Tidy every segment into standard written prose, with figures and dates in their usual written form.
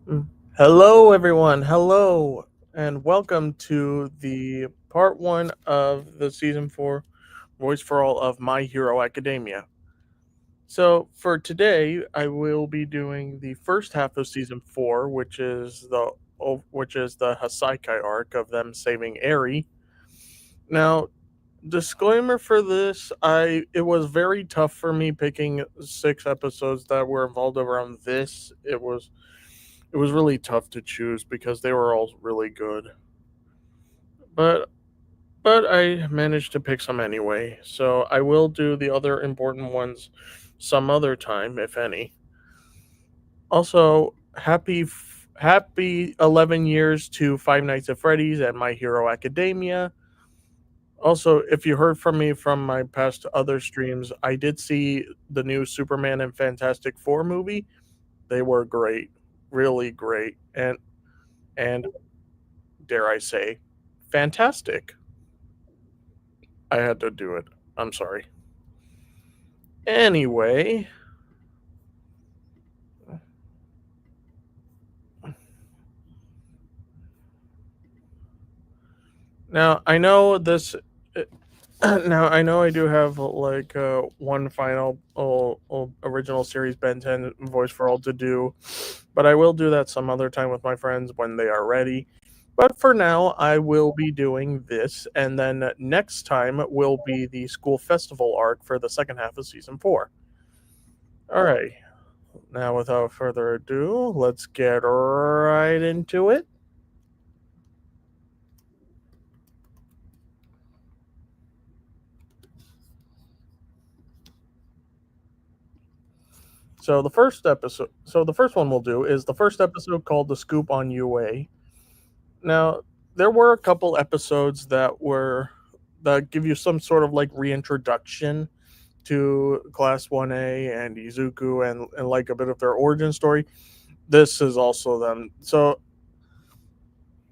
Mm. Hello, everyone. Hello, and welcome to the part one of the season four Voice for All of My Hero Academia. So, for today, I will be doing the first half of season four, which is the Hasaikai arc of them saving Eri. Now, disclaimer for this, it was very tough for me picking 6 episodes that were involved around this. It was really tough to choose because they were all really good. But but I managed to pick some anyway. So I will do the other important ones some other time, if any. Also, happy 11 years to Five Nights at Freddy's and My Hero Academia. Also, if you heard from me from my past other streams, I did see the new Superman and Fantastic Four movie. They were great, really great, and dare I say, fantastic. I had to do it. I'm sorry. Anyway, now I know this. Now I know I do have one final original series Ben 10 voice for all to do, but I will do that some other time with my friends when they are ready. But for now, I will be doing this, and then next time will be the school festival arc for the second half of season four. All right. Now, without further ado, let's get right into it. So the first one we'll do is the first episode called "The Scoop on UA." Now, there were a couple episodes that give you some sort of like reintroduction to Class 1A and Izuku and like a bit of their origin story. This is also them. So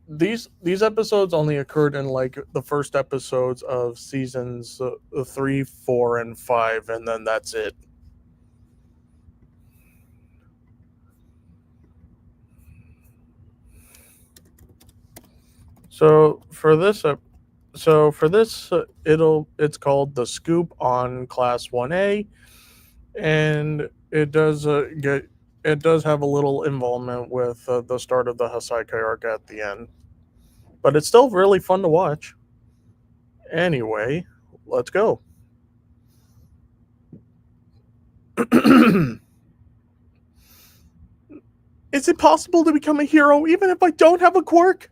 these episodes only occurred in like the first episodes of seasons 3, 4, and 5, and then that's it. So for this it's called The Scoop on Class 1A, and it does have a little involvement with the start of the Hasaikai arc at the end, but it's still really fun to watch. Anyway, let's go. Is it possible to become a hero even if I don't have a quirk?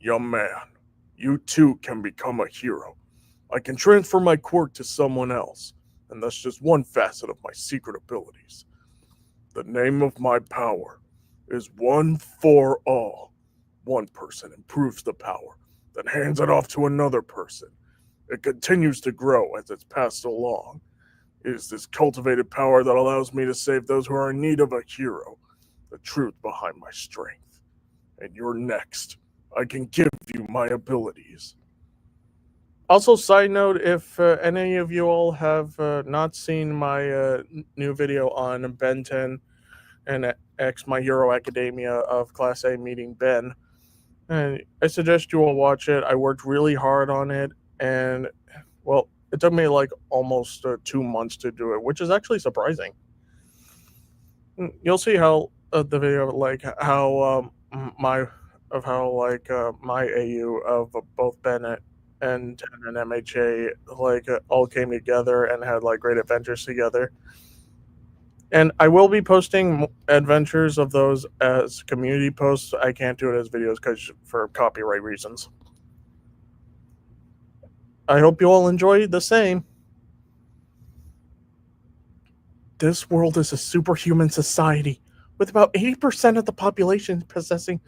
Young man, you too can become a hero. I can transfer my quirk to someone else, and that's just one facet of my secret abilities. The name of my power is One for All. One person improves the power, then hands it off to another person. It continues to grow as it's passed along. It is this cultivated power that allows me to save those who are in need of a hero, the truth behind my strength. And you're next. I can give you my abilities. Also, side note, if any of you all have not seen my new video on Ben 10 and X My Hero Academia of Class A meeting Ben, and I suggest you all watch it. I worked really hard on it, and well, it took me like almost 2 months to do it, which is actually surprising. You'll see how the video, like how my of how my AU of both Bennett and Ten and MHA all came together and had like great adventures together. And I will be posting adventures of those as community posts. I can't do it as videos because for copyright reasons. I hope you all enjoy the same. This world is a superhuman society, with about 80% of the population possessing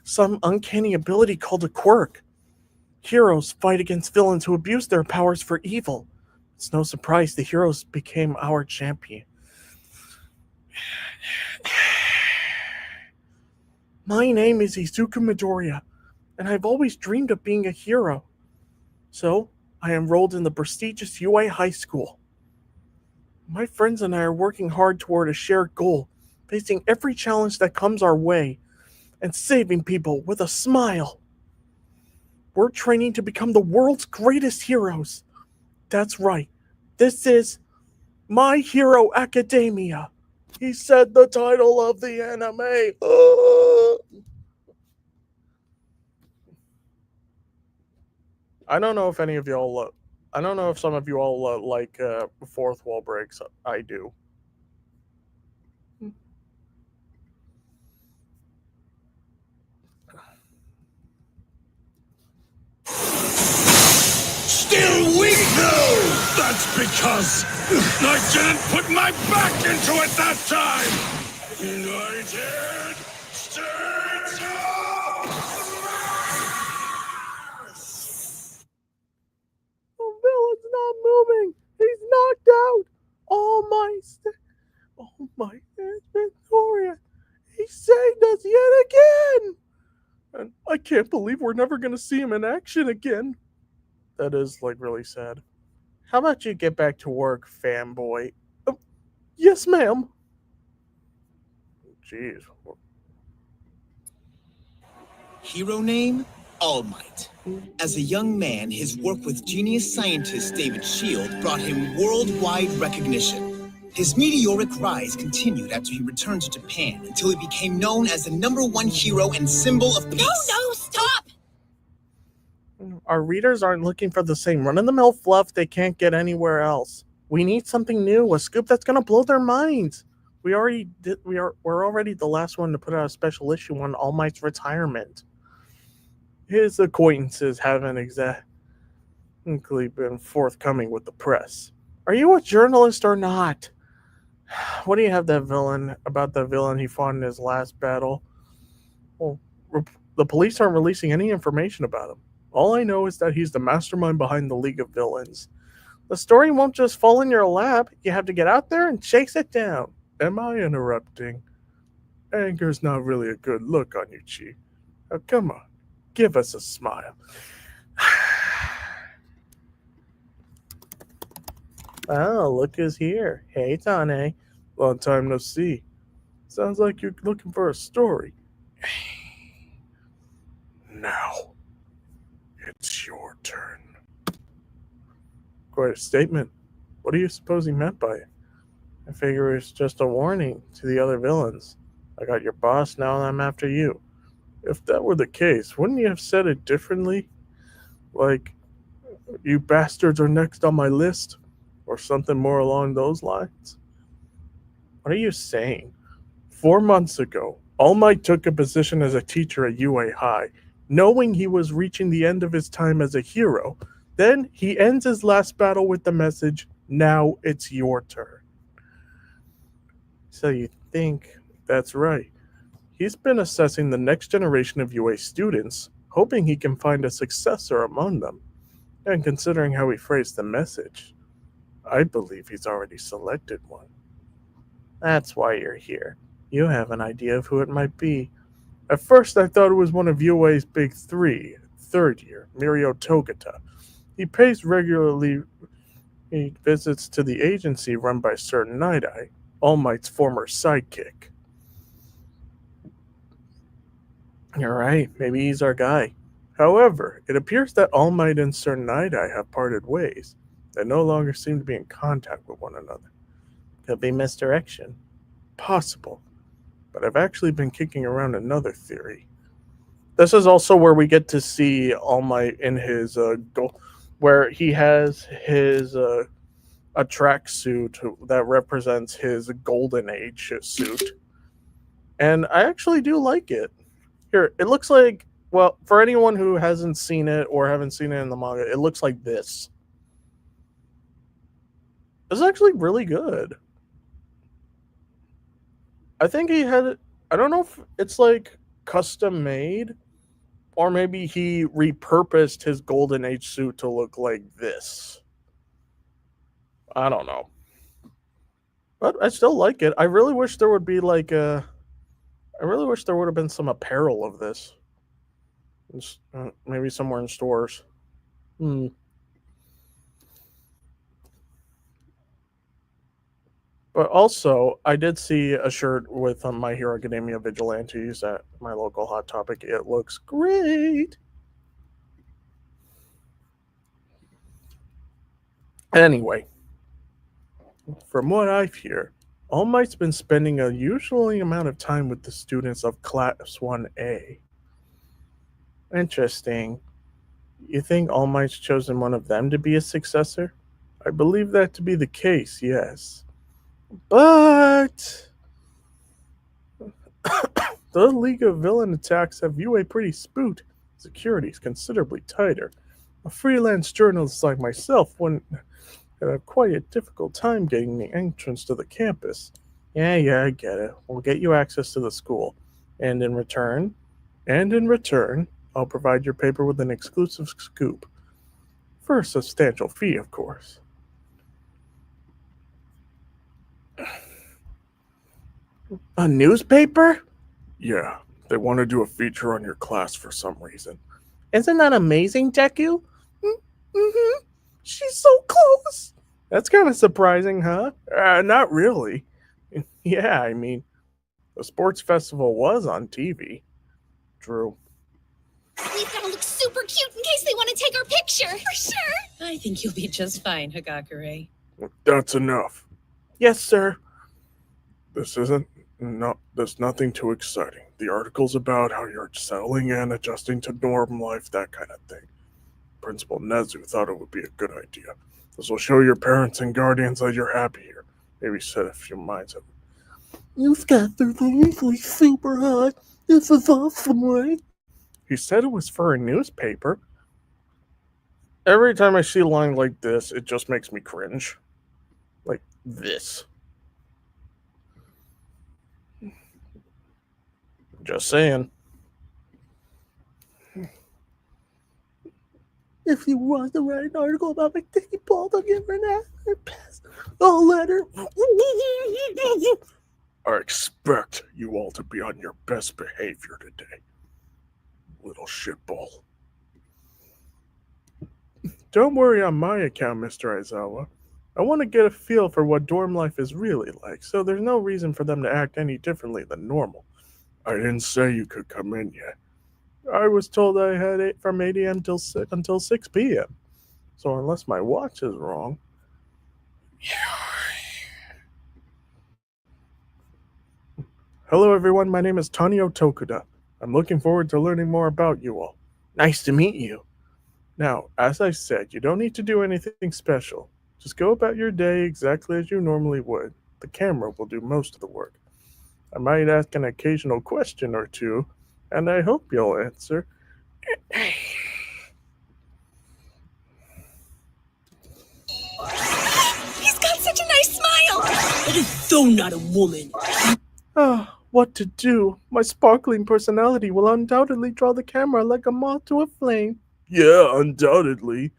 some uncanny ability called a quirk. Heroes fight against villains who abuse their powers for evil. It's no surprise the heroes became our champion. My name is Izuku Midoriya, and I've always dreamed of being a hero. So, I enrolled in the prestigious UA High School. My friends and I are working hard toward a shared goal, facing every challenge that comes our way, and saving people with a smile. We're training to become the world's greatest heroes. That's right. This is My Hero Academia. He said the title of the anime. I don't know if any of y'all. I don't know if some of you all like fourth wall breaks. I do. Still weak? No! That's because I didn't put my back into it that time! United States of The villain's not moving. He's knocked out. All Might has been victorious. He saved us yet again. And I can't believe we're never going to see him in action again. That is, like, really sad. How about you get back to work, fanboy? Yes, ma'am. Jeez. Hero name? All Might. As a young man, his work with genius scientist David Shield brought him worldwide recognition. His meteoric rise continued after he returned to Japan until he became known as the #1 hero and symbol of peace. No, stop! Our readers aren't looking for the same run-of-the-mill fluff they can't get anywhere else. We need something new, a scoop that's going to blow their minds. We're already the last one to put out a special issue on All Might's retirement. His acquaintances haven't exactly been forthcoming with the press. Are you a journalist or not? What do you have about the villain he fought in his last battle? Well, the police aren't releasing any information about him. All I know is that he's the mastermind behind the League of Villains. The story won't just fall in your lap. You have to get out there and chase it down. Am I interrupting? Anger's not really a good look on you, Chi. Now, come on. Give us a smile. Oh, look who's here. Hey, Tane. Long time no see. Sounds like you're looking for a story. Now, it's your turn. Quite a statement. What do you suppose he meant by it? I figure it's just a warning to the other villains. I got your boss, now I'm after you. If that were the case, wouldn't you have said it differently? Like, you bastards are next on my list? Or something more along those lines? What are you saying? 4 months ago, All Might took a position as a teacher at UA High, knowing he was reaching the end of his time as a hero. Then he ends his last battle with the message, now it's your turn. So you think that's right. He's been assessing the next generation of UA students, hoping he can find a successor among them. And considering how he phrased the message, I believe he's already selected one. That's why you're here. You have an idea of who it might be. At first, I thought it was one of UA's big three, third year, Mirio Togata. He pays regularly visits to the agency run by Sir Night-Eye, All Might's former sidekick. You're right, maybe he's our guy. However, it appears that All Might and Sir Night-Eye have parted ways. They no longer seem to be in contact with one another. Could be misdirection. Possible. But I've actually been kicking around another theory. This is also where we get to see All Might in his where he has his a tracksuit that represents his golden age suit. And I actually do like it. Here, it looks like, well, for anyone who hasn't seen it or haven't seen it in the manga, it looks like this. It's actually really good. I think he had it. I don't know if it's like custom made or maybe he repurposed his golden age suit to look like this. I don't know. But I still like it. I really wish there would be like I really wish there would have been some apparel of this. Maybe somewhere in stores. But also, I did see a shirt with My Hero Academia Vigilantes at my local Hot Topic. It looks great. Anyway, from what I hear, All Might's been spending a usual amount of time with the students of Class 1A. Interesting. You think All Might's chosen one of them to be his successor? I believe that to be the case, yes. But the League of Villain Attacks have UA pretty spooked. Security is considerably tighter. A freelance journalist like myself wouldn't have quite a difficult time getting the entrance to the campus. Yeah, I get it. We'll get you access to the school. And in return, I'll provide your paper with an exclusive scoop. For a substantial fee, of course. A newspaper? Yeah, they want to do a feature on your class for some reason. Isn't that amazing, Deku? Mm-hmm. She's so close. That's kind of surprising, huh? Not really. Yeah, I mean, the sports festival was on TV. True. We've got to look super cute in case they want to take our picture. For sure. I think you'll be just fine, Hagakure. That's enough. Yes, sir. There's nothing too exciting. The article's about how you're settling in, adjusting to norm life, that kind of thing. Principal Nezu thought it would be a good idea. This will show your parents and guardians that you're happy here. Maybe set a few minds at it. You got through the weekly super hot. This is awesome, right? He said it was for a newspaper. Every time I see a line like this, it just makes me cringe. Like this. Just saying. If you want to write an article about McDicky Ball, I'll give her an pass. A letter. I expect you all to be on your best behavior today. Little shitball. Don't worry on my account, Mr. Aizawa. I want to get a feel for what dorm life is really like, so there's no reason for them to act any differently than normal. I didn't say you could come in yet. I was told I had from 8 a.m. until 6 p.m. So unless my watch is wrong. Hello everyone, my name is Tanio Tokuda. I'm looking forward to learning more about you all. Nice to meet you. Now, as I said, you don't need to do anything special. Just go about your day exactly as you normally would. The camera will do most of the work. I might ask an occasional question or two, and I hope you'll answer. He's got such a nice smile. That is so not a woman. What to do? My sparkling personality will undoubtedly draw the camera like a moth to a flame. Yeah, undoubtedly.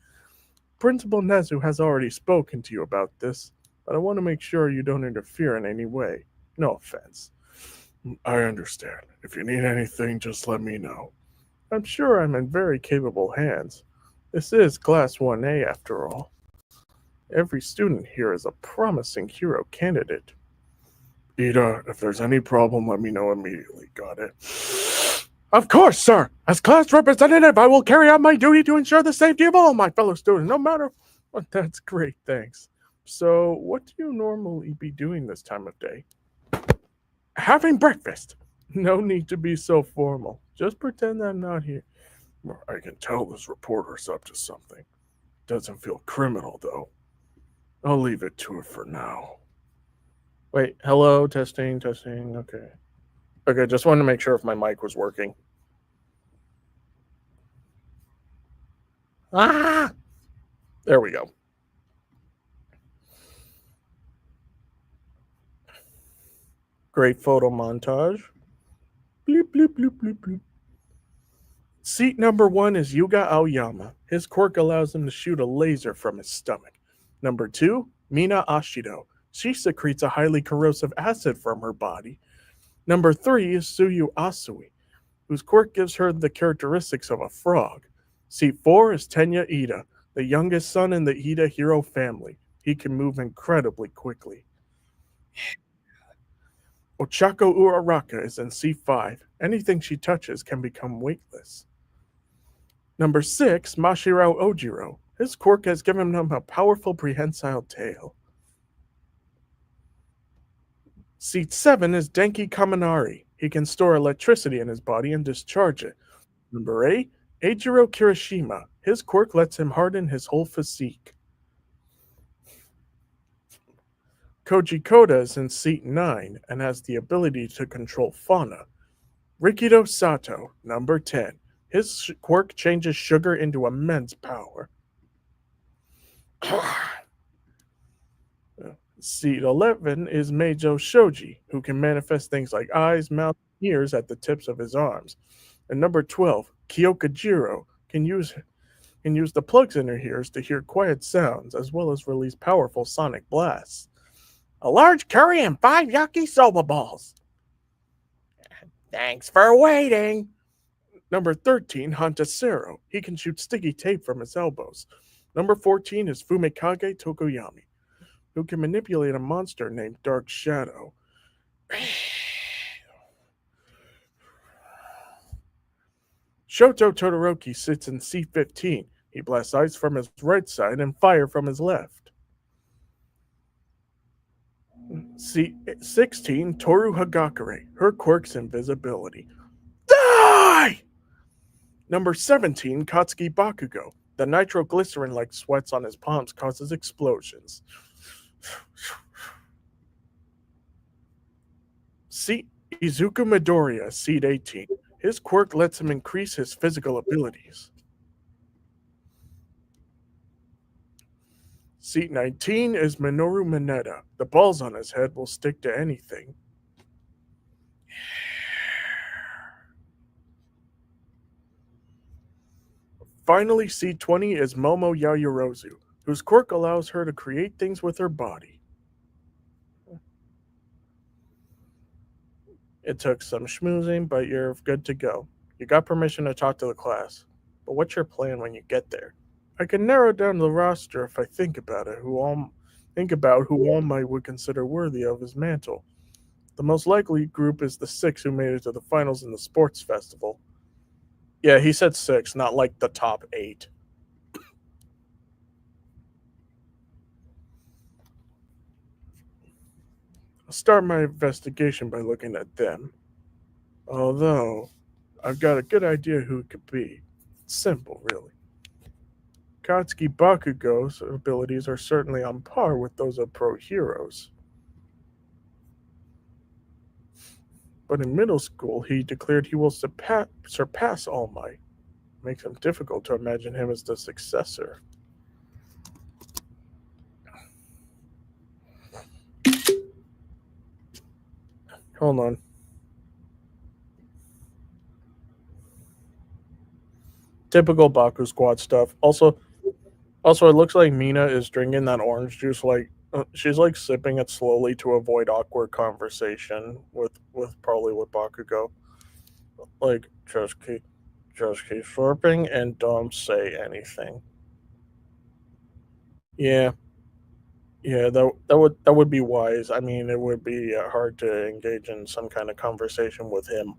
Principal Nezu has already spoken to you about this, but I want to make sure you don't interfere in any way. No offense. I understand. If you need anything, just let me know. I'm sure I'm in very capable hands. This is Class 1A after all. Every student here is a promising hero candidate. Ida, if there's any problem, let me know immediately. Got it? Of course, sir! As class representative, I will carry out my duty to ensure the safety of all my fellow students, no matter what. That's great, thanks. So, what do you normally be doing this time of day? Having breakfast. No need to be so formal. Just pretend I'm not here. I can tell this reporter's up to something. Doesn't feel criminal, though. I'll leave it to it for now. Wait, hello, testing, okay. Okay, just wanted to make sure if my mic was working. Ah! There we go. Great photo montage. Bloop, bloop, bloop, bloop, bloop. Seat number 1 is Yuga Aoyama. His quirk allows him to shoot a laser from his stomach. Number 2, Mina Ashido. She secretes a highly corrosive acid from her body. Number 3 is Tsuyu Asui, whose quirk gives her the characteristics of a frog. Seat 4 is Tenya Ida, the youngest son in the Ida hero family. He can move incredibly quickly. Ochako Uraraka is in C5. Anything she touches can become weightless. Number 6, Mashiro Ojiro. His quirk has given him a powerful prehensile tail. Seat 7 is Denki Kaminari. He can store electricity in his body and discharge it. Number 8, Eijiro Kirishima. His quirk lets him harden his whole physique. Koji Koda is in seat 9 and has the ability to control fauna. Rikido Sato, number 10. His quirk changes sugar into immense power. Seat 11 is Meijo Shoji, who can manifest things like eyes, mouth, and ears at the tips of his arms. And number 12, Kyoka Jiro, can use the plugs in her ears to hear quiet sounds as well as release powerful sonic blasts. A large curry and 5 yakisoba balls. Thanks for waiting. Number 13, Hantasero. He can shoot sticky tape from his elbows. Number 14 is Fumikage Tokoyami, who can manipulate a monster named Dark Shadow. Shoto Todoroki sits in C15. He blasts ice from his right side and fire from his left. C16, Toru Hagakure. Her quirk's invisibility. Die! Number 17, Katsuki Bakugo. The nitroglycerin-like sweats on his palms causes explosions. Izuku Midoriya, seat 18. His quirk lets him increase his physical abilities. Seat 19 is Minoru Mineta. The balls on his head will stick to anything. Finally, seat 20 is Momo Yayorozu, whose quirk allows her to create things with her body. It took some schmoozing, but you're good to go. You got permission to talk to the class. But what's your plan when you get there? I can narrow down the roster if I think about it, who all might would consider worthy of his mantle. The most likely group is the 6 who made it to the finals in the sports festival. Yeah, he said 6, not like the top 8. I'll start my investigation by looking at them. Although, I've got a good idea who it could be. It's simple, really. Katsuki Bakugo's abilities are certainly on par with those of pro heroes. But in middle school, he declared he will surpass All Might. Makes him difficult to imagine him as the successor. Hold on. Typical Baku Squad stuff. Also, it looks like Mina is drinking that orange juice like she's like sipping it slowly to avoid awkward conversation with Bakugo. Like just keep slurping and don't say anything. Yeah, that would be wise. I mean, it would be hard to engage in some kind of conversation with him.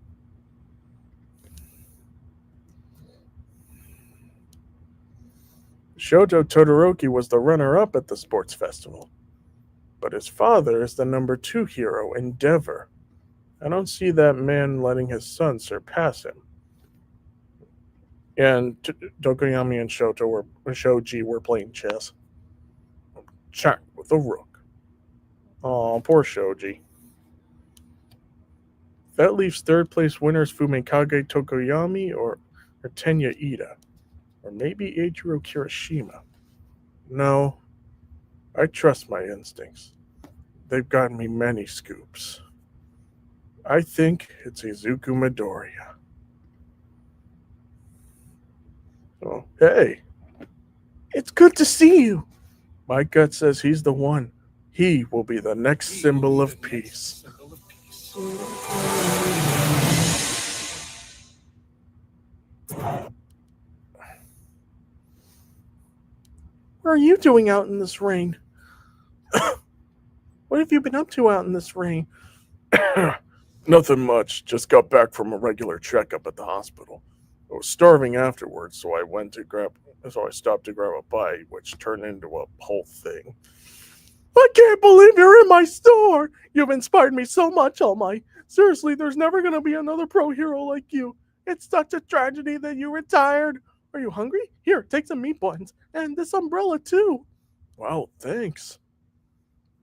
Shoto Todoroki was the runner-up at the sports festival, but his father is the number 2 hero, Endeavor. I don't see that man letting his son surpass him. And Tokoyami and Shoji were playing chess. Check with a rook. Oh, poor Shoji. That leaves third place winners Fumikage Tokoyami or Tenya Ida. Or maybe Eiichiro Kirishima. No, I trust my instincts. They've gotten me many scoops. I think it's Izuku Midoriya. Oh, hey. It's good to see you. My gut says he's the one. He will be the next symbol of peace. What are you doing out in this rain? What What have you been up to out in this rain? Nothing much. Just got back from a regular checkup at the hospital. I was starving afterwards, so I stopped to grab a bite, which turned into a whole thing. I can't believe you're in my store! You've inspired me so much, All Might. Seriously, there's never gonna be another pro hero like you. It's such a tragedy that you retired. Are you hungry? Here, take some meat buns. And this umbrella, too. Wow, thanks.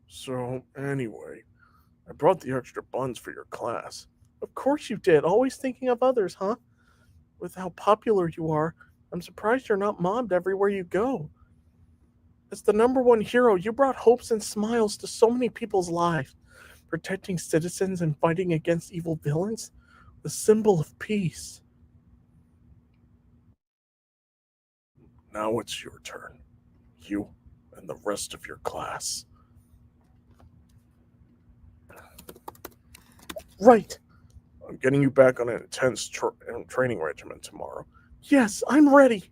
So, anyway, I brought the extra buns for your class. Of course you did. Always thinking of others, huh? With how popular you are, I'm surprised you're not mobbed everywhere you go. As the #1 hero, you brought hopes and smiles to so many people's lives, protecting citizens and fighting against evil villains, the symbol of peace. Now it's your turn. You and the rest of your class. Right. I'm getting you back on an intense training regimen tomorrow. Yes, I'm ready.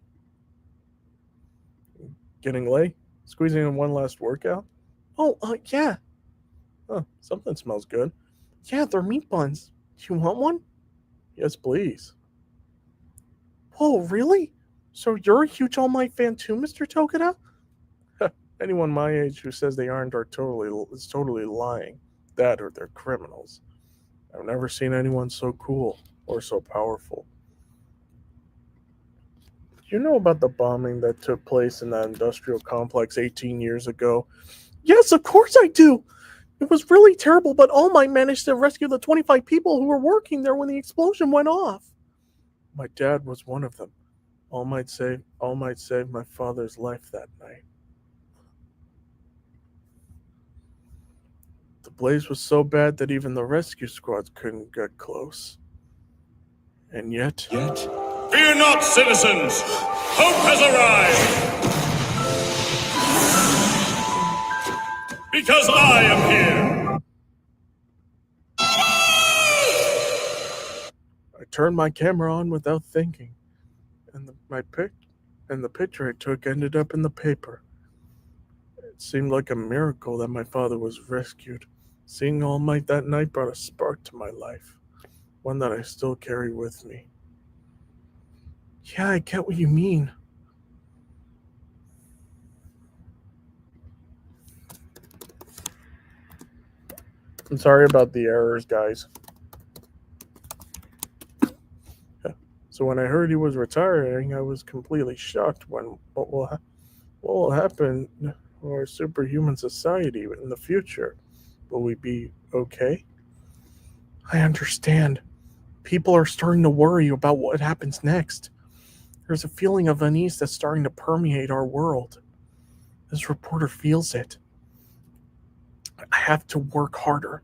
Getting late? Squeezing in one last workout? Oh, yeah. Oh, something smells good. Yeah, they're meat buns. Do you want one? Yes, please. Whoa, really? So you're a huge All Might fan too, Mr. Tokuda? Anyone my age who says they aren't is totally lying. That or they're criminals. I've never seen anyone so cool or so powerful. Do you know about the bombing that took place in that industrial complex 18 years ago? Yes, of course I do. It was really terrible, but All Might managed to rescue the 25 people who were working there when the explosion went off. My dad was one of them. All Might saved my father's life that night. The blaze was so bad that even the rescue squads couldn't get close. And yet... Fear not, citizens! Hope has arrived! Because I am here! I turned my camera on without thinking, and the picture I took ended up in the paper. It seemed like a miracle that my father was rescued. Seeing All Might that night brought a spark to my life, one that I still carry with me. Yeah, I get what you mean. I'm sorry about the errors, guys. So when I heard he was retiring, I was completely shocked. What will happen to our superhuman society in the future? Will we be okay? I understand. People are starting to worry about what happens next. There's a feeling of unease that's starting to permeate our world. This reporter feels it. I have to work harder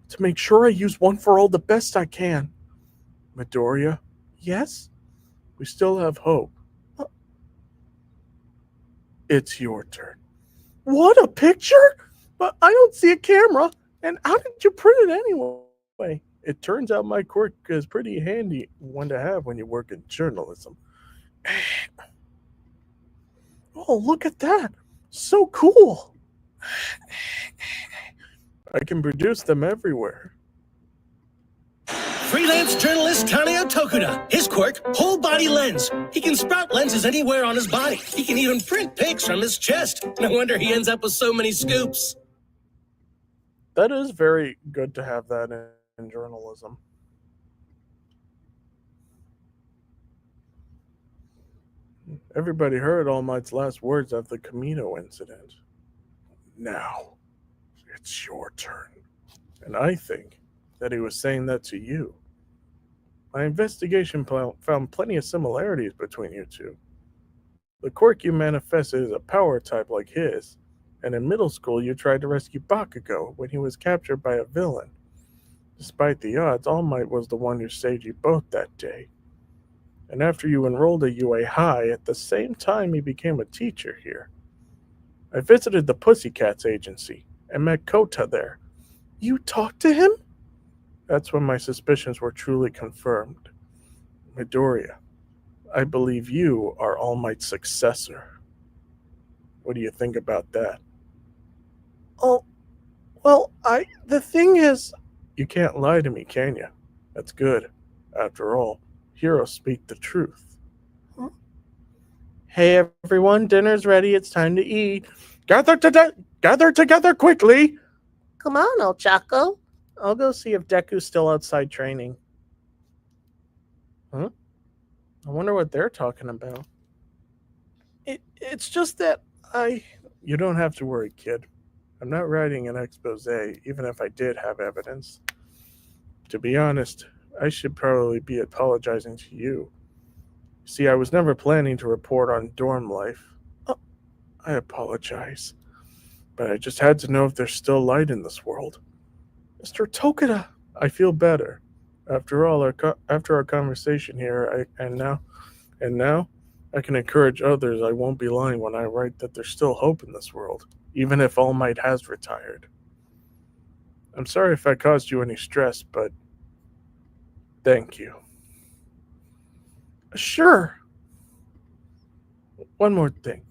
to make sure I use One for All the best I can. Midoriya, yes? We still have hope. It's your turn. What, a picture? But I don't see a camera. And how did you print it anyway? It turns out my quirk is pretty handy one to have when you work in journalism. Oh, look at that. So cool. I can produce them everywhere. Freelance journalist Kaneo Tokuda. His quirk, whole body lens. He can sprout lenses anywhere on his body. He can even print pics from his chest. No wonder he ends up with so many scoops. That is very good to have that in journalism. Everybody heard All Might's last words after the Camino incident. Now, it's your turn. And I think that he was saying that to you. My investigation found plenty of similarities between you two. The quirk you manifested is a power type like his, and in middle school you tried to rescue Bakugo when he was captured by a villain. Despite the odds, All Might was the one who saved you both that day. And after you enrolled at UA High, at the same time you became a teacher here. I visited the Pussycats agency and met Kota there. You talked to him? That's when my suspicions were truly confirmed. Midoriya, I believe you are All Might's successor. What do you think about that? Oh, Well, the thing is, you can't lie to me, can you? That's good. After all, heroes speak the truth. Huh? Hey everyone, dinner's ready. It's time to eat. Gather together quickly. Come on, El Chaco. I'll go see if Deku's still outside training. Huh? I wonder what they're talking about. It's just that I. You don't have to worry, kid. I'm not writing an expose, even if I did have evidence. To be honest, I should probably be apologizing to you. See, I was never planning to report on dorm life. Oh, I apologize. But I just had to know if there's still light in this world. Mr. Tokuda, I feel better. After all, after our conversation here, and now, I can encourage others I won't be lying when I write that there's still hope in this world, even if All Might has retired. I'm sorry if I caused you any stress, but thank you. Sure. One more thing.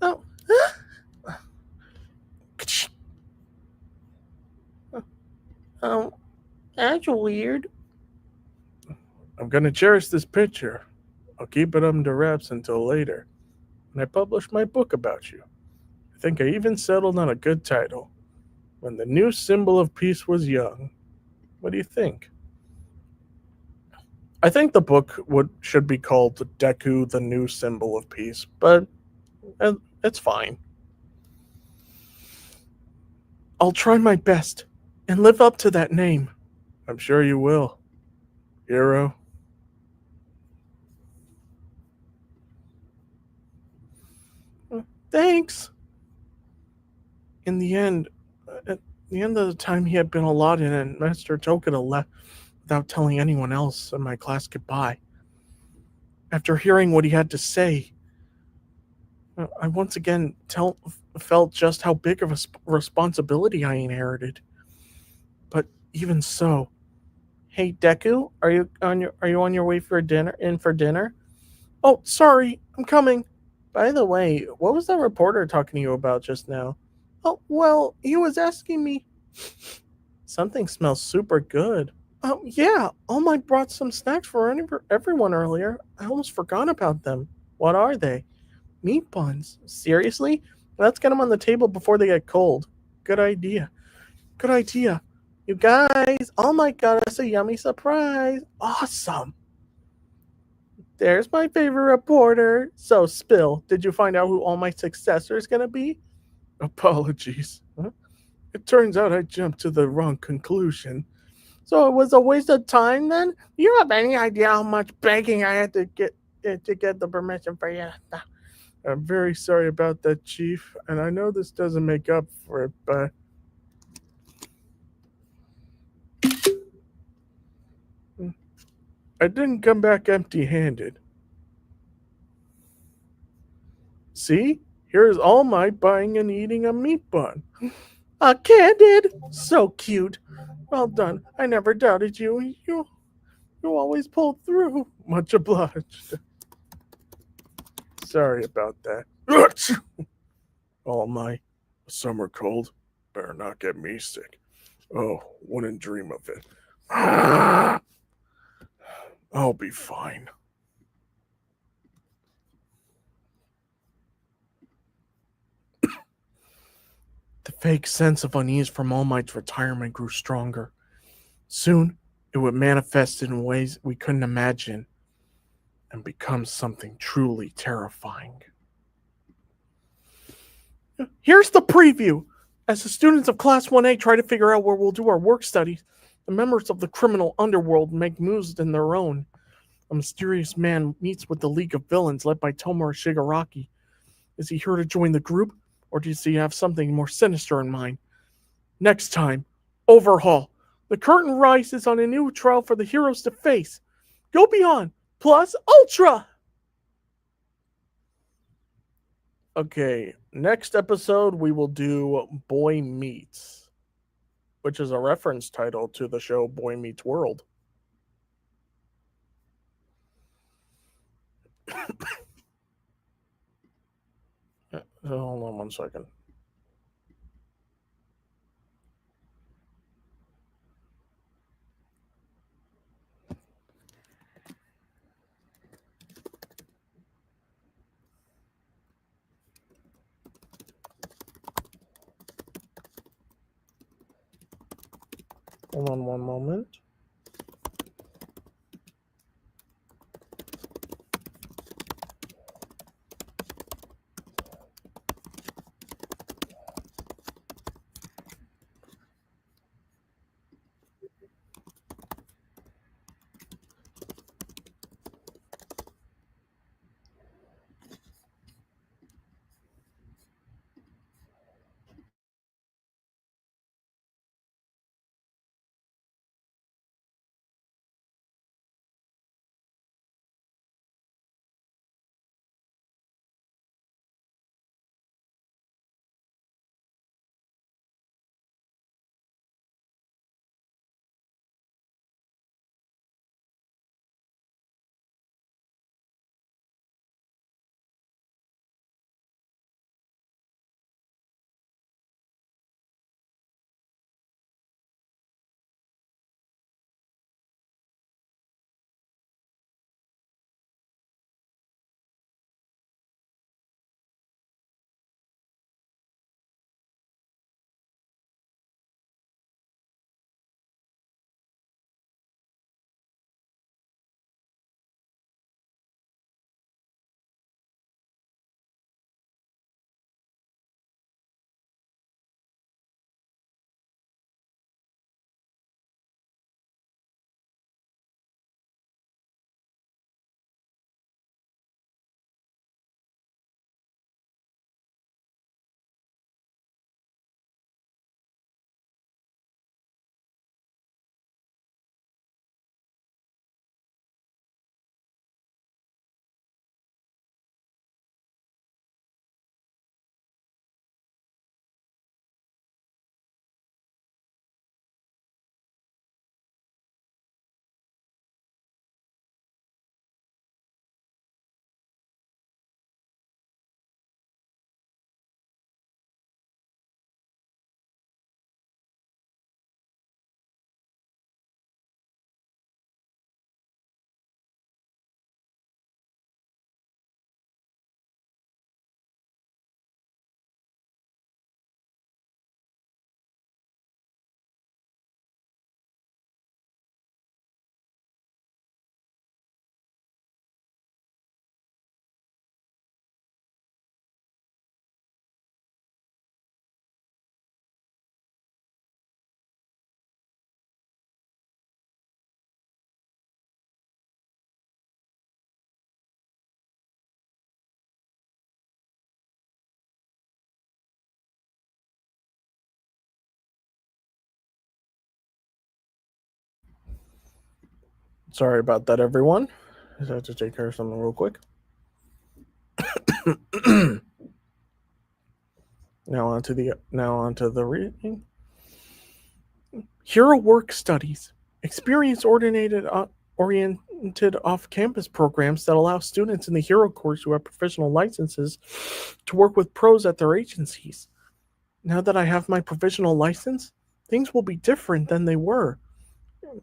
Oh. Um, that's weird. I'm gonna cherish this picture. I'll keep it under wraps until later, when I publish my book about you. I think I even settled on a good title. When the new symbol of peace was young. What do you think? I think the book should be called Deku, the New Symbol of Peace, but it's fine. I'll try my best and live up to that name. I'm sure you will, hero. Thanks. In the end, at the end of the time he had been allotted, and Master Tokuda left without telling anyone else in my class goodbye. After hearing what he had to say, I once again felt just how big of a responsibility I inherited. But even so, hey Deku, are you on your way for dinner? In for dinner? Oh, sorry, I'm coming. By the way, what was that reporter talking to you about just now? Oh, well, he was asking me. Something smells super good. Oh, yeah, All Might brought some snacks for everyone earlier. I almost forgot about them. What are they? Meat buns. Seriously? Let's get them on the table before they get cold. Good idea. Good idea. You guys, All Might got us a yummy surprise. Awesome. There's my favorite reporter. So, Spill, did you find out who All Might's successor is going to be? Apologies. Huh? It turns out I jumped to the wrong conclusion. So it was a waste of time then? Do you have any idea how much begging I had to get the permission for you? I'm very sorry about that, Chief, and I know this doesn't make up for it, but I didn't come back empty-handed. See? Here's All Might buying and eating a meat bun. Candid! So cute. Well done. I never doubted you. You always pulled through. Much obliged. Sorry about that. All Might. A summer cold. Better not get me sick. Oh, wouldn't dream of it. I'll be fine. The fake sense of unease from All Might's retirement grew stronger. Soon, it would manifest in ways we couldn't imagine and become something truly terrifying. Here's the preview. As the students of Class 1A try to figure out where we'll do our work studies, the members of the criminal underworld make moves in their own. A mysterious man meets with the League of Villains led by Tomura Shigaraki. Is he here to join the group, or does he have something more sinister in mind? Next time, Overhaul. The curtain rises on a new trial for the heroes to face. Go Beyond plus Ultra! Okay, next episode we will do Boy Meets, which is a reference title to the show Boy Meets World. Hold on one second. Hold on one moment. Sorry about that, everyone. I just have to take care of something real quick. Now onto the reading. Hero Work Studies. Oriented off-campus programs that allow students in the Hero course who have professional licenses to work with pros at their agencies. Now that I have my professional license, things will be different than they were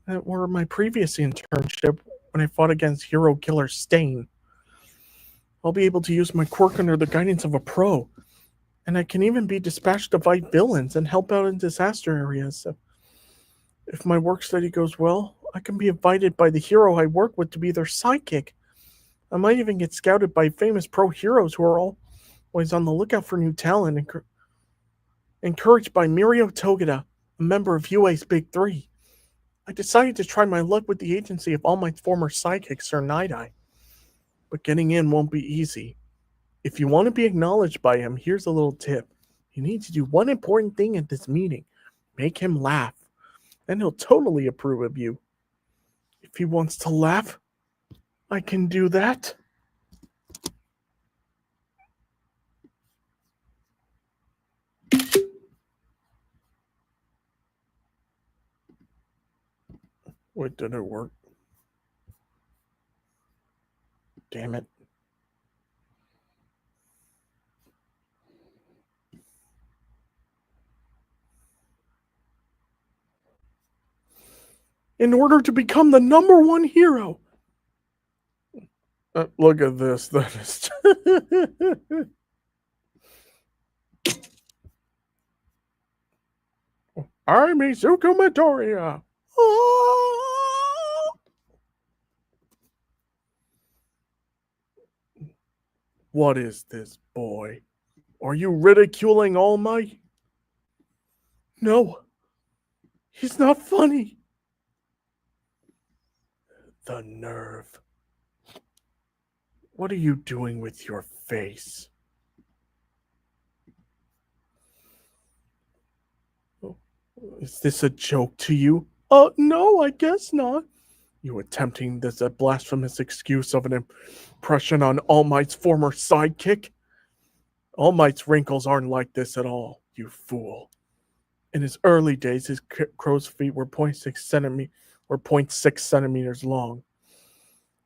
my previous internship when I fought against Hero Killer Stain. I'll be able to use my quirk under the guidance of a pro, and I can even be dispatched to fight villains and help out in disaster areas. If my work study goes well, I can be invited by the hero I work with to be their sidekick. I might even get scouted by famous pro heroes who are always on the lookout for new talent. Encouraged by Mirio Togeda, a member of UA's Big Three, I decided to try my luck with the agency of all my former sidekicks, Sir Night-Eye. But getting in won't be easy. If you want to be acknowledged by him, here's a little tip. You need to do one important thing at this meeting. Make him laugh. Then he'll totally approve of you. If he wants to laugh, I can do that. Wait, did it work? Damn it. In order to become the #1 hero. Look at this. That is. I'm Izuku Midoriya. Oh! What is this, boy? Are you ridiculing All Might? No, he's not funny. The nerve. What are you doing with your face? Is this a joke to you? No, I guess not. You attempting this a blasphemous excuse of an impression on All Might's former sidekick? All Might's wrinkles aren't like this at all, you fool. In his early days, his crow's feet were 0.6 centimeters long.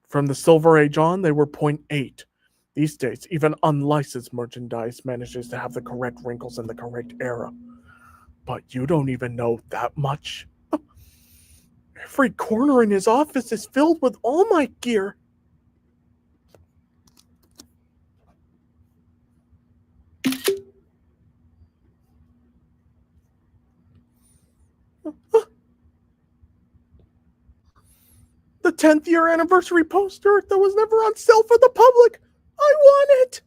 From the Silver Age on, they were 0.8. These days, even unlicensed merchandise manages to have the correct wrinkles in the correct era. But you don't even know that much. Every corner in his office is filled with All Might gear. The 10th year anniversary poster that was never on sale for the public. I want it.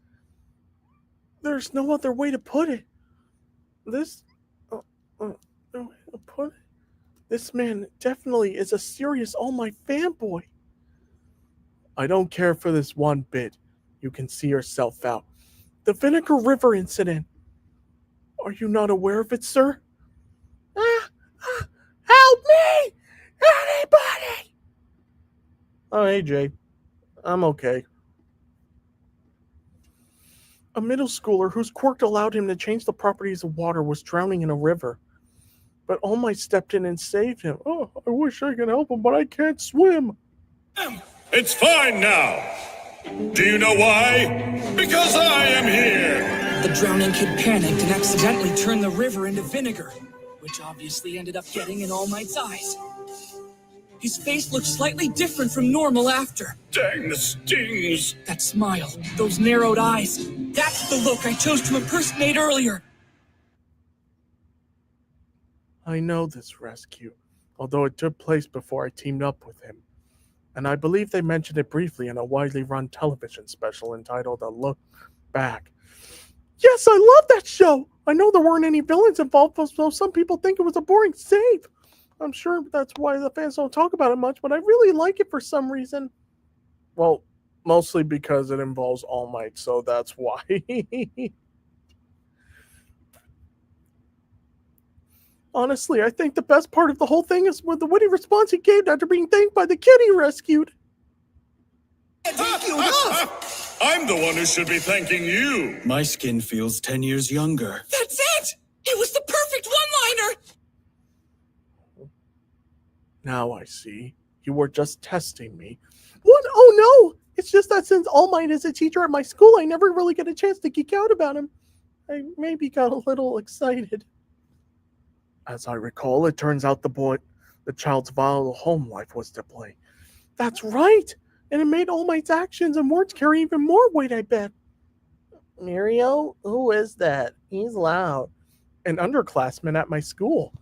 There's no other way to put it. This This man definitely is a serious All Might fanboy. I don't care for this one bit. You can see yourself out. The Vinegar River incident. Are you not aware of it, sir? Help me! Anybody! Oh, hey, Jay. I'm okay. A middle schooler whose quirk allowed him to change the properties of water was drowning in a river. But All Might stepped in and saved him. Oh, I wish I could help him, but I can't swim. It's fine now. Do you know why? Because I am here. The drowning kid panicked and accidentally turned the river into vinegar, which obviously ended up getting in All Might's eyes. His face looked slightly different from normal after. Dang the stings. That smile, those narrowed eyes, that's the look I chose to impersonate earlier. I know this rescue, although it took place before I teamed up with him. And I believe they mentioned it briefly in a widely run television special entitled A Look Back. Yes, I love that show! I know there weren't any villains involved, so some people think it was a boring save. I'm sure that's why the fans don't talk about it much, but I really like it for some reason. Well, mostly because it involves All Might, so that's why. Honestly, I think the best part of the whole thing is with the witty response he gave after being thanked by the kid he rescued. Thank you enough! I'm the one who should be thanking you. My skin feels 10 years younger. That's it! It was the perfect one-liner! Now I see. You were just testing me. What? Oh no! It's just that since All Might is a teacher at my school, I never really get a chance to geek out about him. I maybe got a little excited. As I recall, it turns out the child's volatile home life was to blame. That's right! And it made All Might's actions and words carry even more weight, I bet. Mario? Who is that? He's loud. An underclassman at my school.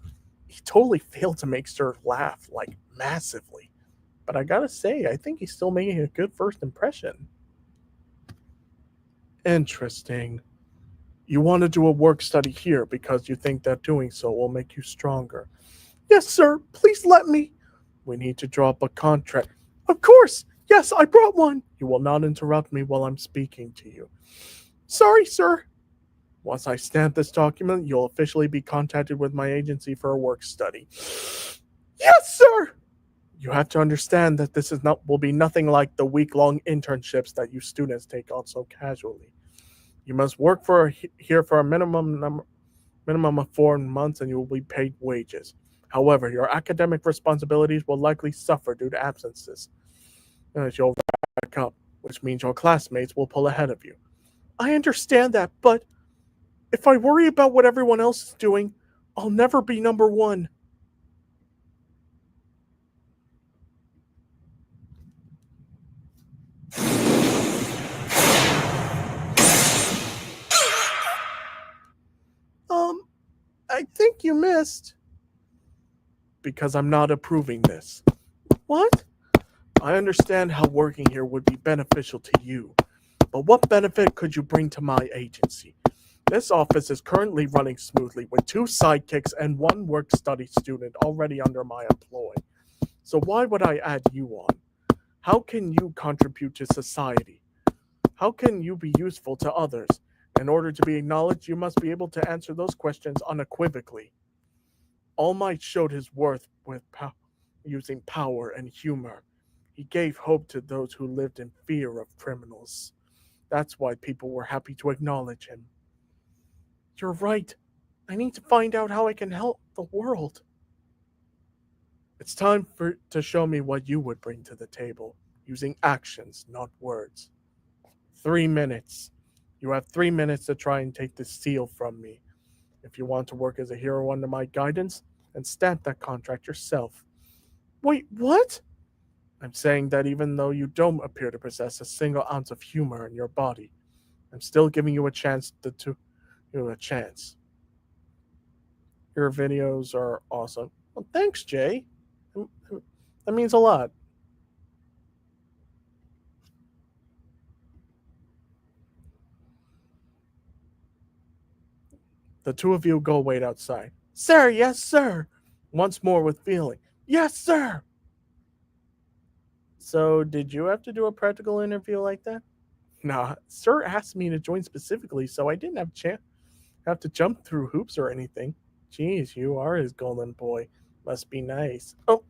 He totally failed to make Sir laugh, like, massively. But I gotta say, I think he's still making a good first impression. Interesting. You want to do a work study here because you think that doing so will make you stronger. Yes, sir. Please let me. We need to draw up a contract. Of course. Yes, I brought one. You will not interrupt me while I'm speaking to you. Sorry, sir. Once I stamp this document, you'll officially be contacted with my agency for a work study. Yes, sir. You have to understand that this will be nothing like the week-long internships that you students take on so casually. You must work here for a minimum of 4 months, and you will be paid wages. However, your academic responsibilities will likely suffer due to absences as you'll rack up, which means your classmates will pull ahead of you. I understand that, but if I worry about what everyone else is doing, I'll never be number one. I think you missed. because I'm not approving this. What? I understand how working here would be beneficial to you, but what benefit could you bring to my agency? This office is currently running smoothly with 2 sidekicks and 1 work-study student already under my employ. So why would I add you on? How can you contribute to society? How can you be useful to others? In order to be acknowledged, you must be able to answer those questions unequivocally. All Might showed his worth with using power and humor. He gave hope to those who lived in fear of criminals. That's why people were happy to acknowledge him. You're right. I need to find out how I can help the world. It's time to show me what you would bring to the table, using actions, not words. 3 minutes. You have 3 minutes to try and take the seal from me. If you want to work as a hero under my guidance, then stamp that contract yourself. Wait, what? I'm saying that even though you don't appear to possess a single ounce of humor in your body, I'm still giving you a chance a chance. Your videos are awesome. Well, thanks, Jay. That means a lot. The 2 of you go wait outside. Sir, yes, sir. Once more with feeling. Yes, sir. So, did you have to do a practical interview like that? Nah, sir asked me to join specifically, so I didn't have to jump through hoops or anything. Jeez, you are his golden boy. Must be nice. Oh,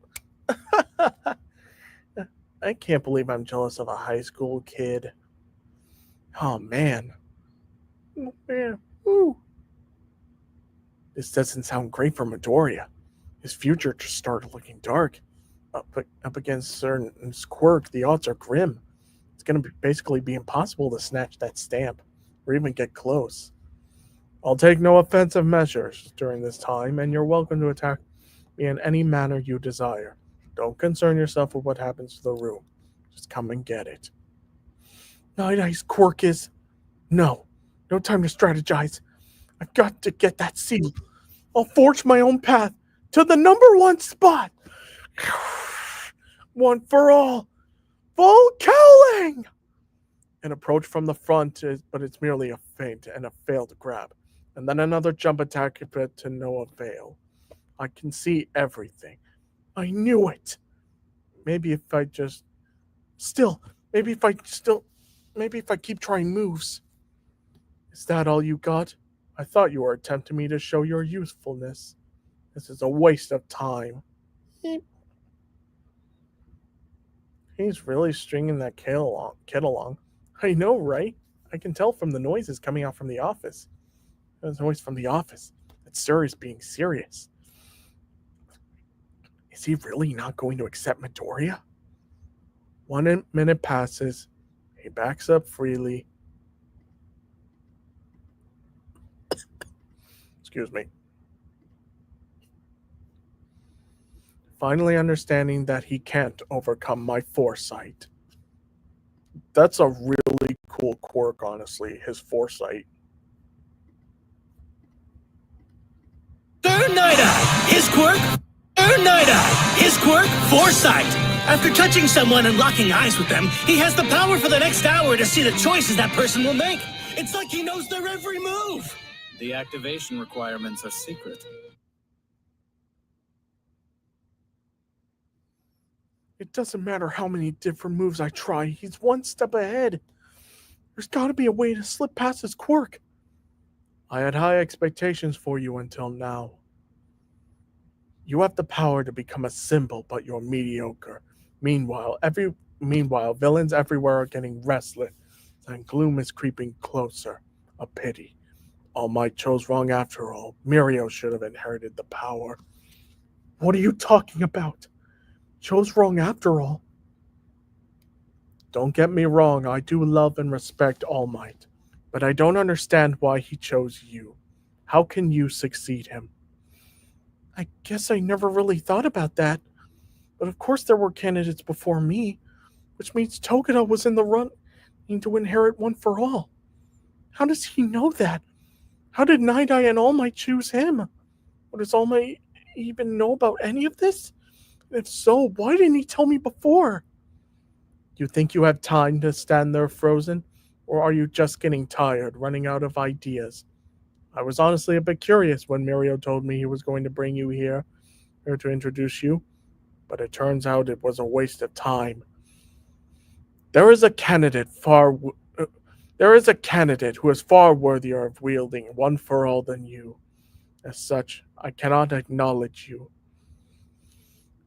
I can't believe I'm jealous of a high school kid. Oh, man. Oh, man. Ooh. This doesn't sound great for Midoriya. His future just started looking dark. Up against Certain Quirk, the odds are grim. It's going to basically be impossible to snatch that stamp, or even get close. I'll take no offensive measures during this time, and you're welcome to attack me in any manner you desire. Don't concern yourself with what happens to the room. Just come and get it. Night Eye's quirk is... No time to strategize. I've got to get that seal. I'll forge my own path to the #1 spot. One for all. Full cowling! An approach from the front, but it's merely a feint and a failed grab. And then another jump attack, but to no avail. I can see everything. I knew it. Maybe if I keep trying moves. Is that all you got? I thought you were attempting me to show your usefulness. This is a waste of time. He's really stringing that kid along. I know, right? I can tell from the noises coming out from the office. There's noise from the office. That Sir is being serious. Is he really not going to accept Midoriya? 1 minute passes. He backs up freely. Excuse me. Finally understanding that he can't overcome my foresight. That's a really cool quirk, honestly, his foresight. Third Night Eye, his quirk. Third Night Eye, his quirk, foresight. After touching someone and locking eyes with them, he has the power for the next hour to see the choices that person will make. It's like he knows their every move. The activation requirements are secret. It doesn't matter how many different moves I try, he's 1 step ahead. There's got to be a way to slip past his quirk. I had high expectations for you until now. You have the power to become a symbol, but you're mediocre. Meanwhile, villains everywhere are getting restless, and gloom is creeping closer. A pity. All Might chose wrong after all. Mirio should have inherited the power. What are you talking about? Chose wrong after all. Don't get me wrong, I do love and respect All Might, but I don't understand why he chose you. How can you succeed him? I guess I never really thought about that, but of course there were candidates before me, which means Tokuda was in the running to inherit One for All. How does he know that? How did Night Eye and All Might choose him? What does All Might even know about any of this? If so, why didn't he tell me before? You think you have time to stand there frozen? Or are you just getting tired, running out of ideas? I was honestly a bit curious when Mirio told me he was going to bring you here to introduce you, but it turns out it was a waste of time. There is a candidate who is far worthier of wielding one for all than you. As such, I cannot acknowledge you.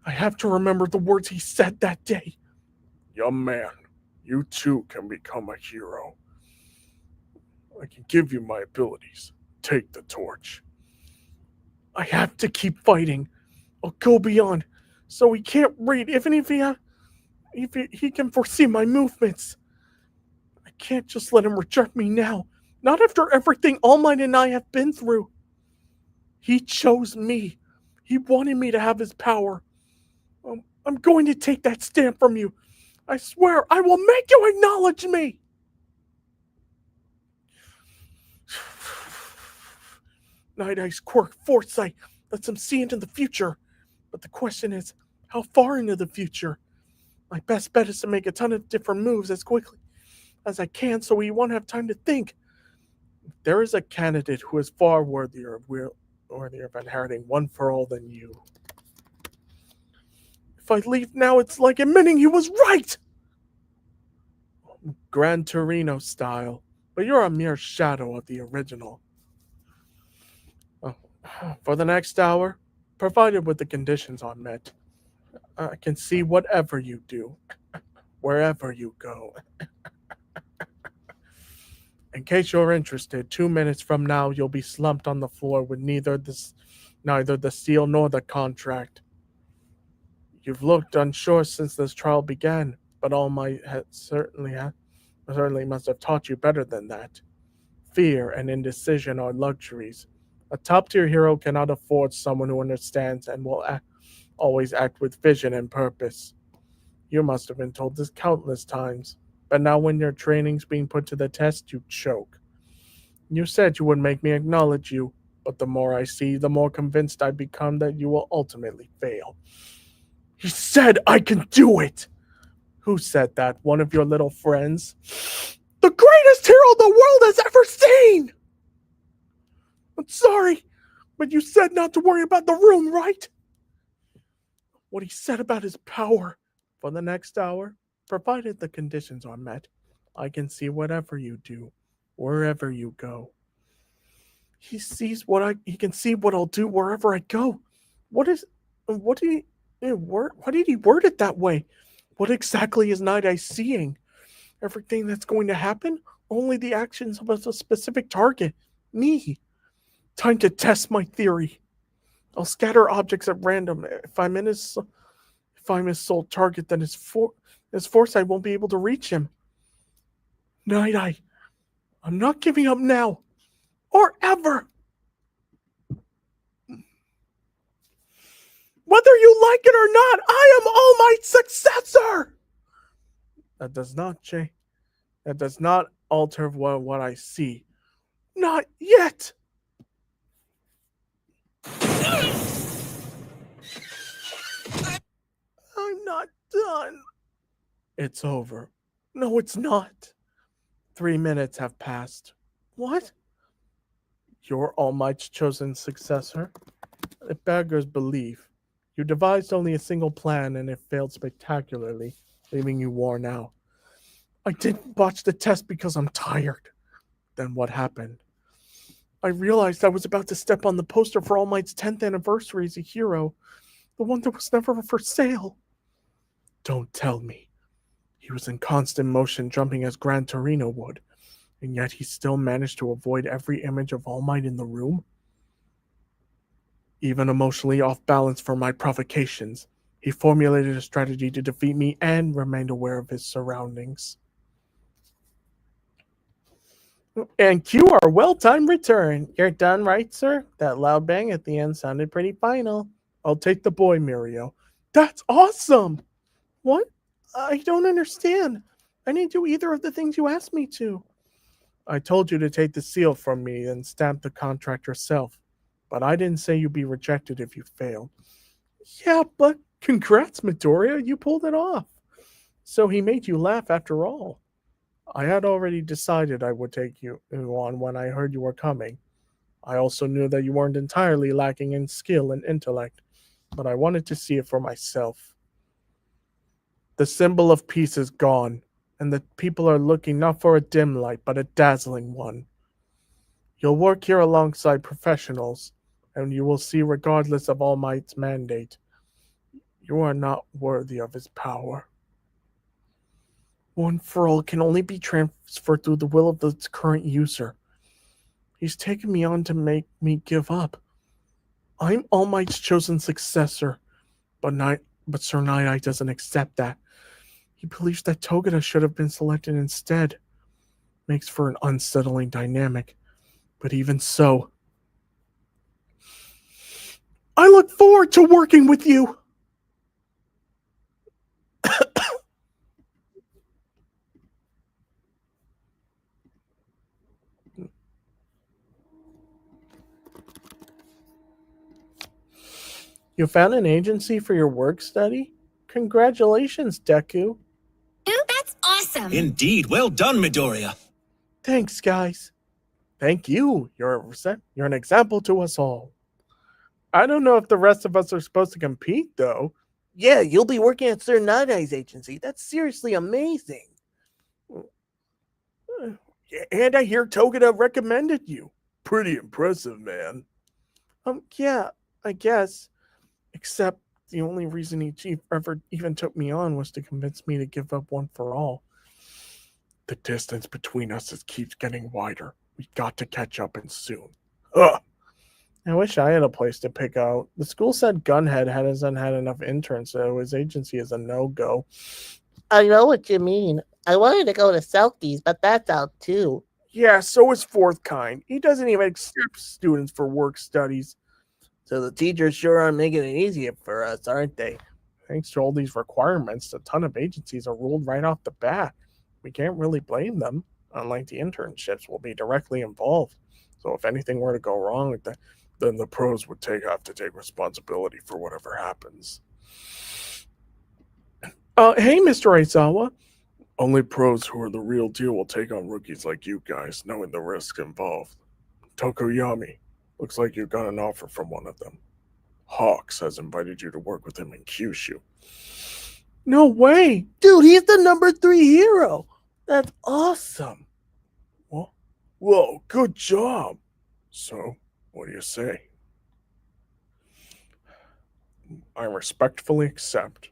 I have to remember the words he said that day. Young man, you too can become a hero. I can give you my abilities. Take the torch. I have to keep fighting. I'll go beyond, so he can't read, even if he can foresee my movements. I can't just let him reject me now, not after everything All Might and I have been through. He chose me. He wanted me to have his power. I'm going to take that stamp from you. I swear I will make you acknowledge me. Night Eye's quirk, foresight, lets him see into the future. But the question is, how far into the future? My best bet is to make a ton of different moves as quickly as I can so he won't have time to think. There is a candidate who is far worthier of inheriting one for all than you. If I leave now, it's like admitting he was right! Gran Torino style, but you're a mere shadow of the original. For the next hour, provided with the conditions are met, I can see whatever you do, wherever you go. In case you're interested, 2 minutes from now you'll be slumped on the floor with neither the seal nor the contract. You've looked unsure since this trial began, but All Might certainly must have taught you better than that. Fear and indecision are luxuries. A top-tier hero cannot afford someone who understands and will always act with vision and purpose. You must have been told this countless times, but now when your training's being put to the test, you choke. You said you would make me acknowledge you, but the more I see, the more convinced I become that you will ultimately fail. He said I can do it! Who said that? One of your little friends? The greatest hero the world has ever seen! I'm sorry, but you said not to worry about the room, right? What he said about his power. For the next hour, provided the conditions are met, I can see whatever you do, wherever you go. He can see what I'll do wherever I go. Why did he word it that way? What exactly is Night Eye seeing? Everything that's going to happen? Only the actions of a specific target. Me. Time to test my theory. I'll scatter objects at random. If I'm his sole target, then his foresight won't be able to reach him. Night Eye, I'm not giving up now. Or ever. Whether you like it or not, I am All Might's successor! That does not change. That does not alter what I see. Not yet! I'm not done. It's over. No, it's not. 3 minutes have passed. What? You're All Might's chosen successor? It beggars belief. You devised only a single plan and it failed spectacularly, leaving you worn out. I didn't watch the test because I'm tired. Then what happened? I realized I was about to step on the poster for All Might's 10th anniversary as a hero, the one that was never for sale. Don't tell me. He was in constant motion, jumping as Gran Torino would, and yet he still managed to avoid every image of All Might in the room? Even emotionally off balance for my provocations, he formulated a strategy to defeat me and remained aware of his surroundings. And cue our well-timed return. You're done, right, sir? That loud bang at the end sounded pretty final. I'll take the boy, Mirio. That's awesome! What? I don't understand. I didn't do either of the things you asked me to. I told you to take the seal from me and stamp the contract yourself. But I didn't say you'd be rejected if you failed. Yeah, but congrats, Midoriya, you pulled it off. So he made you laugh after all. I had already decided I would take you on when I heard you were coming. I also knew that you weren't entirely lacking in skill and intellect, but I wanted to see it for myself. The symbol of peace is gone, and the people are looking not for a dim light, but a dazzling one. You'll work here alongside professionals, and you will see, regardless of All Might's mandate, you are not worthy of his power. One for All can only be transferred through the will of its current user. He's taken me on to make me give up. I'm All Might's chosen successor, but Sir Night doesn't accept that. He believes that Togeda should have been selected instead. Makes for an unsettling dynamic. But even so, I look forward to working with you. You found an agency for your work study? Congratulations, Deku. Ooh, that's awesome. Indeed. Well done, Midoriya. Thanks, guys. Thank you. You're an example to us all. I don't know if the rest of us are supposed to compete, though. Yeah, you'll be working at Sir Night-Eye's agency. That's seriously amazing. And I hear Togeda recommended you. Pretty impressive, man. Yeah, I guess. Except the only reason he ever even took me on was to convince me to give up One for All. The distance between us keeps getting wider. We got to catch up and soon. Ugh. I wish I had a place to pick out. The school said Gunhead hasn't had enough interns, so his agency is a no-go. I know what you mean. I wanted to go to Selkies, but that's out too. Yeah, so is Fourth Kind. He doesn't even accept students for work studies. So the teachers sure are making it easier for us, aren't they? Thanks to all these requirements, a ton of agencies are ruled right off the bat. We can't really blame them. Unlike the internships, we'll be directly involved. So if anything were to go wrong, then the pros would have to take responsibility for whatever happens. Hey, Mr. Aizawa. Only pros who are the real deal will take on rookies like you guys, knowing the risks involved. Tokoyami, looks like you got an offer from one of them. Hawks has invited you to work with him in Kyushu. No way. Dude, he's the number 3 hero. That's awesome. Whoa, good job. So, what do you say? I respectfully accept.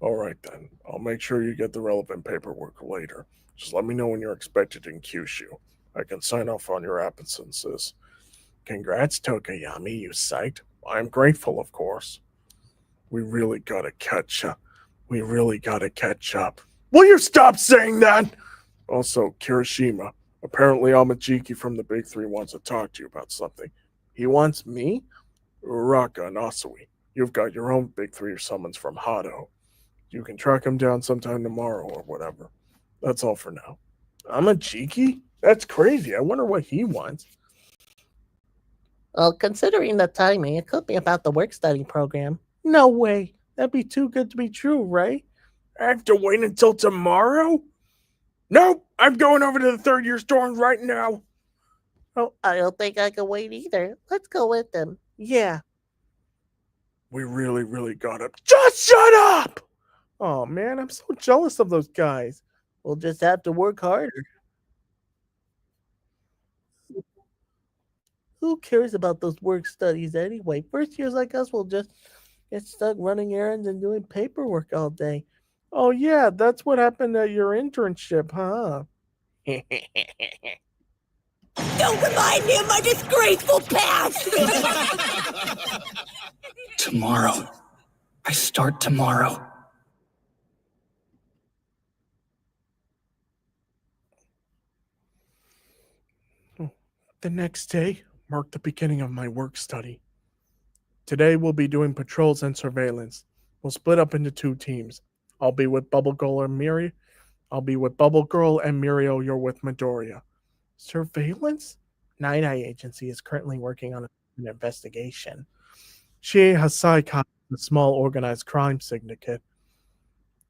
All right, then. I'll make sure you get the relevant paperwork later. Just let me know when you're expected in Kyushu. I can sign off on your absences. Congrats, Tokoyami, you psyched. I'm grateful, of course. We really gotta catch up. Will you stop saying that? Also, Kirishima, apparently Amajiki from the Big Three wants to talk to you about something. He wants me? Uraka and Asui, you've got your own Big Three summons from Hado. You can track him down sometime tomorrow or whatever. That's all for now. Amajiki? That's crazy. I wonder what he wants. Well, considering the timing, it could be about the work study program. No way. That'd be too good to be true, right? I have to wait until tomorrow? Nope, I'm going over to the third-year storm right now. Oh, I don't think I can wait either. Let's go with them. Yeah. We really gotta... Just shut up! Oh, man, I'm so jealous of those guys. We'll just have to work harder. Who cares about those work studies anyway? First years like us will just get stuck running errands and doing paperwork all day. Oh, yeah, that's what happened at your internship, huh? Don't remind me of my disgraceful past! Tomorrow. I start tomorrow. The next day marked the beginning of my work study. Today we'll be doing patrols and surveillance. We'll split up into 2 teams. I'll be with Bubble Girl and Mirio. You're with Midoriya. Surveillance? Night Eye Agency is currently working on an investigation. Shie Hasai Kai, the small organized crime syndicate.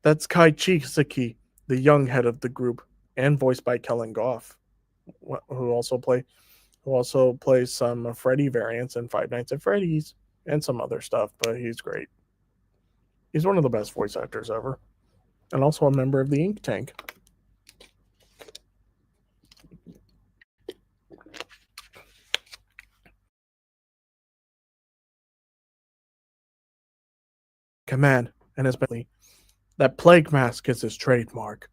That's Kai Chisaki, the young head of the group, and voiced by Kellen Goff, who also plays some Freddy variants in Five Nights at Freddy's and some other stuff, but he's great. He's one of the best voice actors ever, and also a member of the Ink Tank. Command, and especially that plague mask is his trademark.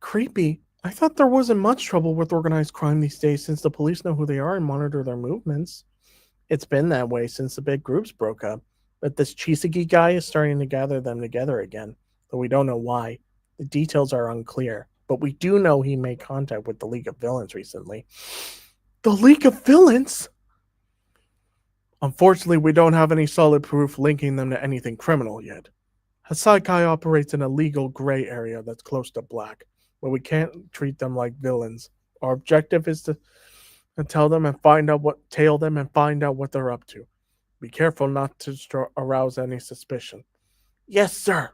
Creepy. I thought there wasn't much trouble with organized crime these days since the police know who they are and monitor their movements. It's been that way since the big groups broke up, but this Chisagi guy is starting to gather them together again, though we don't know why. The details are unclear, but we do know he made contact with the League of Villains recently. The League of Villains? Unfortunately, we don't have any solid proof linking them to anything criminal yet. Hasaikai operates in a legal gray area that's close to black, but we can't treat them like villains. Our objective is to tail them and find out what they're up to. Be careful not to arouse any suspicion. Yes, sir.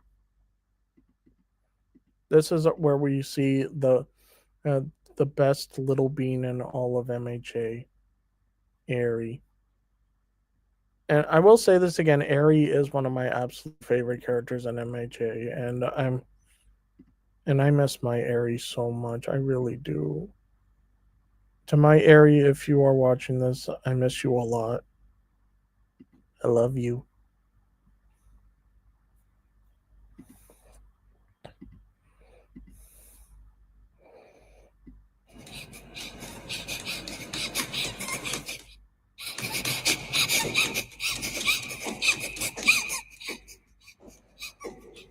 This is where we see the best little bean in all of MHA, Eri. And I will say this again, Eri is one of my absolute favorite characters in MHA, and I miss my Eri so much. I really do. To my Eri, if you are watching this, I miss you a lot. I love you.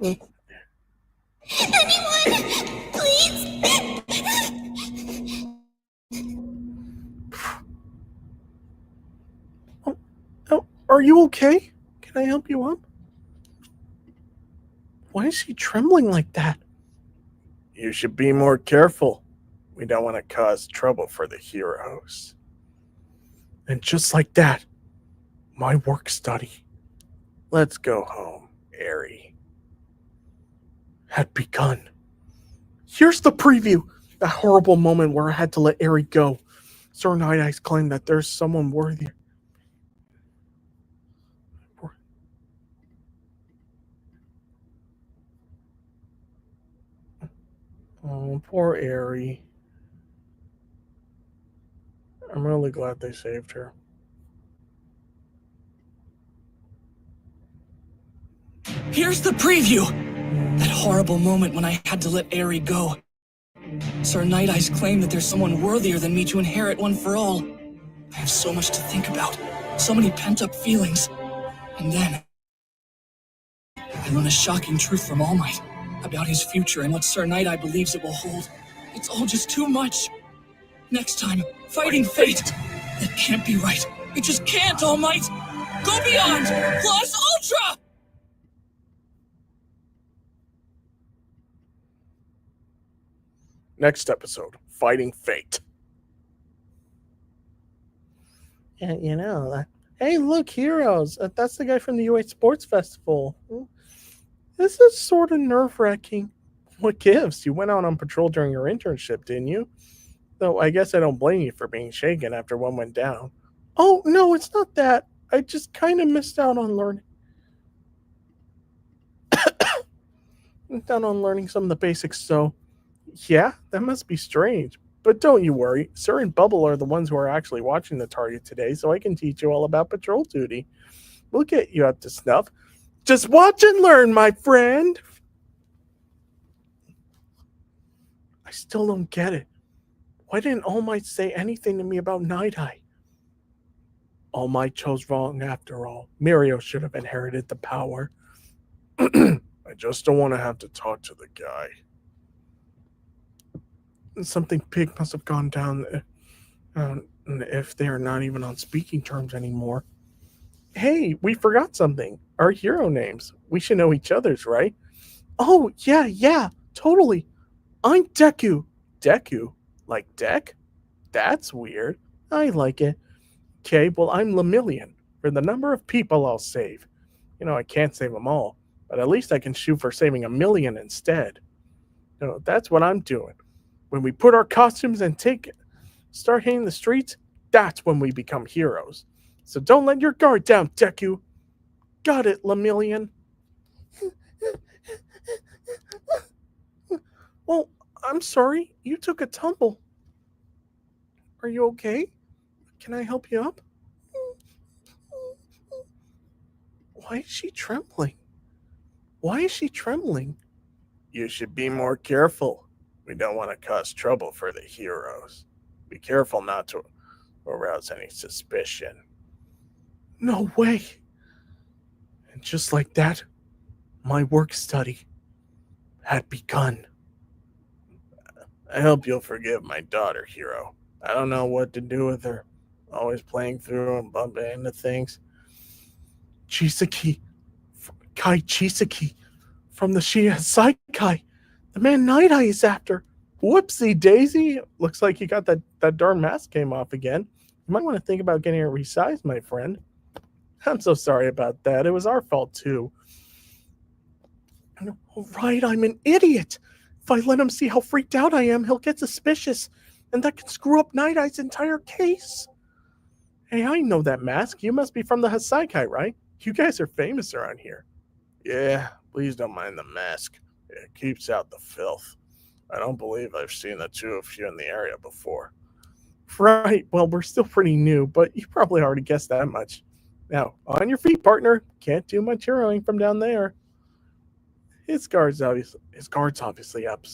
Anyone, please. Oh, are you okay? Can I help you up? Why is she trembling like that? You should be more careful. We don't want to cause trouble for the heroes. And just like that, my work study Let's go home, Eri. had begun. Here's the preview. That horrible moment where I had to let Eri go. Sir Night Eyes claimed that there's someone worthy. Oh, poor Eri. I'm really glad they saved her. Here's the preview. That horrible moment when I had to let Eri go. Sir Night Eyes claim that there's someone worthier than me to inherit One for All. I have so much to think about, so many pent-up feelings. And then, I learn a shocking truth from All Might about his future and what Sir Night Eye believes it will hold. It's all just too much. Next time, fighting fate. That can't be right. It just can't, All Might. Go beyond, plus ultra! Next episode, Fighting Fate. Yeah, you know. Hey, look, heroes. That's the guy from the UH Sports Festival. This is sort of nerve-wracking. What gives? You went out on patrol during your internship, didn't you? Though I guess I don't blame you for being shaken after one went down. Oh, no, it's not that. I just kind of missed out on learning. Some of the basics, so yeah, that must be strange. But don't you worry. Sir and Bubble are the ones who are actually watching the target today, so I can teach you all about patrol duty. We'll get you up to snuff. Just watch and learn, my friend. I still don't get it. Why didn't All Might say anything to me about Night Eye? All Might chose wrong after all. Mirio should have inherited the power. I just don't want to have to talk to the guy. Something big must have gone down if they are not even on speaking terms anymore. Hey, we forgot something. Our hero names. We should know each other's, right? Oh, yeah, totally. I'm Deku. Deku? Like Deck? That's weird. I like it. Okay, well, I'm Lemillion for the number of people I'll save. You know, I can't save them all, but at least I can shoot for saving 1,000,000 instead. You know, that's what I'm doing. When we put our costumes and start hitting the streets, that's when we become heroes. So don't let your guard down, Deku. Got it, Lemillion. Well, I'm sorry. You took a tumble. Are you okay? Can I help you up? Why is she trembling? Why is she trembling? You should be more careful. We don't want to cause trouble for the heroes. Be careful not to arouse any suspicion. No way. And just like that, my work study had begun. I hope you'll forgive my daughter, Hero. I don't know what to do with her. Always playing through and bumping into things. Chisaki, Kai Chisaki, from the Shia Saikai, the man Night Eye is after. Whoopsie daisy. Looks like you got that darn mask came off again. You might want to think about getting it resized, my friend. I'm so sorry about that. It was our fault, too. Right, I'm an idiot. If I let him see how freaked out I am, he'll get suspicious, and that can screw up Night Eye's entire case. Hey, I know that mask. You must be from the Hasaikai, right? You guys are famous around here. Yeah, please don't mind the mask. It keeps out the filth. I don't believe I've seen the two of you in the area before. Right, well, we're still pretty new, but you probably already guessed that much. Now, on your feet, partner. Can't do much heroing from down there. His guard's obviously up.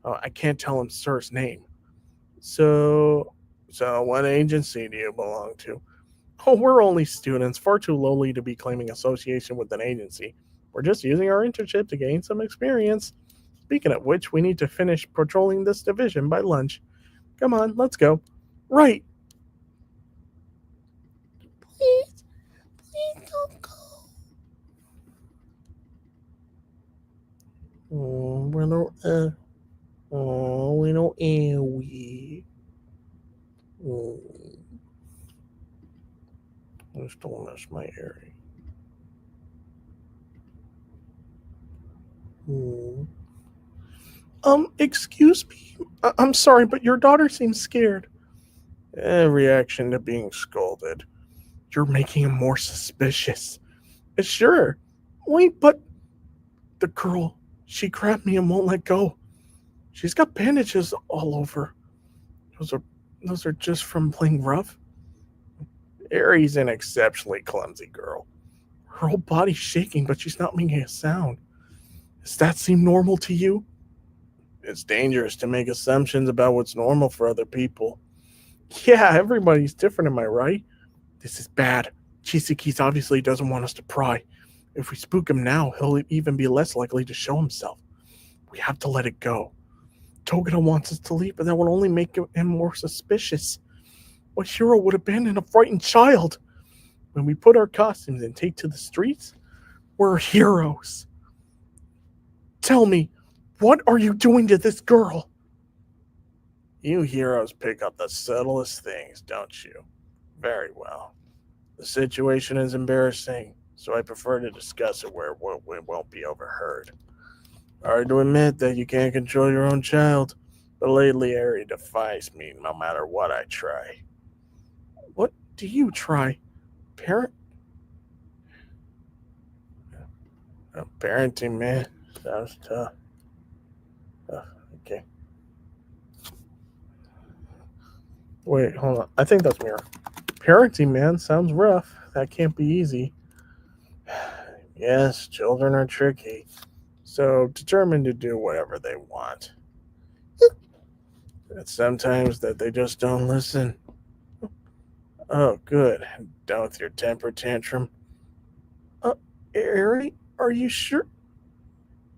I can't tell him Sir's name. So what agency do you belong to? Oh, we're only students, far too lowly to be claiming association with an agency. We're just using our internship to gain some experience. Speaking of which, we need to finish patrolling this division by lunch. Come on, let's go. Right. Please don't go. Oh, little Aoi. Oh, I still miss my area. Excuse me? I'm sorry, but your daughter seems scared. Reaction to being scolded. You're making him more suspicious. Sure. Wait, but the girl, she grabbed me and won't let go. She's got bandages all over. Those are just from playing rough. Aries an exceptionally clumsy girl. Her whole body's shaking, but she's not making a sound. Does that seem normal to you? It's dangerous to make assumptions about what's normal for other people. Yeah, everybody's different, am I right? This is bad. Chisaki's obviously doesn't want us to pry. If we spook him now, he'll even be less likely to show himself. We have to let it go. Togeda wants us to leave, but that will only make him more suspicious. What hero would abandon a frightened child? When we put our costumes and take to the streets, we're heroes. Tell me, what are you doing to this girl? You heroes pick up the subtlest things, don't you? Very well. The situation is embarrassing, so I prefer to discuss it where we won't be overheard. Hard to admit that you can't control your own child, but lately Eri defies me no matter what I try. What do you try? Parenting, man. Sounds tough. Okay. Wait, hold on. I think that's Mira. Parenting, man, sounds rough. That can't be easy. Yes, children are tricky. So determined to do whatever they want. It's sometimes that they just don't listen. Oh, good. Done with your temper tantrum. Eri, are you sure?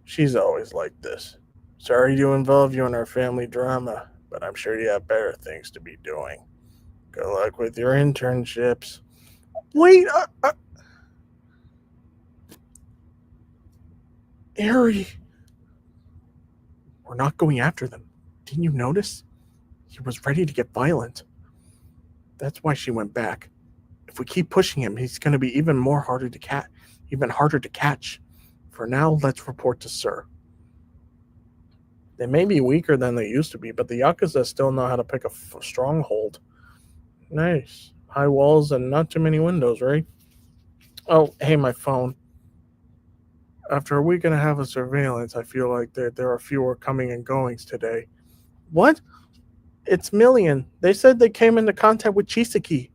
She's always like this. Sorry to involve you in our family drama, but I'm sure you have better things to be doing. Good luck with your internships. Wait, Eri. We're not going after them. Didn't you notice? He was ready to get violent. That's why she went back. If we keep pushing him, he's going to be even harder to catch. For now, let's report to Sir. They may be weaker than they used to be, but the Yakuza still know how to pick a stronghold. Nice. High walls and not too many windows, right? Oh, hey, my phone. After a week and a half of surveillance, I feel like there are fewer coming and goings today. What? It's Million. They said they came into contact with Chisaki.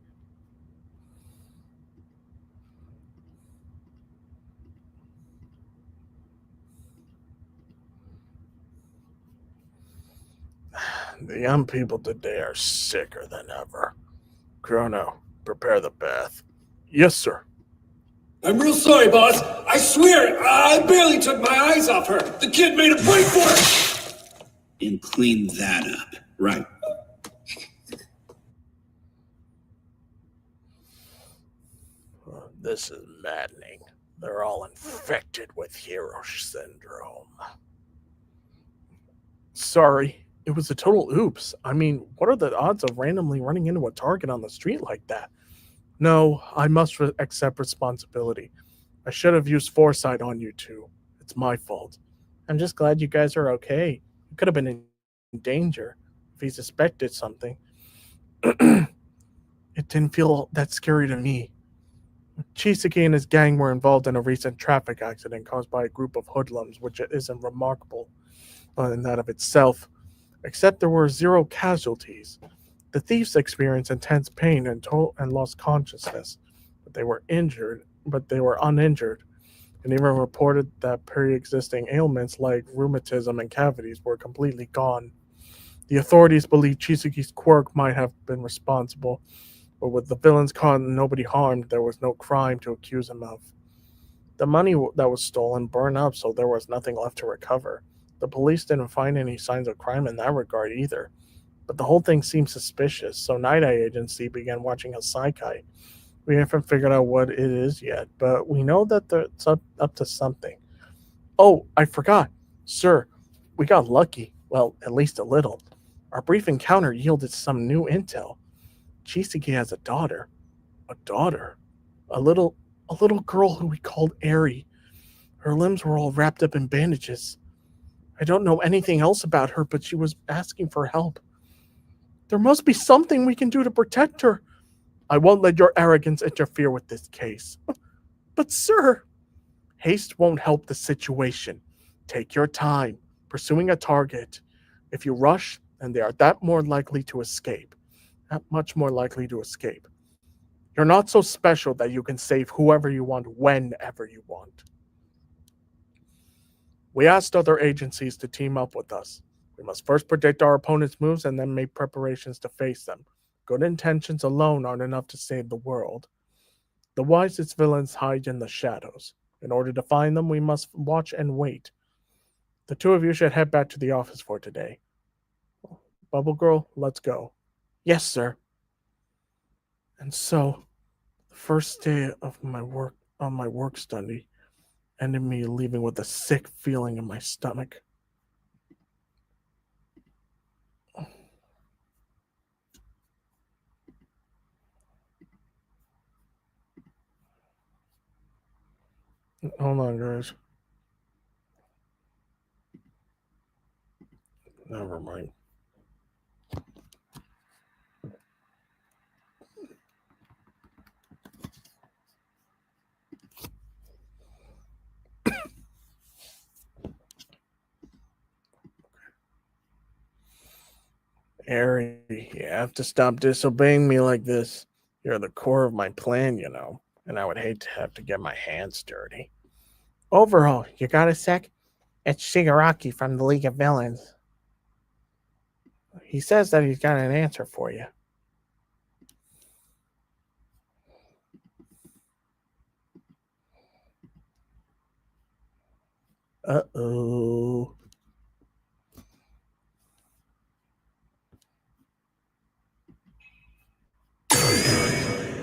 The young people today are sicker than ever. Chrono, prepare the bath. Yes, sir. I'm real sorry, boss. I swear, I barely took my eyes off her. The kid made a break for it. And clean that up. Right. This is maddening. They're all infected with hero syndrome. Sorry, it was a total oops. I mean, what are the odds of randomly running into a target on the street like that? No, I must accept responsibility. I should have used foresight on you two. It's my fault. I'm just glad you guys are okay. You could have been in danger if he suspected something. It didn't feel that scary to me. Chisaki and his gang were involved in a recent traffic accident caused by a group of hoodlums, which isn't remarkable in that of itself, except there were 0 casualties. The thieves experienced intense pain and lost consciousness, but they were uninjured, and even reported that pre-existing ailments like rheumatism and cavities were completely gone. The authorities believe Chisaki's quirk might have been responsible, but with the villains caught and nobody harmed, there was no crime to accuse him of. The money that was stolen burned up, so there was nothing left to recover. The police didn't find any signs of crime in that regard either. But the whole thing seemed suspicious, so Night Eye Agency began watching Hasaikai. We haven't figured out what it is yet, but we know that it's up to something. Oh, I forgot. Sir, we got lucky. Well, at least a little. Our brief encounter yielded some new intel. Chisaki has a daughter. A daughter? A little girl who we called Eri. Her limbs were all wrapped up in bandages. I don't know anything else about her, but she was asking for help. There must be something we can do to protect her. I won't let your arrogance interfere with this case. But sir, haste won't help the situation. Take your time, pursuing a target. If you rush, then they are that much more likely to escape. You're not so special that you can save whoever you want whenever you want. We asked other agencies to team up with us. We must first predict our opponent's moves and then make preparations to face them. Good intentions alone aren't enough to save the world. The wisest villains hide in the shadows. In order to find them, we must watch and wait. The two of you should head back to the office for today. Bubble Girl, let's go. Yes, sir. And so, the first day of my work study ended me leaving with a sick feeling in my stomach. Hold on, guys. Never mind. Eri, you have to stop disobeying me like this. You're the core of my plan, you know, and I would hate to have to get my hands dirty. Overhaul, you got a sec? It's Shigaraki from the League of Villains. He says that he's got an answer for you. Uh-oh.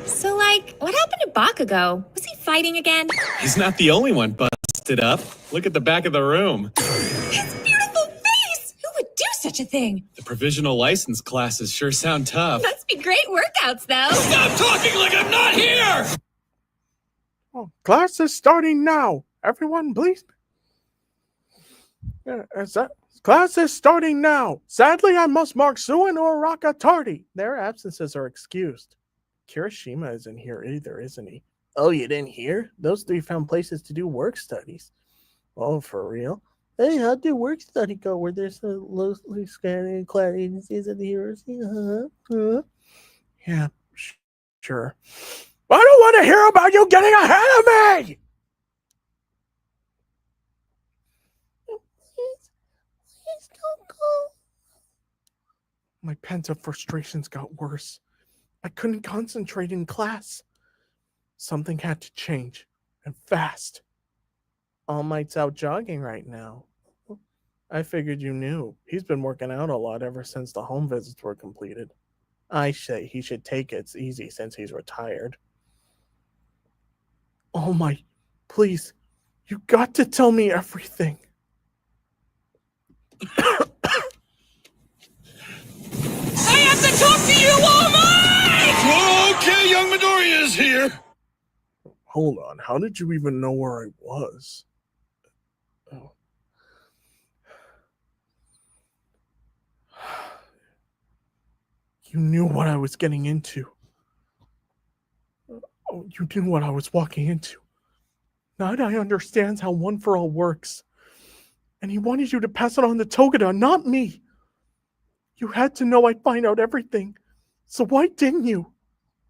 So, what happened to Bakugo? Was he fighting again? He's not the only one busted up. Look at the back of the room. His beautiful face! Who would do such a thing. The provisional license classes sure sound tough. Must be great workouts, though. Stop talking like I'm not here! Oh, class is starting now. Everyone, please. Class is starting now. Sadly, I must mark Sue and Oraka tardy. Their absences are excused. Kirishima isn't here either, isn't he? Oh, you didn't hear? Those three found places to do work studies. Oh, for real? Hey, how'd your work study go? Where there's a loosely scanning clad agencies of the heroes? Yeah, sure. I don't want to hear about you getting ahead of me! Please don't go. My pent-up frustrations got worse. I couldn't concentrate in class. Something had to change, and fast. All Might's out jogging right now. I figured you knew. He's been working out a lot ever since the home visits were completed. I say he should take it easy since he's retired. All Might, please, you got to tell me everything. I have to talk to you, All Might! Okay, young Midoriya is here. Hold on, how did you even know where I was? Oh. You knew what I was getting into. Oh, you knew what I was walking into. Now I understands how One for All works. And he wanted you to pass it on to Togeda, not me. You had to know I'd find out everything. So why didn't you?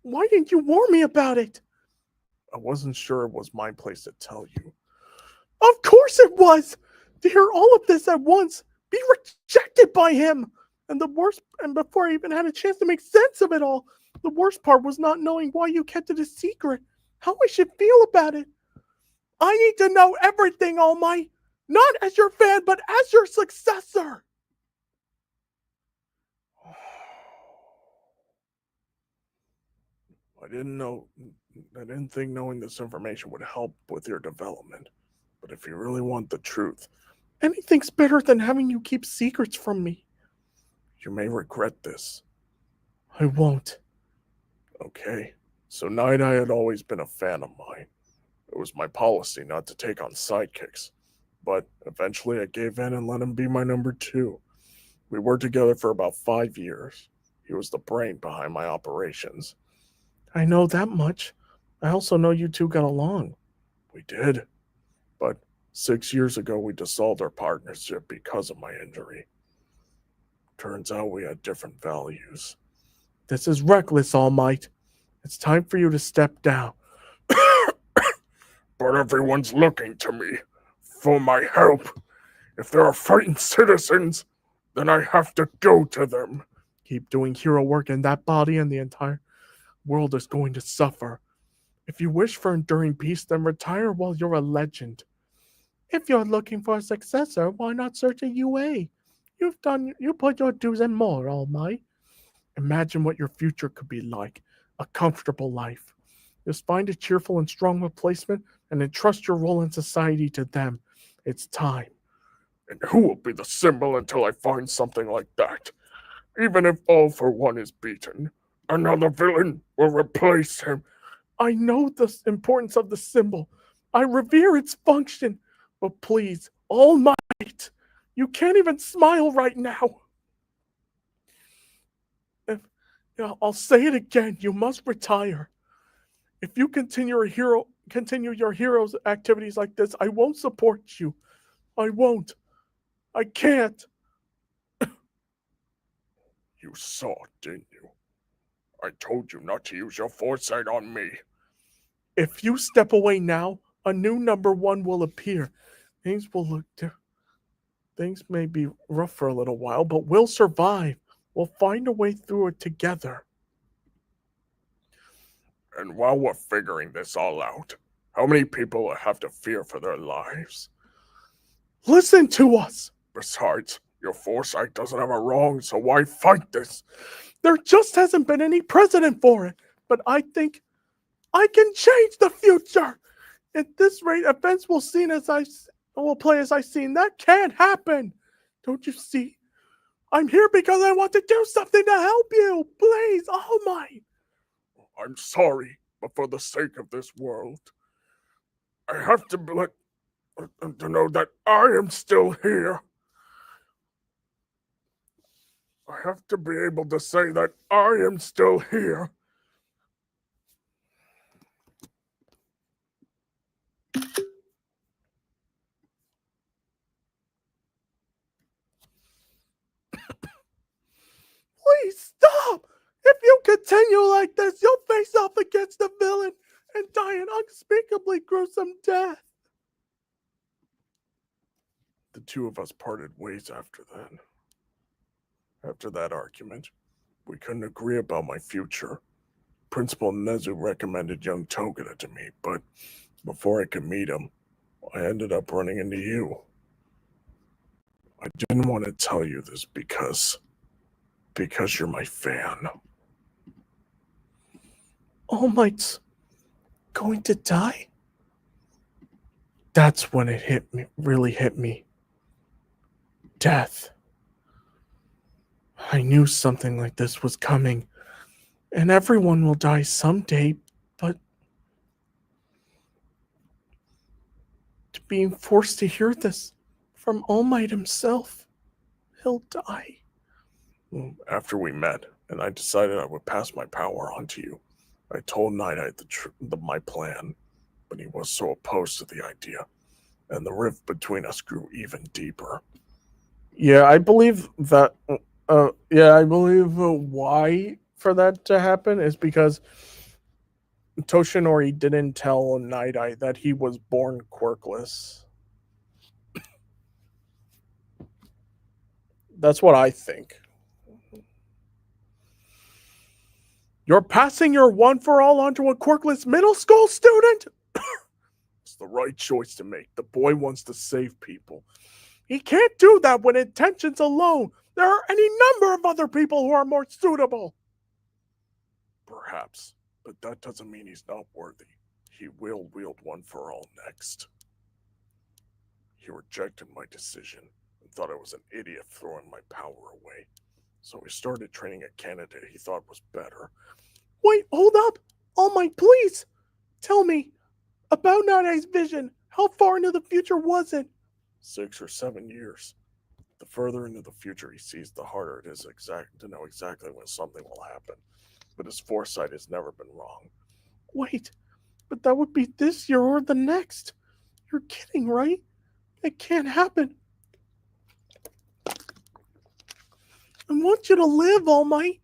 Why didn't you warn me about it? I wasn't sure it was my place to tell you. Of course it was! To hear all of this at once, be rejected by him! And before I even had a chance to make sense of it all, the worst part was not knowing why you kept it a secret, how I should feel about it. I need to know everything, All Might, not as your fan, but as your successor. I didn't think knowing this information would help with your development. But if you really want the truth, Anything's better than having you keep secrets from me. you may regret this. I won't. Okay, so Night Eye had always been a fan of mine. It was my policy not to take on sidekicks, but eventually I gave in and let him be my number 2. We worked together for about 5 years. He was the brain behind my operations. I know that much. I also know you two got along. We did, but 6 years ago we dissolved our partnership because of my injury. Turns out we had different values. This is reckless, All Might. It's time for you to step down. But everyone's looking to me for my help. If there are frightened citizens, then I have to go to them. Keep doing hero work in that body and the entire world is going to suffer. If you wish for enduring peace, then retire while you're a legend. If you're looking for a successor, why not search a UA? You put your dues and more, All Might. Imagine what your future could be like. A comfortable life. Just find a cheerful and strong replacement and entrust your role in society to them. It's time. And who will be the symbol until I find something like that? Even if All for One is beaten, another villain will replace him. I know the importance of the symbol. I revere its function. But please, All Might, you can't even smile right now. I'll say it again. You must retire. If you continue your hero's activities like this, I won't support you. I won't. I can't. You saw, didn't you? I told you not to use your foresight on me. If you step away now, a new number 1 will appear. Things will look different. Things may be rough for a little while, but we'll survive. We'll find a way through it together. And while we're figuring this all out, how many people will have to fear for their lives? Listen to us! Besides, your foresight doesn't have a wrong, so why fight this? There just hasn't been any precedent for it, but I think I can change the future. At this rate, events will play as I've seen. That can't happen. Don't you see? I'm here because I want to do something to help you. Please, All Might. I'm sorry, but for the sake of this world, I have to let them to know that I am still here. I have to be able to say that I am still here. Please stop! If you continue like this, you'll face off against the villain and die an unspeakably gruesome death. The two of us parted ways after then. After that argument, we couldn't agree about my future. Principal Nezu recommended young Togeda to me, but before I could meet him, I ended up running into you. I didn't want to tell you this because you're my fan. All Might's going to die? That's when it hit me, really hit me. Death. I knew something like this was coming, and everyone will die someday, but being forced to hear this from All Might himself, he'll die. After we met, and I decided I would pass my power on to you, I told Night Eye my plan, but he was so opposed to the idea, and the rift between us grew even deeper. Yeah, I believe that. Why for that to happen is because Toshinori didn't tell Night Eye that he was born quirkless. That's what I think. You're passing your one for all onto a quirkless middle school student? It's the right choice to make. The boy wants to save people. He can't do that with intentions alone. There are any number of other people who are more suitable. Perhaps, but that doesn't mean he's not worthy. He will wield one for all next. He rejected my decision and thought I was an idiot throwing my power away. So he started training a candidate he thought was better. Wait, hold up! All Might, please! Tell me about Night Eye's vision. How far into the future was it? 6 or 7 years. The further into the future he sees, the harder it is to know exactly when something will happen. But his foresight has never been wrong. Wait, but that would be this year or the next. You're kidding, right? It can't happen. I want you to live, All Might.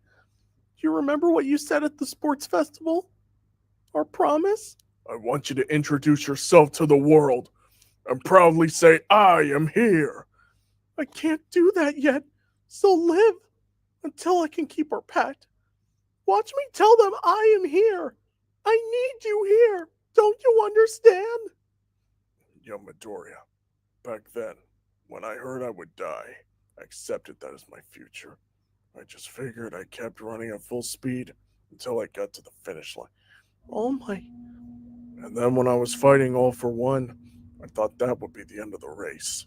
Do you remember what you said at the sports festival? Our promise? I want you to introduce yourself to the world and proudly say, I am here. I can't do that yet, so live until I can keep our pact. Watch me tell them I am here. I need you here. Don't you understand? Young Midoriya, back then, when I heard I would die, I accepted that as my future. I just figured I kept running at full speed until I got to the finish line. Oh my. And then when I was fighting All for One, I thought that would be the end of the race.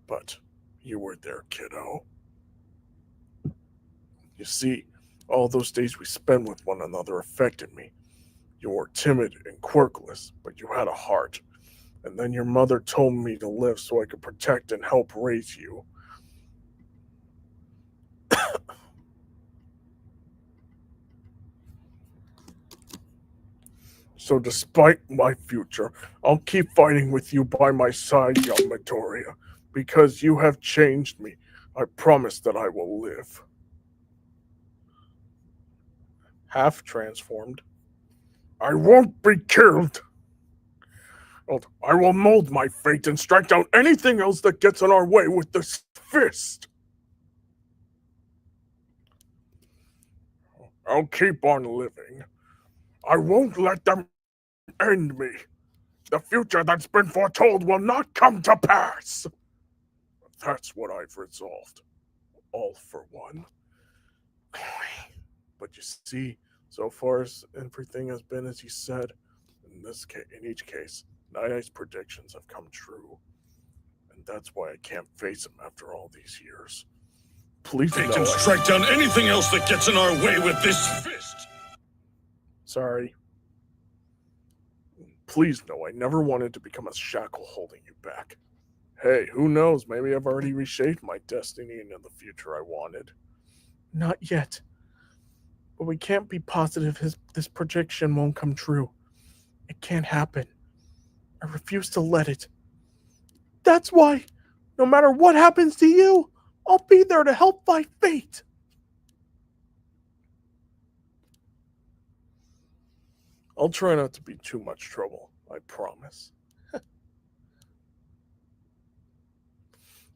But you were there, kiddo. You see, all those days we spent with one another affected me. You were timid and quirkless, but you had a heart. And then your mother told me to live so I could protect and help raise you. So despite my future, I'll keep fighting with you by my side, young Midoriya. Because you have changed me, I promise that I will live. Half transformed. I won't be killed. I will mold my fate and strike down anything else that gets in our way with this fist. I'll keep on living. I won't let them end me. The future that's been foretold will not come to pass. That's what I've resolved. All for one. But you see, so far as everything has been as he said, in each case, Night Eye's predictions have come true. And that's why I can't face him after all these years. Please They no. can strike down anything else that gets in our way with this fist. Sorry. Please no, I never wanted to become a shackle holding you back. Hey, who knows? Maybe I've already reshaped my destiny into the future I wanted. Not yet. But we can't be positive this prediction won't come true. It can't happen. I refuse to let it. That's why, no matter what happens to you, I'll be there to help fight fate. I'll try not to be too much trouble, I promise.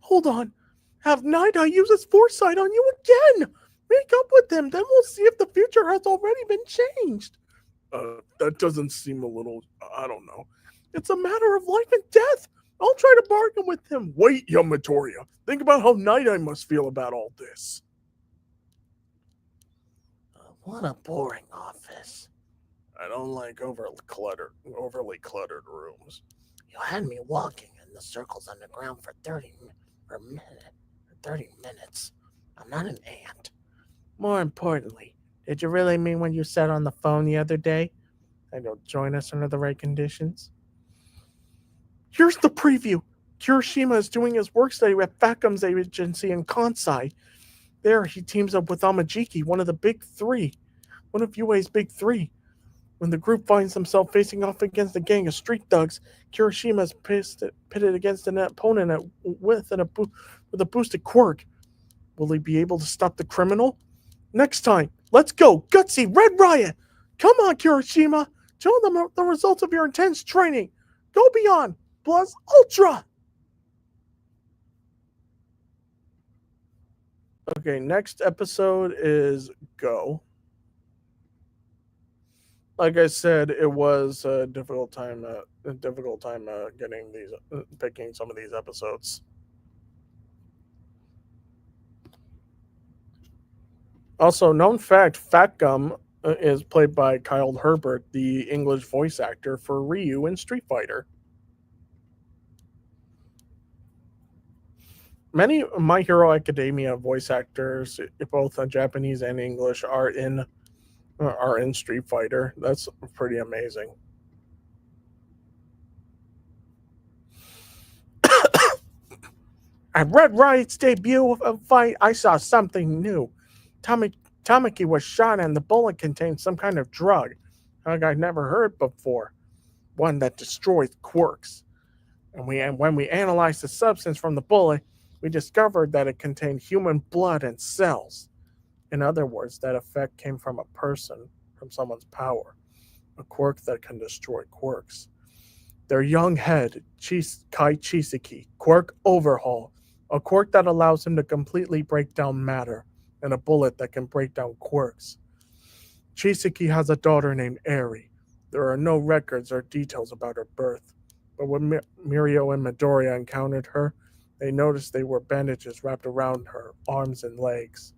Hold on. Have Night Eye use his foresight on you again. Make up with him, then we'll see if the future has already been changed. That doesn't seem a little, I don't know. It's a matter of life and death. I'll try to bargain with him. Wait, Yamatoria. Think about how Night Eye must feel about all this. What a boring office. I don't like overly cluttered rooms. You had me walking in the circles underground for 30 minutes. I'm not an ant. More importantly, did you really mean when you said on the phone the other day that you'll join us under the right conditions? Here's the preview. Kirishima is doing his work study at Facum's agency in Kansai. There, he teams up with Amajiki, one of UA's big three. When the group finds himself facing off against a gang of street thugs, Kirishima is pitted against an opponent with a boosted quirk. Will he be able to stop the criminal? Next time, let's go, Gutsy, Red Riot! Come on, Kirishima! Show them the results of your intense training! Go beyond! Plus Ultra! Okay, next episode is Go. Like I said, it was a difficult time getting these, picking some of these episodes. Also, known fact, Fat Gum is played by Kyle Herbert, the English voice actor for Ryu in Street Fighter. Many My Hero Academia voice actors, both Japanese and English, are in Street Fighter. That's pretty amazing. At Red Riot's debut fight, I saw something new. Tamaki was shot and the bullet contained some kind of drug I'd never heard before. One that destroys quirks. And when we analyzed the substance from the bullet, we discovered that it contained human blood and cells. In other words, that effect came from a person, from someone's power. A quirk that can destroy quirks. Their young head, Kai Chisaki, quirk overhaul. A quirk that allows him to completely break down matter. And a bullet that can break down quirks. Chisaki has a daughter named Eri. There are no records or details about her birth. But when Mirio and Midoriya encountered her, they noticed they were bandages wrapped around her arms and legs.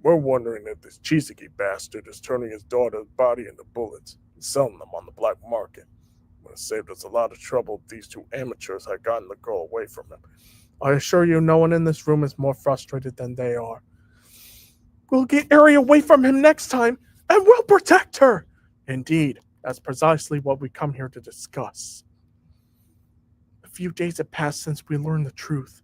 We're wondering if this Chisaki bastard is turning his daughter's body into bullets and selling them on the black market. It would have saved us a lot of trouble if these two amateurs had gotten the girl away from him. I assure you, no one in this room is more frustrated than they are. We'll get Eri away from him next time, and we'll protect her! Indeed, that's precisely what we come here to discuss. A few days have passed since we learned the truth.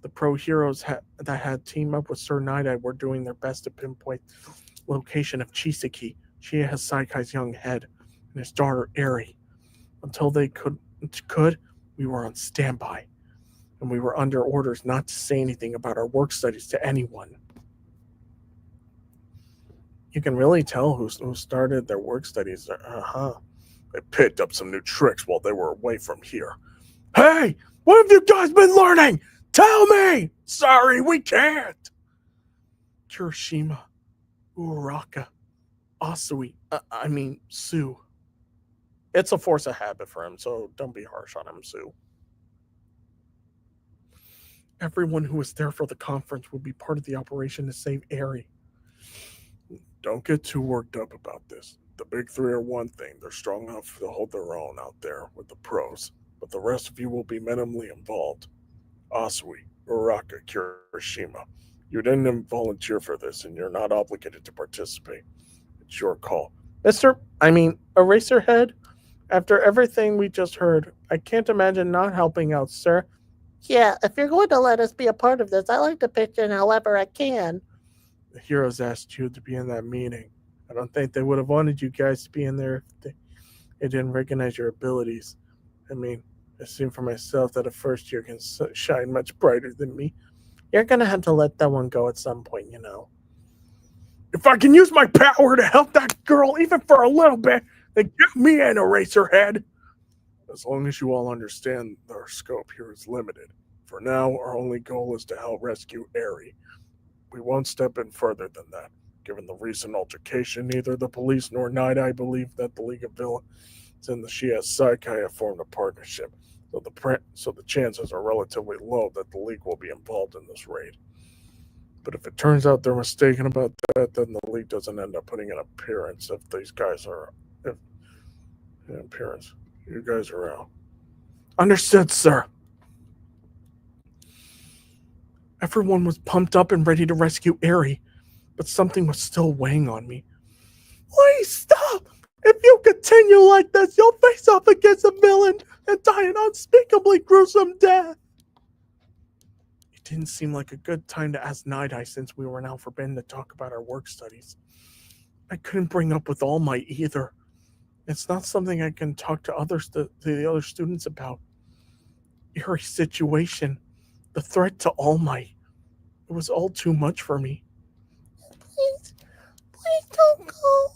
The pro heroes that had teamed up with Sir Night-Eye were doing their best to pinpoint the location of Chisaki, Chie Hasaikai's young head, and his daughter Eri. Until they could, we were on standby, and we were under orders not to say anything about our work studies to anyone. You can really tell who started their work studies. They picked up some new tricks while they were away from here. Hey, what have you guys been learning? Tell me! Sorry, we can't! Kirishima, Uraraka, Asui, Sue. It's a force of habit for him, so don't be harsh on him, Sue. Everyone who was there for the conference would be part of the operation to save Eri. Don't get too worked up about this. The big three are one thing. They're strong enough to hold their own out there with the pros. But the rest of you will be minimally involved. Asui, Uraraka, Kirishima. You didn't volunteer for this, and you're not obligated to participate. It's your call. Eraserhead, after everything we just heard, I can't imagine not helping out, sir. Yeah, if you're going to let us be a part of this, I like to pitch in however I can. The heroes asked you to be in that meeting. I don't think they would have wanted you guys to be in there if they didn't recognize your abilities. I've seen for myself that a first year can shine much brighter than me. You're gonna have to let that one go at some point, you know. If I can use my power to help that girl even for a little bit, then get me in, Eraserhead. As long as you all understand our scope here is limited. For now, our only goal is to help rescue Eri. We won't step in further than that. Given the recent altercation, neither the police nor Night Eye believe that the League of Villains and the Shia Saikai have formed a partnership, so the chances are relatively low that the League will be involved in this raid. But if it turns out they're mistaken about that, then the League doesn't end up putting an appearance if these guys are... appearance. You guys are out. Understood, sir. Everyone was pumped up and ready to rescue Eri, but something was still weighing on me. Please stop! If you continue like this, you'll face off against a villain and die an unspeakably gruesome death. It didn't seem like a good time to ask Night Eye since we were now forbidden to talk about our work studies. I couldn't bring up with All Might either. It's not something I can talk to the other students about. Eri's situation, the threat to All Might, it was all too much for me. Please don't go.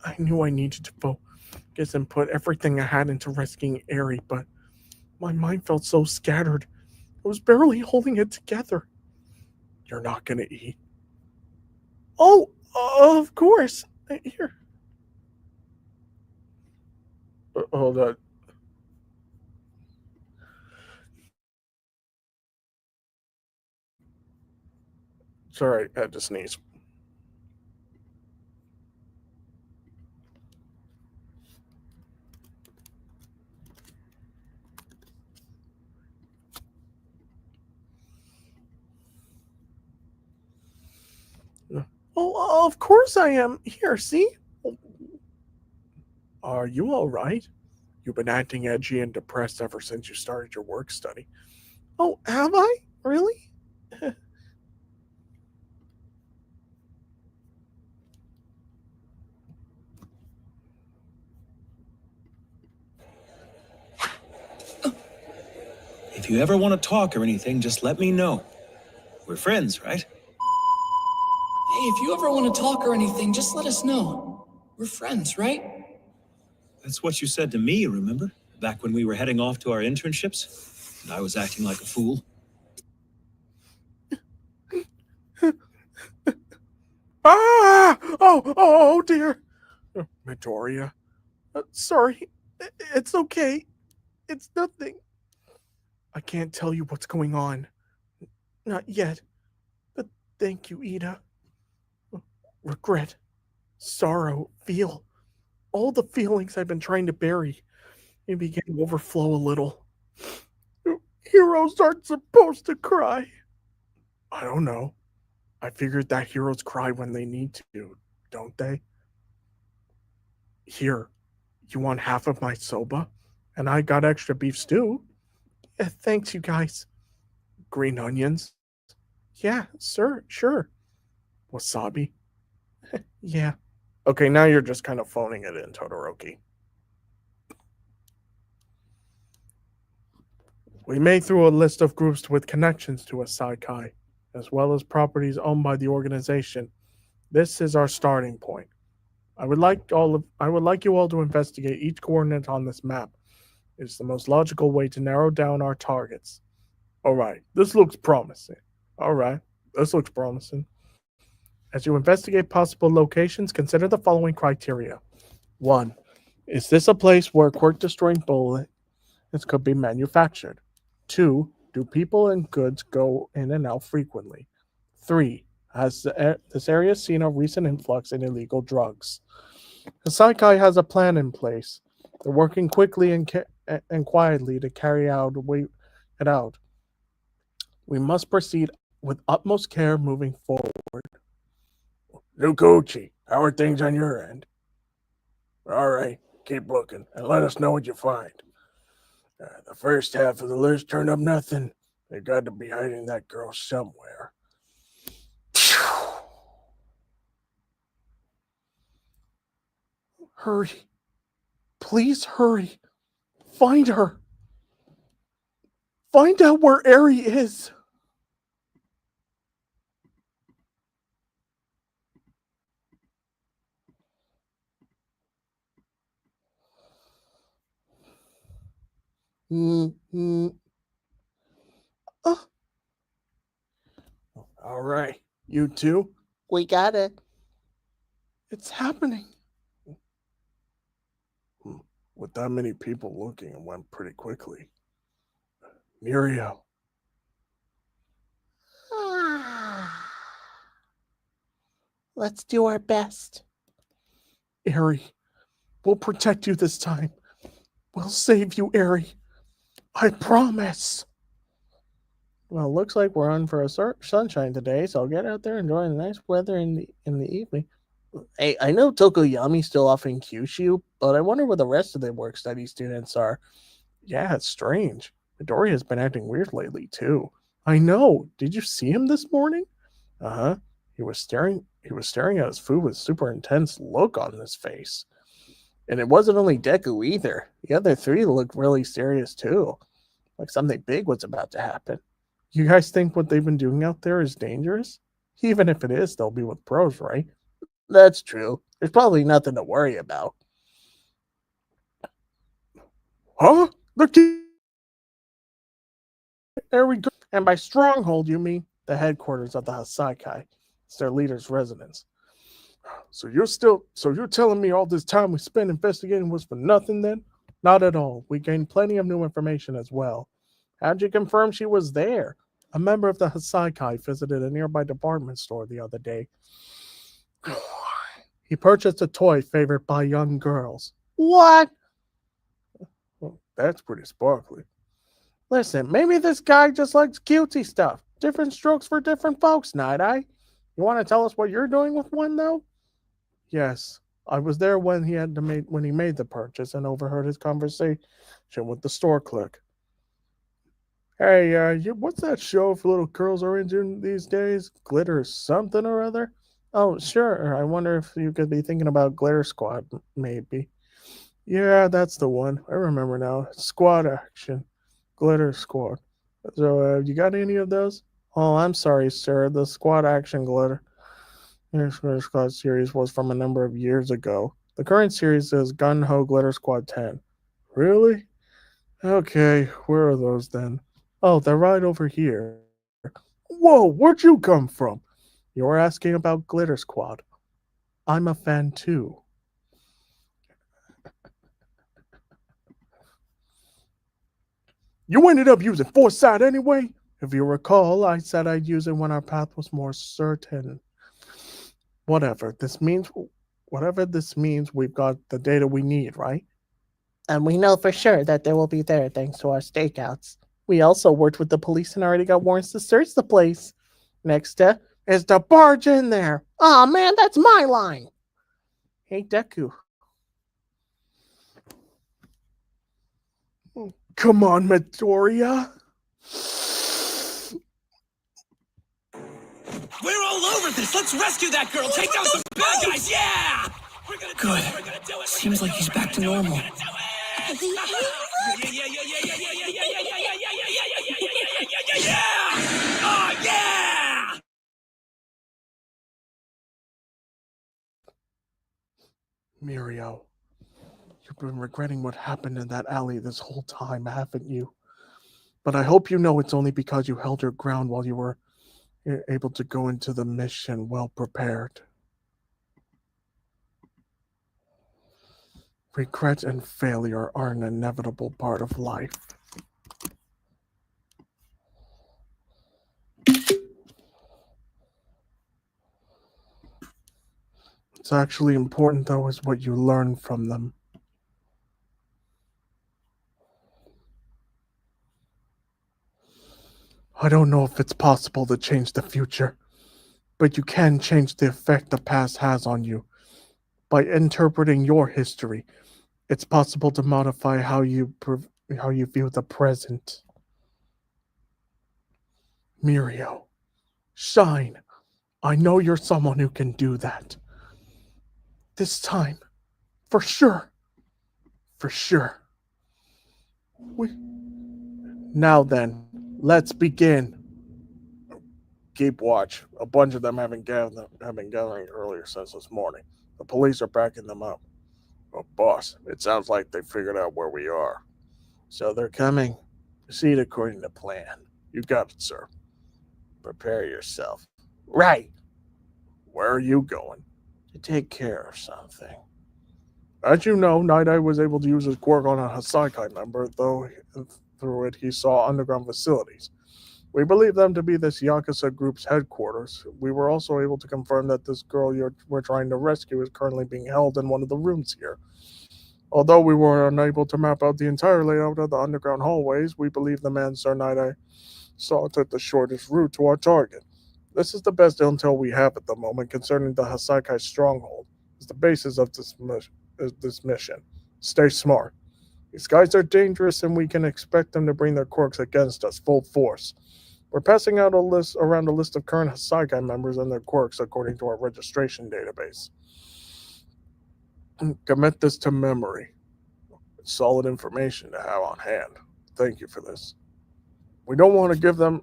I knew I needed to focus and put everything I had into rescuing Eri, but my mind felt so scattered. I was barely holding it together. You're not going to eat? Oh, of course. Here. Hold on. Sorry, I had to sneeze. Oh, of course I am. Here, see? Are you all right? You've been acting edgy and depressed ever since you started your work study. Oh, have I? Really? If you ever want to talk or anything, just let me know. We're friends, right? Hey, if you ever want to talk or anything, just let us know. We're friends, right? That's what you said to me, remember? Back when we were heading off to our internships, and I was acting like a fool. Oh dear. Midoriya. Sorry. It's okay. It's nothing. I can't tell you what's going on. Not yet. But thank you, Ida. Regret, sorrow, feel. All the feelings I've been trying to bury. They began to overflow a little. Heroes aren't supposed to cry. I don't know. I figured that heroes cry when they need to, don't they? Here, you want half of my soba? And I got extra beef stew. Yeah, thanks, you guys. Green onions? Yeah, sir, sure. Wasabi? Yeah. Okay, now you're just kind of phoning it in, Todoroki. We made through a list of groups with connections to a Saikai, as well as properties owned by the organization. This is our starting point. I would like you all to investigate each coordinate on this map. It is the most logical way to narrow down our targets. All right, this looks promising. As you investigate possible locations, consider the following criteria. 1. Is this a place where quirk-destroying bullets could be manufactured? 2. Do people and goods go in and out frequently? 3. Has this area seen a recent influx in illegal drugs? The Saikai has a plan in place. They're working quickly and quietly to carry it out. We must proceed with utmost care moving forward. Nukuchi, how are things on your end? All right, keep looking and let us know what you find. The first half of the list turned up nothing. They got to be hiding that girl somewhere. Hurry. Please hurry. Find her. Find out where Eri is. Mm-hmm. All right, You two? We got it. It's happening. with that many people looking, it went pretty quickly. Muriel, Let's do our best. Eri, we'll protect you this time. We'll save you, Eri. I promise. Well, looks like we're on for a sunshine today, so I'll get out there and enjoy the nice weather in the evening. Hey, I know Tokoyami's still off in Kyushu, but I wonder where the rest of the work study students are. Yeah, it's strange. Midori has been acting weird lately too. I know. Did you see him this morning? Uh-huh. He was staring at his food with super intense look on his face. And it wasn't only Deku either. The other three looked really serious too. Like something big was about to happen. You guys think what they've been doing out there is dangerous? Even if it is, they'll be with pros, right? That's true. There's probably nothing to worry about. huh? There we go. And by stronghold, you mean the headquarters of the Hasakai. It's their leader's residence. So you're telling me all this time we spent investigating was for nothing then? Not at all. We gained plenty of new information as well. How'd you confirm she was there? A member of the Hasakai visited a nearby department store the other day. He purchased a toy favored by young girls. What? Well, that's pretty sparkly. Listen, maybe this guy just likes cutesy stuff. Different strokes for different folks, Night Eye. You want to tell us what you're doing with one, though? Yes, I was there when he made the purchase and overheard his conversation with the store clerk. Hey, what's that show for little girls are into these days? Glitter something or other? Oh, sure. I wonder if you could be thinking about Glitter Squad, maybe. Yeah, that's the one. I remember now. Squad Action. Glitter Squad. So, you got any of those? Oh, I'm sorry, sir. The Squad Action Glitter Squad series was from a number of years ago. The current series is Gun Ho Glitter Squad 10. Really? Okay, where are those then? Oh, they're right over here. Whoa, where'd you come from? You're asking about Glitter Squad. I'm a fan too. You ended up using foresight anyway? If you recall, I said I'd use it when our path was more certain. Whatever this means, we've got the data we need, right? And we know for sure that they will be there thanks to our stakeouts. We also worked with the police and already got warrants to search the place. Next step is to barge in there. Oh man, that's my line. Hey, Deku. Come on, Midoriya. We're all over this. Let's rescue that girl. Take down some bad guys. Yeah. Good. Seems like he's back to normal. Yeah. Muriel, you've been regretting what happened in that alley this whole time, haven't you? But I hope you know it's only because you held your ground while you were able to go into the mission well prepared. Regret and failure are an inevitable part of life. What's actually important, though, is what you learn from them. I don't know if it's possible to change the future, but you can change the effect the past has on you. By interpreting your history, it's possible to modify how you view the present. Mirio, shine. I know you're someone who can do that. This time, for sure. For sure. Now then, let's begin. Keep watch. A bunch of them have been gathering earlier since this morning. The police are backing them up. Oh, boss, it sounds like they figured out where we are. So they're coming. Proceed according to plan. You got it, sir. Prepare yourself. Right. Where are you going? To take care of something. As you know, Night Eye was able to use his quirk on a Hasakai member, though through it he saw underground facilities. We believe them to be this Yakuza group's headquarters. We were also able to confirm that this girl we're trying to rescue is currently being held in one of the rooms here. Although we were unable to map out the entire layout of the underground hallways, we believe the man Sir Night Eye saw took the shortest route to our target. This is the best intel we have at the moment concerning the Hasakai stronghold. It's the basis of this mission. Stay smart. These guys are dangerous and we can expect them to bring their quirks against us full force. We're passing out around a list of current Hasakai members and their quirks according to our registration database. Commit this to memory. It's solid information to have on hand. Thank you for this. We don't want to give them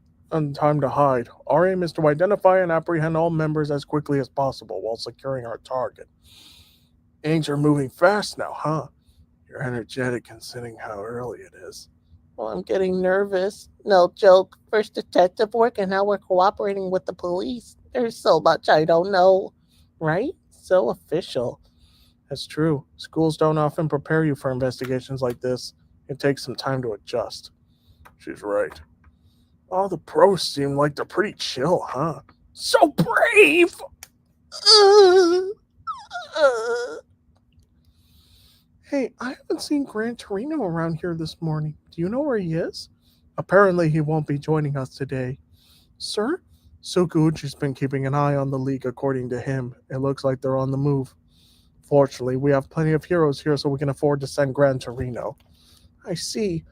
time to hide. Our aim is to identify and apprehend all members as quickly as possible while securing our target. Things are moving fast now, huh? You're energetic considering how early it is. Well, I'm getting nervous. No joke. First detective work and now we're cooperating with the police. There's so much I don't know. Right? So official. That's true. Schools don't often prepare you for investigations like this. It takes some time to adjust. She's right. All the pros seem like they're pretty chill, huh? So brave! Hey, I haven't seen Gran Torino around here this morning. Do you know where he is? Apparently he won't be joining us today. Sir? Sukuuchi's been keeping an eye on the League according to him. It looks like they're on the move. Fortunately, we have plenty of heroes here so we can afford to send Gran Torino. I see.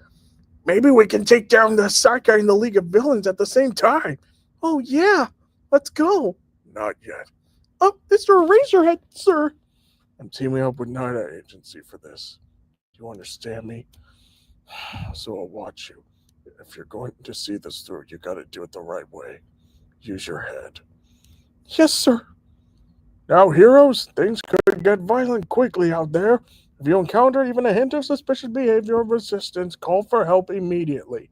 Maybe we can take down the Sakai and the League of Villains at the same time. Oh, yeah. Let's go. Not yet. Oh, Mr. Eraserhead, sir. I'm teaming up with Night Eye Agency for this. Do you understand me? So I'll watch you. If you're going to see this through, you gotta do it the right way. Use your head. Yes, sir. Now, heroes, things could get violent quickly out there. If you encounter even a hint of suspicious behavior or resistance, call for help immediately.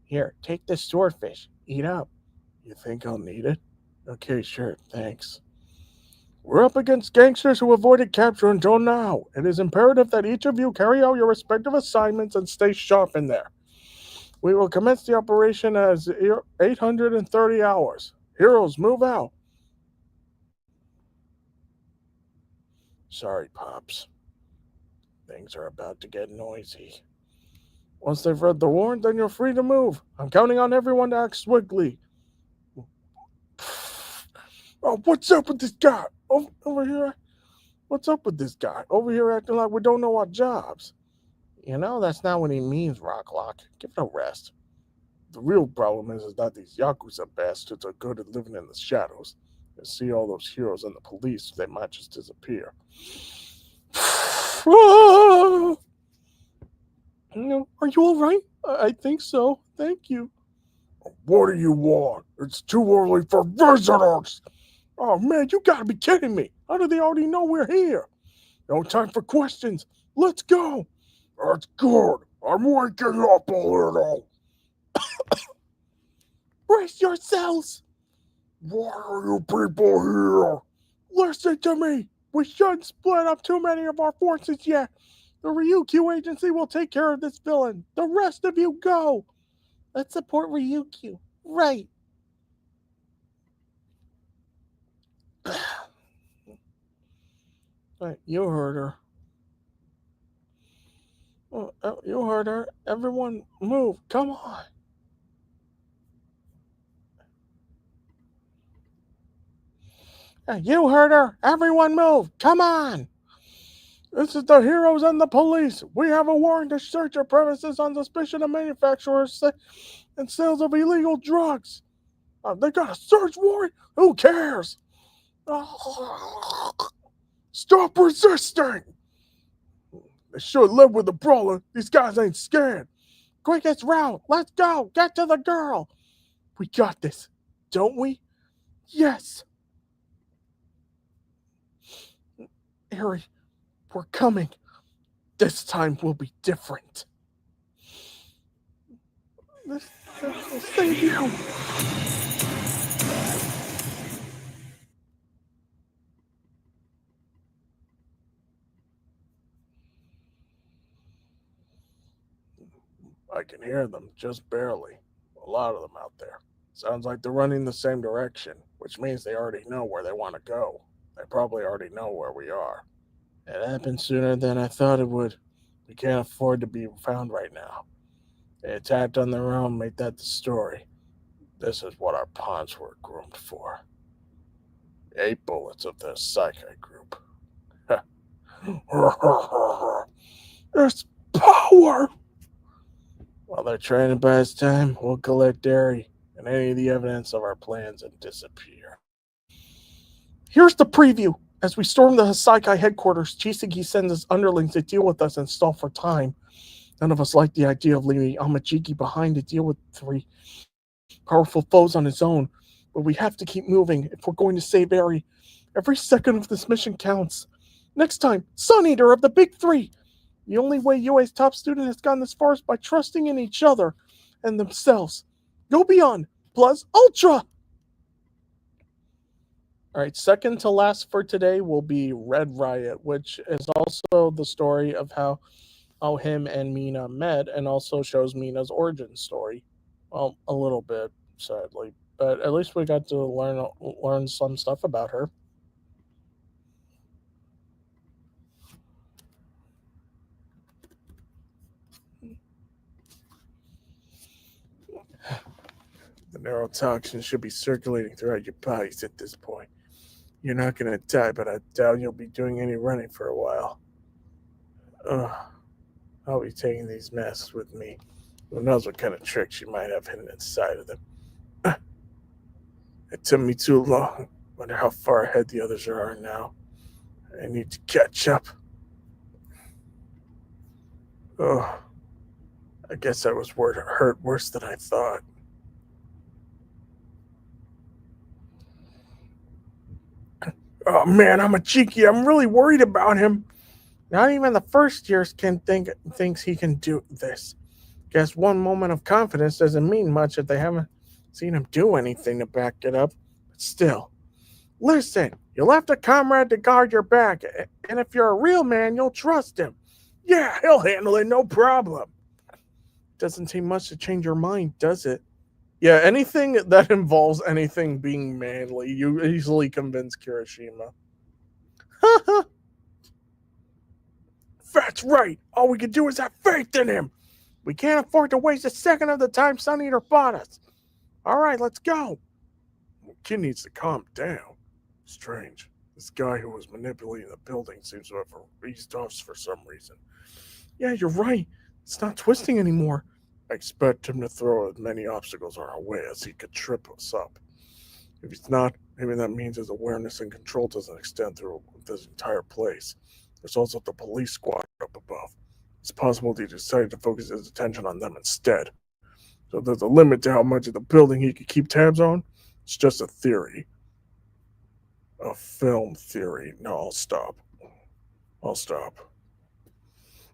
Here, take this swordfish. Eat up. You think I'll need it? Okay, sure, thanks. We're up against gangsters who avoided capture until now. It is imperative that each of you carry out your respective assignments and stay sharp in there. We will commence the operation as 830 hours. Heroes, move out. Sorry, Pops. Things are about to get noisy. Once they've read the warrant, then you're free to move. I'm counting on everyone to act swiftly. Oh, what's up with this guy? Over here? What's up with this guy? Over here acting like we don't know our jobs. You know, that's not what he means, Rocklock. Give it a rest. The real problem is that these Yakuza bastards are good at living in the shadows. You see all those heroes and the police, they might just disappear. No, are you all right? I think so. Thank you. What do you want? It's too early for visitors. Oh, man, you gotta be kidding me. How do they already know we're here? No time for questions. Let's go. That's good. I'm waking up a little. Brace yourselves. Why are you people here? Listen to me. We shouldn't split up too many of our forces yet. The Ryukyu agency will take care of this villain. The rest of you go. Let's support Ryukyu. Right. You heard her. You heard her. Everyone move. Come on. You heard her. Everyone move. Come on. This is the heroes and the police. We have a warrant to search your premises on suspicion of manufacturers and sales of illegal drugs. They got a search warrant? Who cares? Stop resisting! They should live with the brawler. These guys ain't scared. Quickest route. Let's go. Get to the girl. We got this, don't we? Yes. Harry, we're coming. This time will be different. This will save you. I can hear them, just barely. A lot of them out there. Sounds like they're running the same direction, which means they already know where they want to go. They probably already know where we are. It happened sooner than I thought it would. We can't afford to be found right now. They attacked on their own, made that the story. This is what our pawns were groomed for. 8 bullets of the Psyche group. There's power! While they're trying to buy us time, we'll collect Derry and any of the evidence of our plans and disappear. Here's the preview. As we storm the Hasaikai headquarters, Chisagi sends his underlings to deal with us and stall for time. None of us like the idea of leaving Amajiki behind to deal with 3 powerful foes on his own, but we have to keep moving if we're going to save Eri. Every second of this mission counts. Next time, Sun Eater of the Big 3. The only way UA's top student has gone this far is by trusting in each other and themselves. Go beyond, plus Ultra! Alright, second to last for today will be Red Riot, which is also the story of how him and Mina met, and also shows Mina's origin story. Well, a little bit, sadly, but at least we got to learn some stuff about her. The neurotoxin should be circulating throughout your bodies at this point. You're not going to die, but I doubt you'll be doing any running for a while. I'll be taking these masks with me. Who knows what kind of tricks you might have hidden inside of them. It took me too long. Wonder how far ahead the others are now. I need to catch up. I guess I was hurt worse than I thought. Oh man, I'm a cheeky. I'm really worried about him. Not even the first years thinks he can do this. Guess one moment of confidence doesn't mean much if they haven't seen him do anything to back it up. But still, listen, you left a comrade to guard your back, and if you're a real man, you'll trust him. Yeah, he'll handle it, no problem. Doesn't take much to change your mind, does it? Yeah, anything that involves anything being manly, you easily convince Kirishima. That's right. All we can do is have faith in him. We can't afford to waste a second of the time Sun Eater bought us. All right, let's go. Kid needs to calm down. Strange. This guy who was manipulating the building seems to have eased off for some reason. Yeah, you're right. It's not twisting anymore. I expect him to throw as many obstacles our way as he could trip us up. If he's not, maybe that means his awareness and control doesn't extend through this entire place. There's also the police squad up above. It's possible he decided to focus his attention on them instead. So there's a limit to how much of the building he could keep tabs on. It's just a theory. A film theory. No, I'll stop.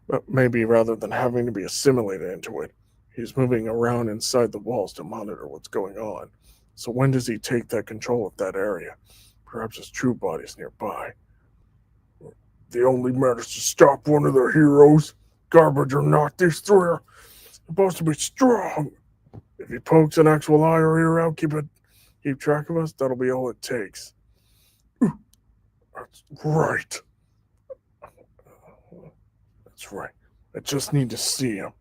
But maybe rather than having to be assimilated into it, he's moving around inside the walls to monitor what's going on. So when does he take that control of that area? Perhaps his true body's nearby. They only managed to stop one of their heroes. Garbage or not, these 3 are supposed to be strong. If he pokes an actual eye or ear out, keep track of us, that'll be all it takes. That's right. I just need to see him.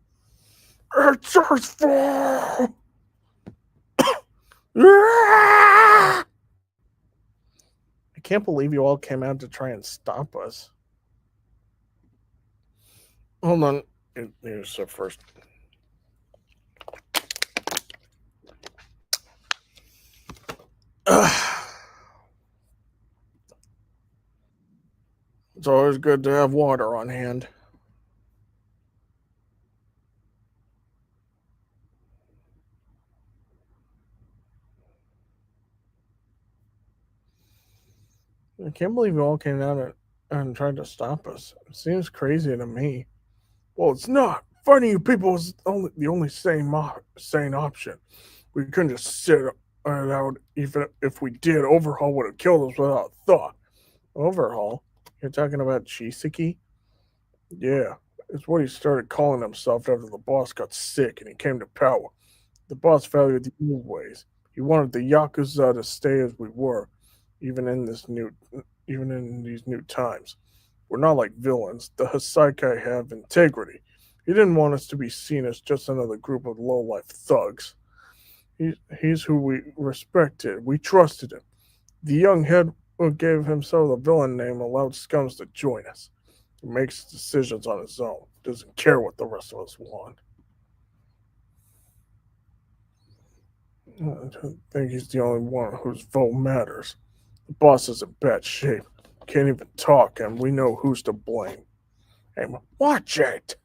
It's his fault! I can't believe you all came out to try and stop us. Hold on. Here's the first. It's always good to have water on hand. I can't believe you all came out and tried to stop us. It seems crazy to me. Well, it's not. Fighting you people is the only sane option. We couldn't just sit it out. Even if we did, Overhaul would have killed us without thought. Overhaul? You're talking about Chisaki? Yeah, it's what he started calling himself after the boss got sick and he came to power. The boss valued the old ways. He wanted the Yakuza to stay as we were, even in these new times. We're not like villains. The Hasaikai have integrity. He didn't want us to be seen as just another group of low-life thugs. He's who we respected. We trusted him. The young head who gave himself the villain name allowed scums to join us. He makes decisions on his own. Doesn't care what the rest of us want. I think he's the only one whose vote matters. The boss is in bad shape. Can't even talk, and we know who's to blame. Hey, watch it!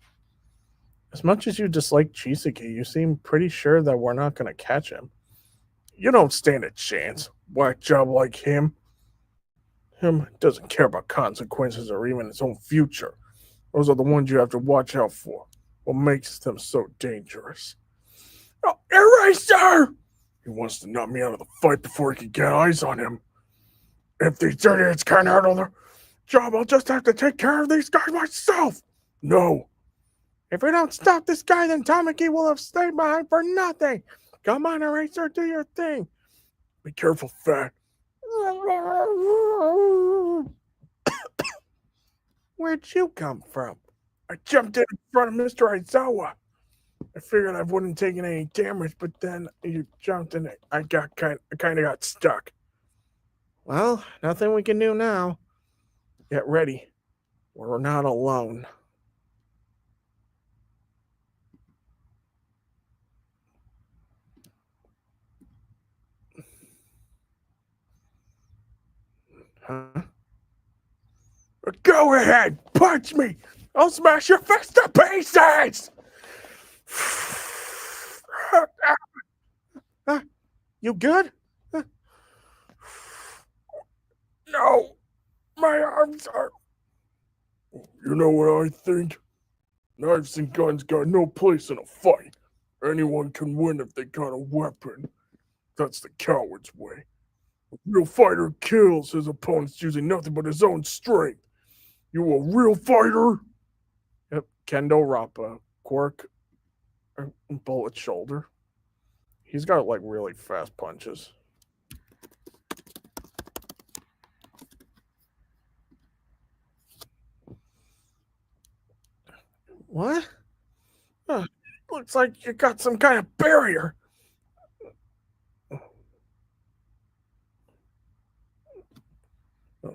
As much as you dislike Chisaki, you seem pretty sure that we're not going to catch him. You don't stand a chance. Whack job like him. Him doesn't care about consequences or even his own future. Those are the ones you have to watch out for. What makes them so dangerous? Oh, Eraser! He wants to knock me out of the fight before he can get eyes on him. If these idiots can't handle their job, I'll just have to take care of these guys myself. No. If we don't stop this guy, then Tamaki will have stayed behind for nothing. Come on, Eraser, do your thing. Be careful, Fat. Where'd you come from? I jumped in front of Mr. Aizawa. I figured I wouldn't take any damage, but then you jumped in it. I kind of got stuck. Well, nothing we can do now. Get ready. We're not alone. Huh? Go ahead, punch me. I'll smash your fist to pieces. You good? No, my arms are. You know what I think? Knives and guns got no place in a fight. Anyone can win if they got a weapon. That's the coward's way. A real fighter kills his opponents using nothing but his own strength. You a real fighter? Yep, Kendo Rappa, quirk, bullet shoulder. He's got like really fast punches. What? Looks like you got some kind of barrier.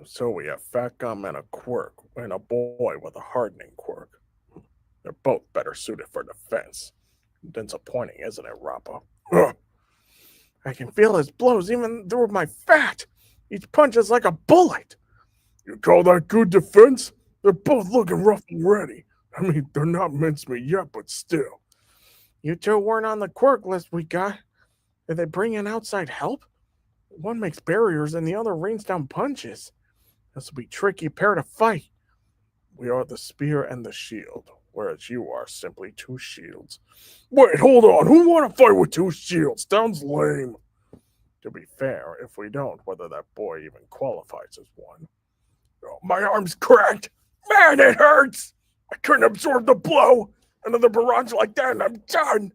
So we have Fat Gum and a quirk, and a boy with a hardening quirk. They're both better suited for defense. Disappointing, isn't it, Rappa? I can feel his blows even through my fat. Each punch is like a bullet. You call that good defense? They're both looking rough and ready. I mean, they're not mincemeat yet, but still. You two weren't on the quirk list we got. Did they bring in outside help? One makes barriers and the other rains down punches. This will be a tricky pair to fight. We are the spear and the shield, whereas you are simply two shields. Wait, hold on. Who want to fight with two shields? Sounds lame. To be fair, if we don't, whether that boy even qualifies as one. Oh, my arm's cracked. Man, it hurts. I couldn't absorb the blow. Another barrage like that and I'm done.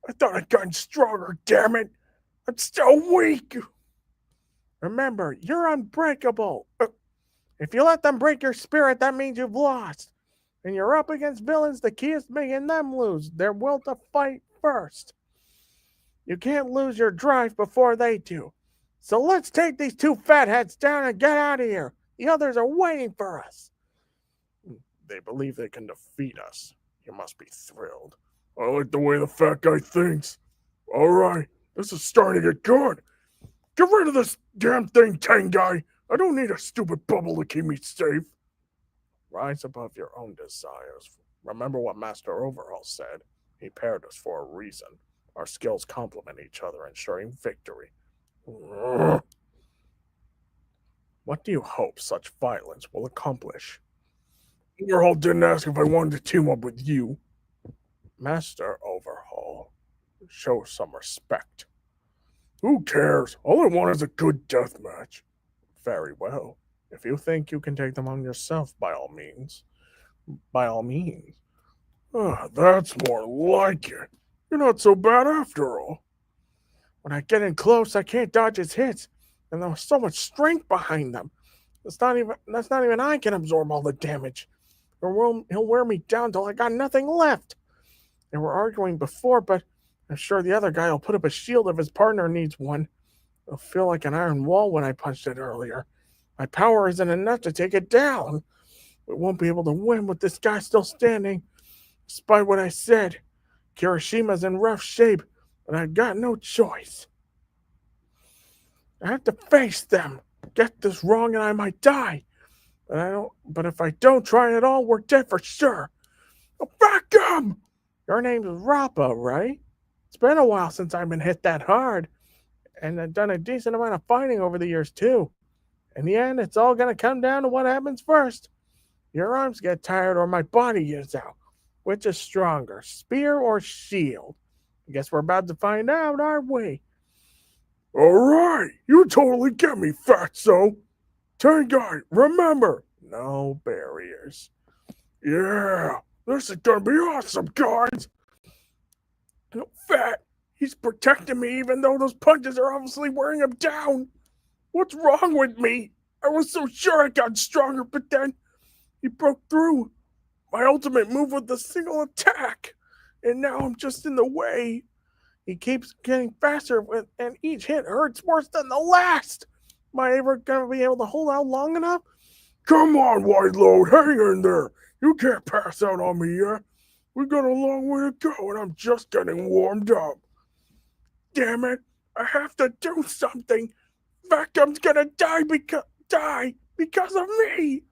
I thought I'd gotten stronger, damn it. I'm still weak. Remember, you're unbreakable. If you let them break your spirit, that means you've lost. And you're up against villains, the key is making them lose their will to fight first. You can't lose your drive before they do. So let's take these two fatheads down and get out of here. The others are waiting for us. They believe they can defeat us. You must be thrilled. I like the way the fat guy thinks. All right, this is starting to get good. Get rid of this damn thing, Tang guy. I don't need a stupid bubble to keep me safe. Rise above your own desires. Remember what Master Overhaul said. He paired us for a reason. Our skills complement each other, ensuring victory. What do you hope such violence will accomplish? Overhaul didn't ask if I wanted to team up with you. Master Overhaul, show some respect. Who cares? All I want is a good death match. Very well. If you think you can take them on yourself, by all means. By all means. That's more like it. You're not so bad after all. When I get in close, I can't dodge his hits, and there's so much strength behind them. That's not even I can absorb all the damage. He'll wear me down till I got nothing left. They were arguing before, but I'm sure the other guy will put up a shield if his partner needs one. It'll feel like an iron wall when I punched it earlier. My power isn't enough to take it down. We won't be able to win with this guy still standing. Despite what I said, Kirishima's in rough shape, but I've got no choice. I have to face them. Get this wrong and I might die. But if I don't try at all, we're dead for sure. Back him! Your name is Rappa, right? It's been a while since I've been hit that hard. And I've done a decent amount of fighting over the years, too. In the end, it's all going to come down to what happens first. Your arms get tired or my body gives out. Which is stronger, spear or shield? I guess we're about to find out, aren't we? All right, you totally get me, fatso. Tang guy, remember, no barriers. Yeah, this is gonna be awesome, guys. Fat, he's protecting me even though those punches are obviously wearing him down. What's wrong with me? I was so sure I got stronger, but then he broke through. My ultimate move was a single attack, and now I'm just in the way. He keeps getting faster, and each hit hurts worse than the last. Am I ever going to be able to hold out long enough? Come on, White Load, hang in there. You can't pass out on me yet. We got a long way to go, and I'm just getting warmed up. Damn it, I have to do something. Vacuum's gonna die because of me.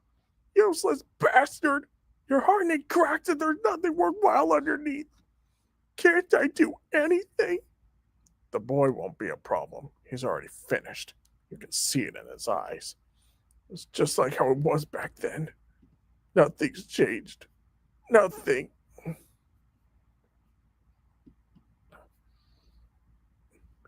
Useless bastard. Your heart ain't cracked and there's nothing worthwhile underneath. Can't I do anything? The boy won't be a problem. He's already finished. You can see it in his eyes. It's just like how it was back then. Nothing's changed. Nothing.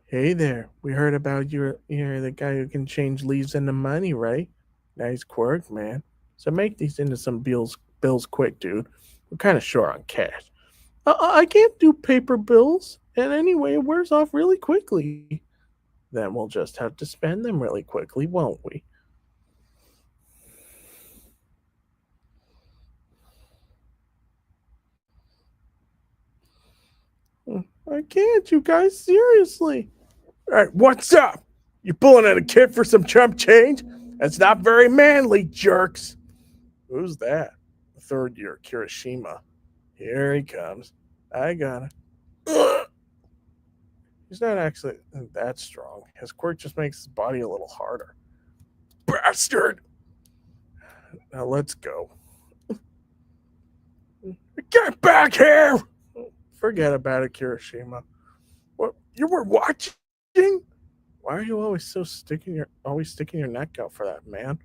Hey there. We heard about you're the guy who can change leaves into money, right? Nice quirk, man. So make these into some bills quick, dude. We're kind of short on cash. I can't do paper bills. And anyway, it wears off really quickly. Then we'll just have to spend them really quickly, won't we? I can't, you guys, seriously. All right, what's up? You pulling at a kid for some chump change? That's not very manly, jerks. Who's that? Third year Kirishima. Here he comes. I got it. He's not actually that strong. His quirk just makes his body a little harder. Bastard! Now let's go. Get back here! Forget about it, Kirishima. What? You were watching? Why are you always sticking your neck out for that, man?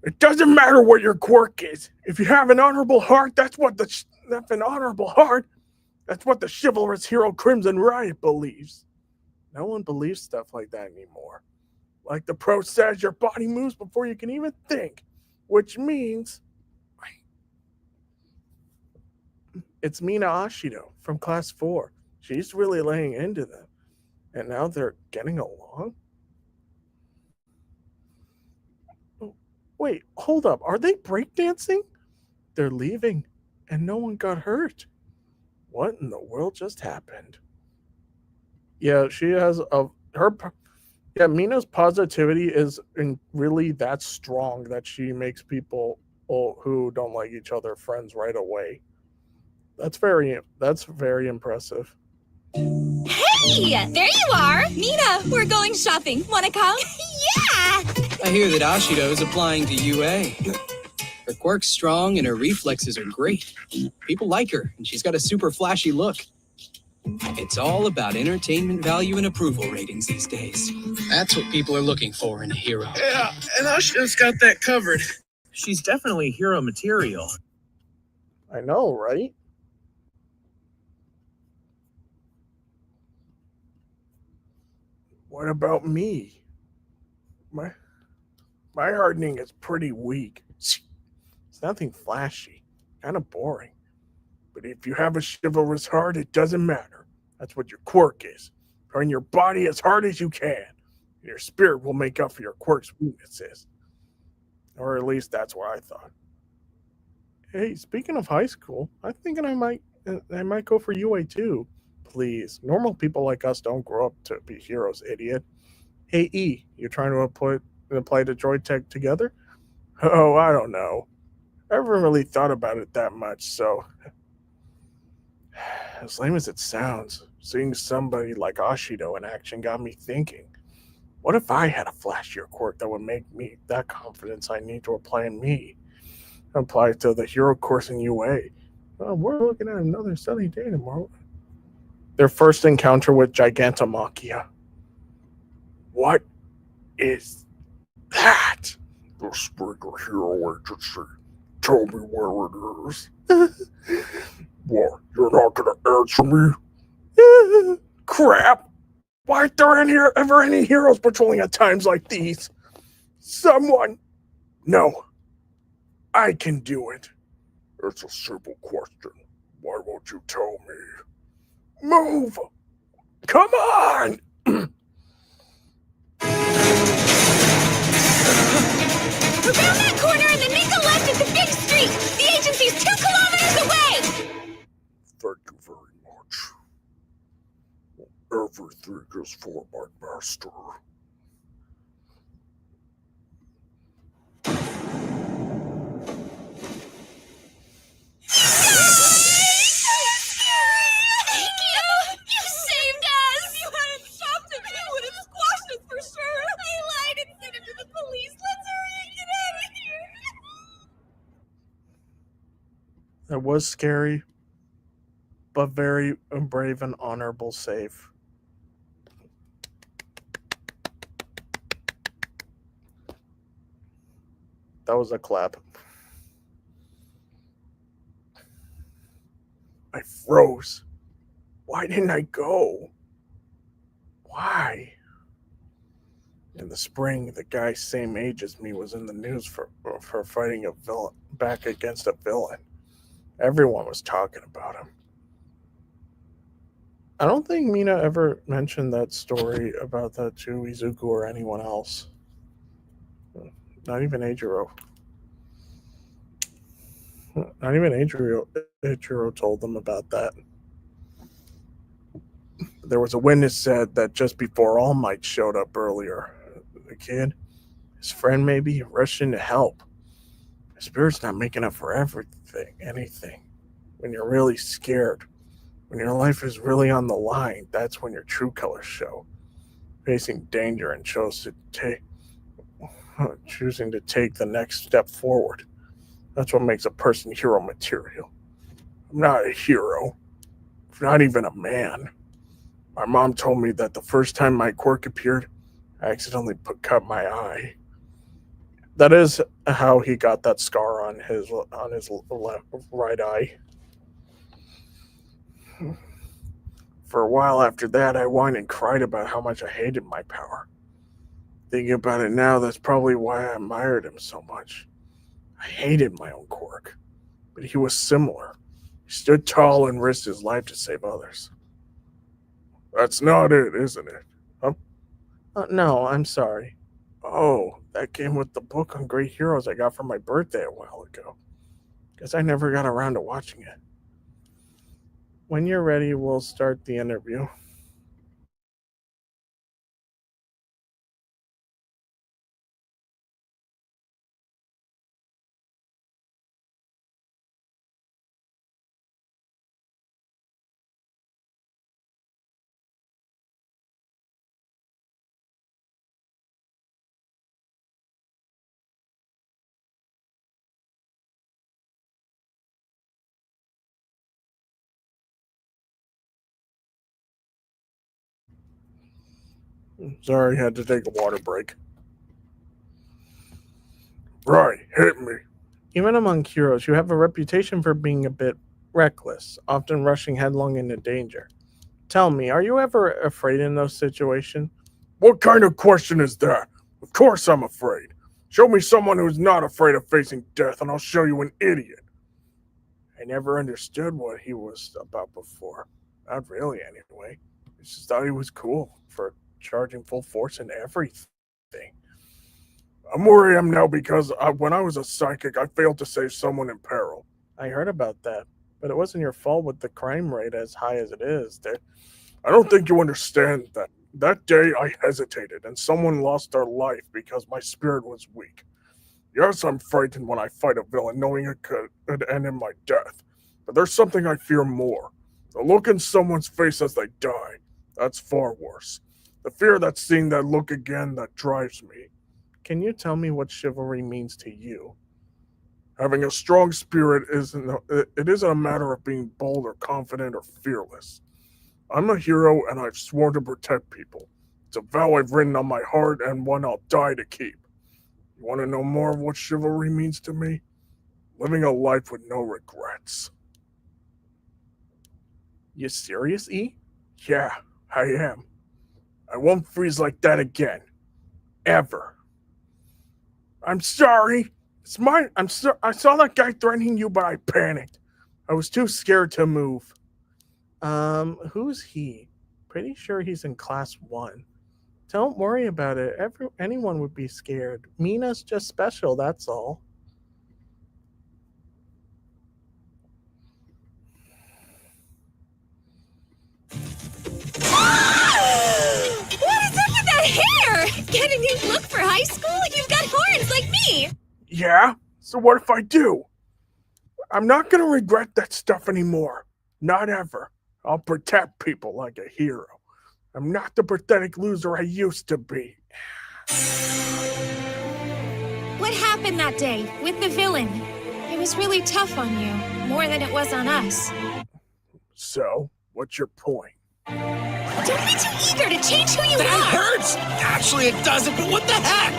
It doesn't matter what your quirk is. If you have an honorable heart, that's what the chivalrous hero Crimson Riot believes. No one believes stuff like that anymore. Like the pro says, your body moves before you can even think, which means it's Mina Ashido from Class 4. She's really laying into them. And now they're getting along? Wait, hold up. Are they breakdancing? They're leaving, and no one got hurt. What in the world just happened? Yeah, she has Yeah, Mina's positivity is really that strong that she makes people who don't like each other friends right away. That's very impressive. Hey, there you are. Nina, we're going shopping. Wanna come? Yeah. I hear that Ashido is applying to UA. Her quirk's strong and her reflexes are great. People like her, and she's got a super flashy look. It's all about entertainment value and approval ratings these days. That's what people are looking for in a hero. Yeah, and Ashido's got that covered. She's definitely hero material. I know, right? What about me? My hardening is pretty weak. It's nothing flashy. Kind of boring. But if you have a chivalrous heart, it doesn't matter. That's what your quirk is. Turn your body as hard as you can. And your spirit will make up for your quirk's weaknesses. Or at least that's what I thought. Hey, speaking of high school, I'm thinking I might go for UA too. Please, normal people like us don't grow up to be heroes, idiot. Hey E, you trying to apply the droid tech together? Oh, I don't know. I haven't really thought about it that much, so as lame as it sounds, seeing somebody like Ashido in action got me thinking. What if I had a flashier quirk that would make me that confidence I need to apply in me? Apply to the hero course in UA. We're looking at another sunny day tomorrow. Their first encounter with Gigantomachia. What is that? The Springer Hero Agency. Tell me where it is. What? You're not gonna answer me? Crap! Why aren't there ever any heroes patrolling at times like these? Someone! No. I can do it. It's a simple question. Why won't you tell me? Move! Come on! Around that corner and then make a left at the big street. The agency's 2 kilometers away. Thank you very much. Everything is for my master. Thank you. You saved us. If you hadn't stopped him, he would have squashed us for sure. I lied and sent him to the police. Let's hurry and get out of here. That was scary, but very brave and honorable save. That was a clap. I froze. Why didn't I go? Why? In the spring, the guy same age as me was in the news for fighting a villain back against a villain. Everyone was talking about him. I don't think Mina ever mentioned that story about that to Izuku or anyone else. Not even Eiichiro. Not even Eiichiro told them about that. There was a witness said that just before All Might showed up earlier, the kid, his friend maybe, rushed in to help. His spirit's not making up for anything. When you're really scared, when your life is really on the line, that's when your true colors show. Facing danger and choosing to take the next step forward. That's what makes a person hero material. I'm not a hero. I'm not even a man. My mom told me that the first time my quirk appeared, I accidentally cut my eye. That is how he got that scar on his right eye. For a while after that, I whined and cried about how much I hated my power. Thinking about it now, that's probably why I admired him so much. I hated my own quirk, but he was similar. He stood tall and risked his life to save others. That's not it, isn't it? Huh? No, I'm sorry. Oh, that came with the book on great heroes I got for my birthday a while ago. Guess I never got around to watching it. When you're ready, we'll start the interview. Sorry, had to take a water break. Right, hit me. Even among heroes, you have a reputation for being a bit reckless, often rushing headlong into danger. Tell me, are you ever afraid in those situations? What kind of question is that? Of course I'm afraid. Show me someone who's not afraid of facing death, and I'll show you an idiot. I never understood what he was about before. Not really, anyway. I just thought he was cool for charging full force and everything. I'm where I am now because when I was a psychic, I failed to save someone in peril. I heard about that, but it wasn't your fault with the crime rate as high as it is. I don't think you understand that. That day I hesitated and someone lost their life because my spirit was weak. Yes, I'm frightened when I fight a villain knowing it could end in my death. But there's something I fear more. The look in someone's face as they die. That's far worse. The fear that's seeing that look again that drives me. Can you tell me what chivalry means to you? Having a strong spirit isn't a matter of being bold or confident or fearless. I'm a hero and I've sworn to protect people. It's a vow I've written on my heart and one I'll die to keep. You want to know more of what chivalry means to me? Living a life with no regrets. You serious, E? Yeah, I am. I won't freeze like that again. Ever. I'm sorry. It's mine. I saw that guy threatening you, but I panicked. I was too scared to move. Who's he? Pretty sure he's in class 1. Don't worry about it. Anyone would be scared. Mina's just special, that's all. What is up with that hair? Get a new look for high school? You've got horns like me! Yeah? So what if I do? I'm not gonna regret that stuff anymore. Not ever. I'll protect people like a hero. I'm not the pathetic loser I used to be. What happened that day with the villain? It was really tough on you, more than it was on us. So, what's your point? Don't be too eager to change who you That are! hurts! Actually, it doesn't, but what the heck?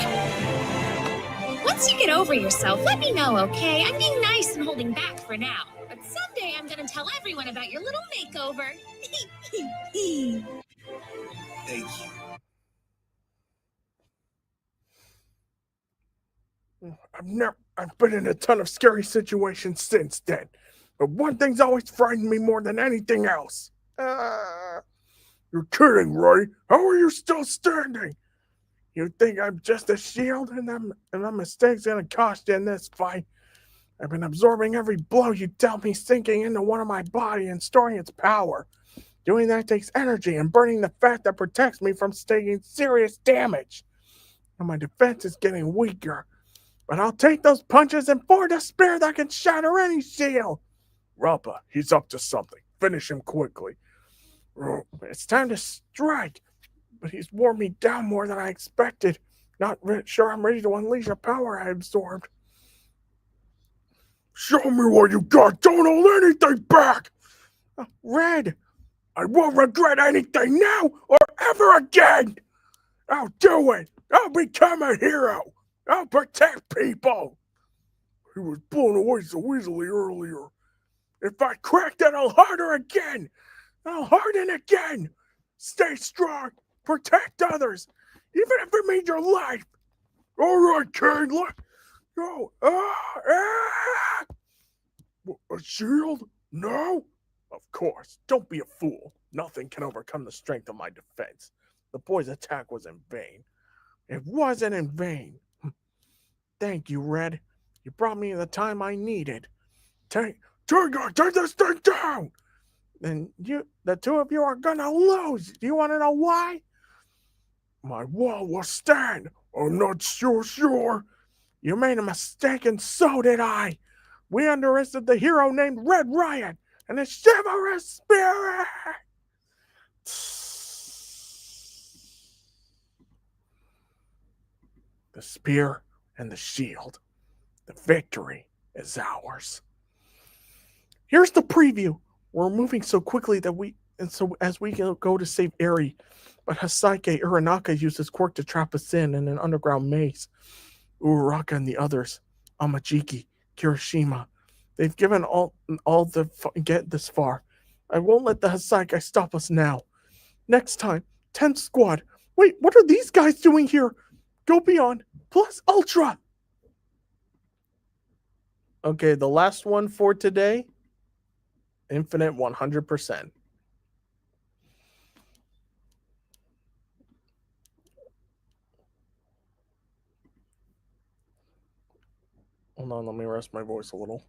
Once you get over yourself, let me know, okay? I'm being nice and holding back for now. But someday I'm gonna tell everyone about your little makeover. Thank you. I've been in a ton of scary situations since then. But one thing's always frightened me more than anything else. You're kidding, right? How are you still standing? You think I'm just a shield and a mistake's gonna cost you in this fight? I've been absorbing every blow you dealt me, sinking into one of my body and storing its power. Doing that takes energy and burning the fat that protects me from taking serious damage. And my defense is getting weaker. But I'll take those punches and forge a spear that can shatter any shield. Rappa, he's up to something. Finish him quickly. It's time to strike. But he's worn me down more than I expected. Not sure I'm ready to unleash the power I absorbed. Show me what you got. Don't hold anything back. Red, I won't regret anything now or ever again. I'll do it. I'll become a hero. I'll protect people. He was blown away so easily earlier. If I crack it, I'll harden again. I'll harden again. Stay strong. Protect others, even if it means your life. All right, kid. Look. Go. A shield? No? Of course. Don't be a fool. Nothing can overcome the strength of my defense. The boy's attack was in vain. It wasn't in vain. Thank you, Red. You brought me the time I needed. Take this thing down! Then the two of you are gonna lose. Do you want to know why? My wall will stand. I'm not sure. You made a mistake and so did I. We underestimated the hero named Red Riot and his chivalrous spirit. The spear and the shield. The victory is ours. Here's the preview. We're moving so quickly that And so as we go to save Eri, but Hasake Uranaka used his quirk to trap us in an underground maze. Uraraka and the others, Amajiki, Kirishima, they've given all the get this far. I won't let the Hasake stop us now. Next time, 10th Squad. Wait, what are these guys doing here? Go Beyond plus Ultra. Okay, the last one for today. Infinite 100%. Hold on, let me rest my voice a little.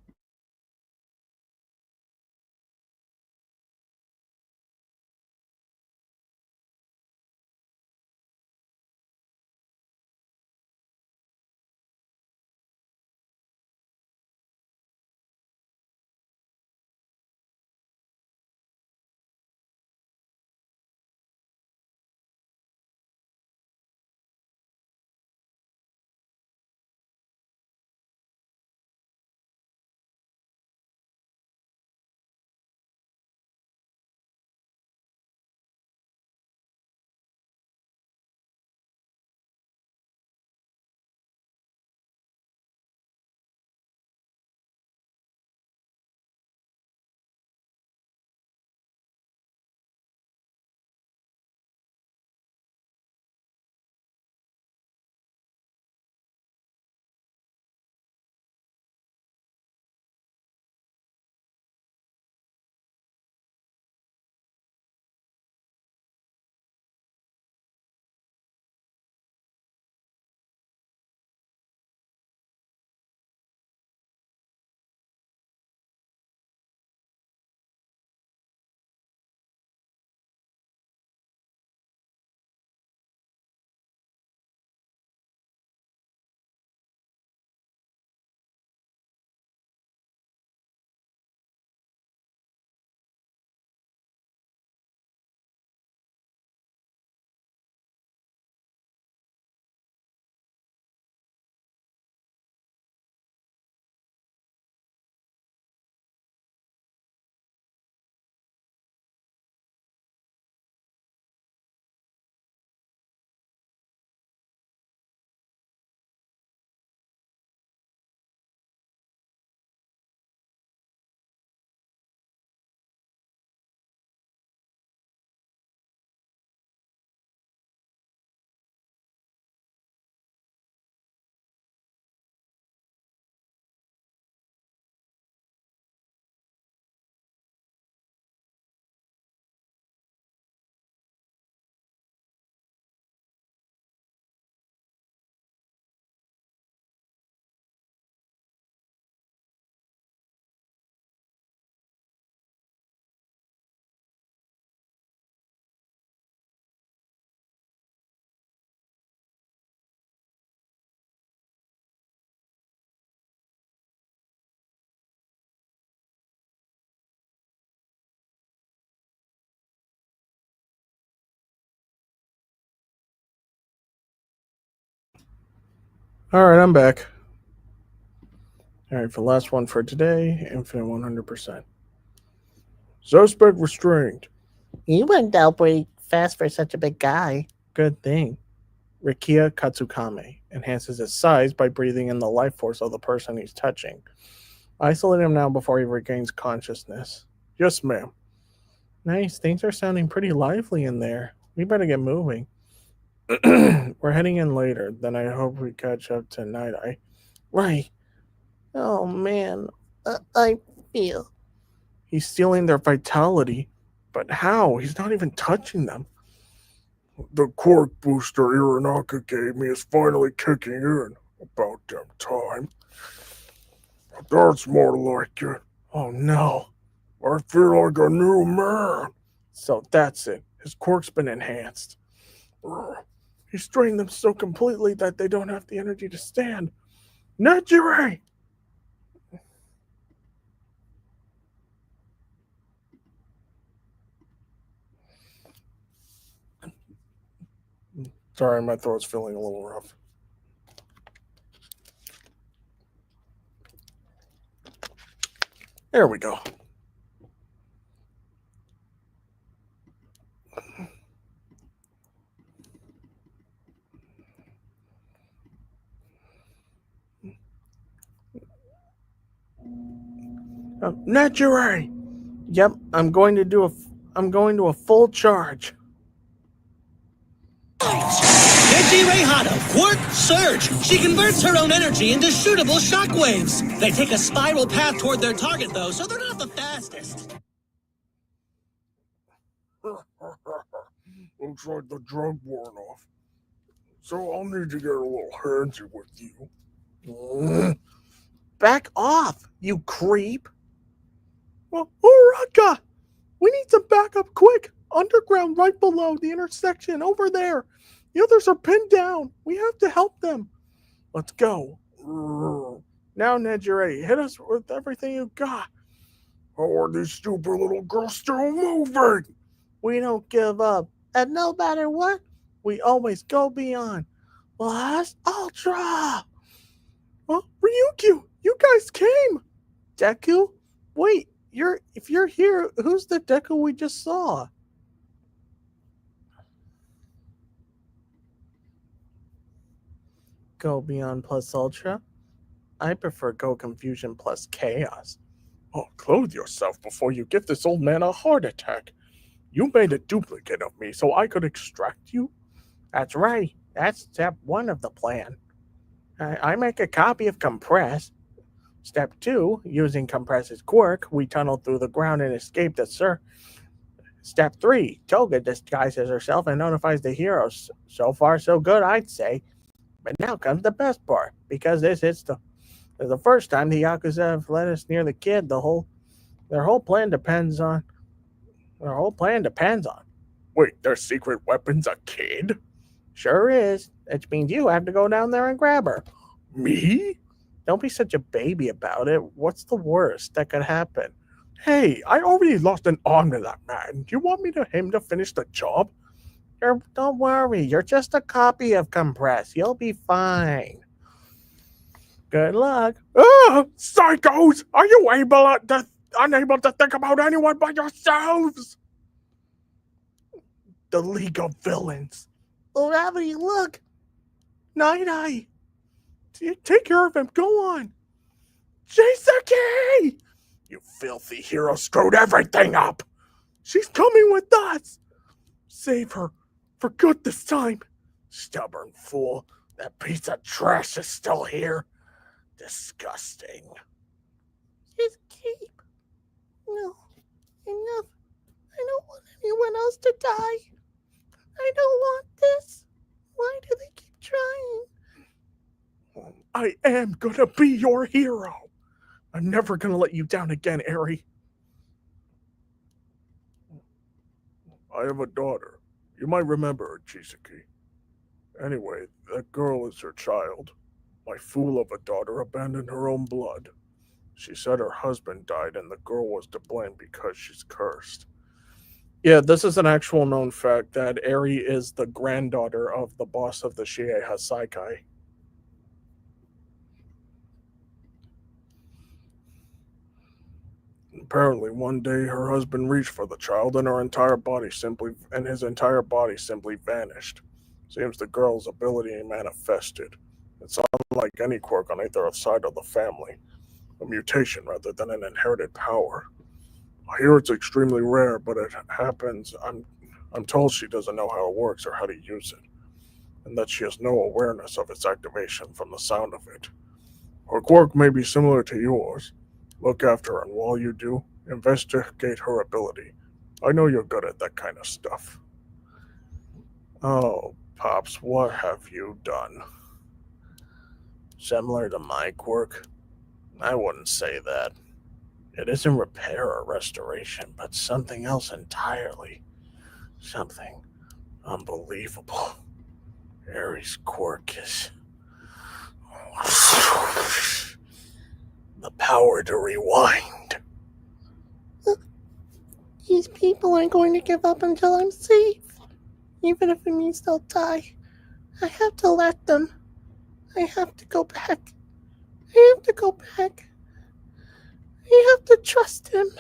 All right, I'm back. All right, for the last one for today, Infinite 100%. Suspect restrained. You went down pretty fast for such a big guy. Good thing. Rikia Katsukame enhances his size by breathing in the life force of the person he's touching. Isolate him now before he regains consciousness. Yes, ma'am. Nice, things are sounding pretty lively in there. We better get moving. We're heading in later, then I hope we catch up to Night Eye. Right. Oh man, I feel. He's stealing their vitality. But how? He's not even touching them. The quirk booster Iranaka gave me is finally kicking in. About damn time. That's more like it. Oh no. I feel like a new man. So that's it. His quirk's been enhanced. He's drained them so completely that they don't have the energy to stand. Nejire! Sorry, my throat's feeling a little rough. There we go. Nejire! Yep, I'm going to a full charge. Nejire Hado, Quark Surge. She converts her own energy into shootable shockwaves. They take a spiral path toward their target, though, so they're not the fastest. Looks like the drug worn off. So I'll need to get a little handsy with you. Back off, you creep! Well, Uraka! We need some backup quick! Underground right below the intersection, over there! The others are pinned down! We have to help them! Let's go. Now, Nejire, hit us with everything you got. How are these stupid little girls still moving? We don't give up. And no matter what, we always go beyond. Blast Ultra! Well, Ryukyu, you guys came! Deku? Wait, if you're here, who's the Deku we just saw? Go Beyond plus Ultra? I prefer Go Confusion plus Chaos. Oh, clothe yourself before you give this old man a heart attack. You made a duplicate of me so I could extract you? That's right. That's step 1 of the plan. I make a copy of Compress. Step 2, using Compress's quirk, we tunnel through the ground and escape the Step 3, Toga disguises herself and notifies the heroes. So far, so good, I'd say. But now comes the best part, because this is the first time the Yakuza have let us near the kid. Their whole plan depends on. Wait, their secret weapon's a kid? Sure is. Which means you have to go down there and grab her. Me? Don't be such a baby about it. What's the worst that could happen? Hey, I already lost an arm to that man. Do you want him to finish the job? Don't worry. You're just a copy of Compress. You'll be fine. Good luck. Psychos! Are you unable to think about anyone but yourselves? The League of Villains. Oh, Ravi, look. Night Eye. Take care of him. Go on. Jisuke! You filthy hero screwed everything up. She's coming with us. Save her. For good this time. Stubborn fool. That piece of trash is still here. Disgusting. Just keep. No. Enough. I don't want anyone else to die. I don't want this. Why do they keep trying? I am gonna be your hero. I'm never gonna let you down again, Eri. I have a daughter. You might remember her, Chisuke. Anyway, that girl is her child. My fool of a daughter abandoned her own blood. She said her husband died and the girl was to blame because she's cursed. Yeah, this is an actual known fact that Eri is the granddaughter of the boss of the Shiei Hasaikai. Apparently, one day her husband reached for the child and his entire body simply vanished. Seems the girl's ability manifested. It's unlike any quirk on either side of the family. A mutation rather than an inherited power. I hear it's extremely rare, but it happens. I'm told she doesn't know how it works or how to use it, and that she has no awareness of its activation from the sound of it. Her quirk may be similar to yours. Look after her, and while you do, investigate her ability. I know you're good at that kind of stuff. Oh, Pops, what have you done? Similar to my quirk? I wouldn't say that. It isn't repair or restoration, but something else entirely. Something unbelievable. Eri's quirk is the power to rewind. These people aren't going to give up until I'm safe. Even if it means they'll die. I have to let them. I have to go back. I have to go back. I have to trust him.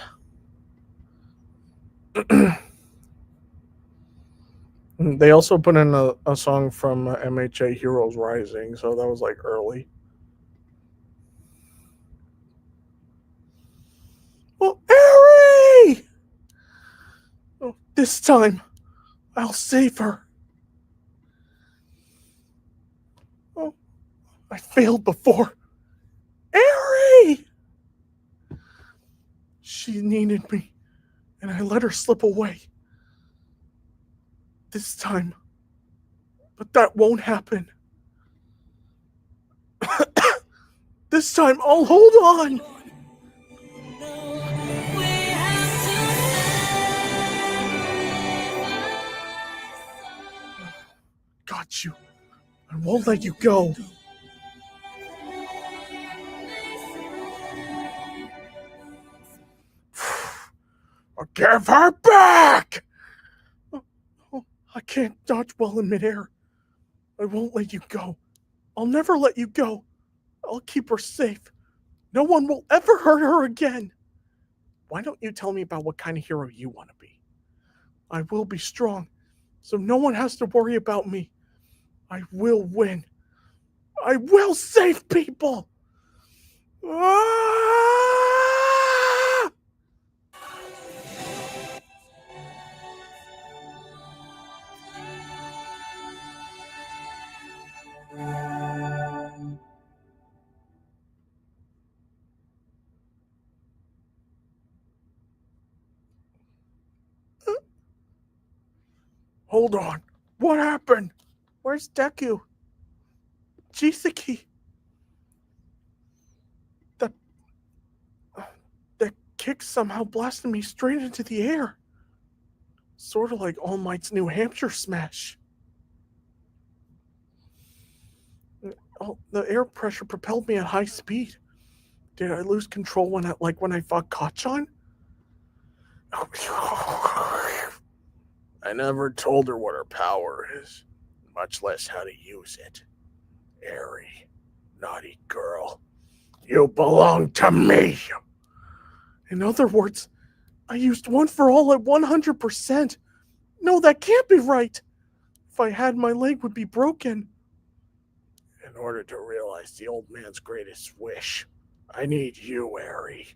They also put in a song from MHA Heroes Rising, so that was like early. This time, I'll save her. Oh, I failed before. Eri! She needed me, and I let her slip away. This time. But that won't happen. This time, I'll hold on. Got you. I won't let you go. Give her back! Oh, I can't dodge well in midair. I won't let you go. I'll never let you go. I'll keep her safe. No one will ever hurt her again. Why don't you tell me about what kind of hero you want to be? I will be strong, so no one has to worry about me. I will win. I will save people. Ah! Hold on. What happened? Where's Deku? Jisaki. That kick somehow blasted me straight into the air. Sort of like All Might's New Hampshire smash. Oh, the air pressure propelled me at high speed. Did I lose control when I fought Kachan? I never told her what her power is, much less how to use it. Eri, naughty girl, you belong to me! In other words, I used one for all at 100%. No, that can't be right. If I had, my leg would be broken. In order to realize the old man's greatest wish, I need you, Eri.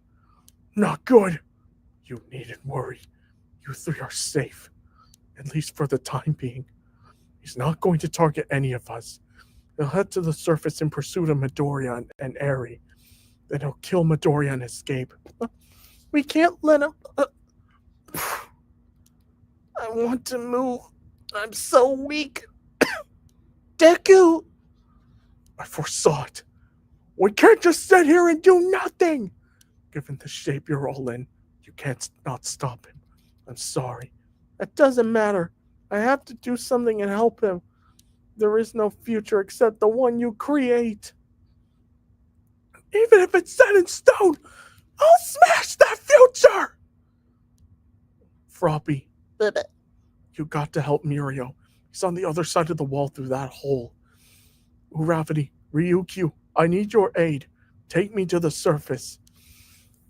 Not good. You needn't worry. You three are safe. At least for the time being. He's not going to target any of us. He'll head to the surface in pursuit of Midoriya and Eri. Then he'll kill Midoriya and escape. We can't let him... I want to move. I'm so weak. Deku! I foresaw it. We can't just sit here and do nothing. Given the shape you're all in, you can't not stop him. I'm sorry. That doesn't matter. I have to do something and help him. There is no future except the one you create. Even if it's set in stone, I'll smash that future! Froppy, you got to help Mirio. He's on the other side of the wall through that hole. Uravity, Ryukyu, I need your aid. Take me to the surface.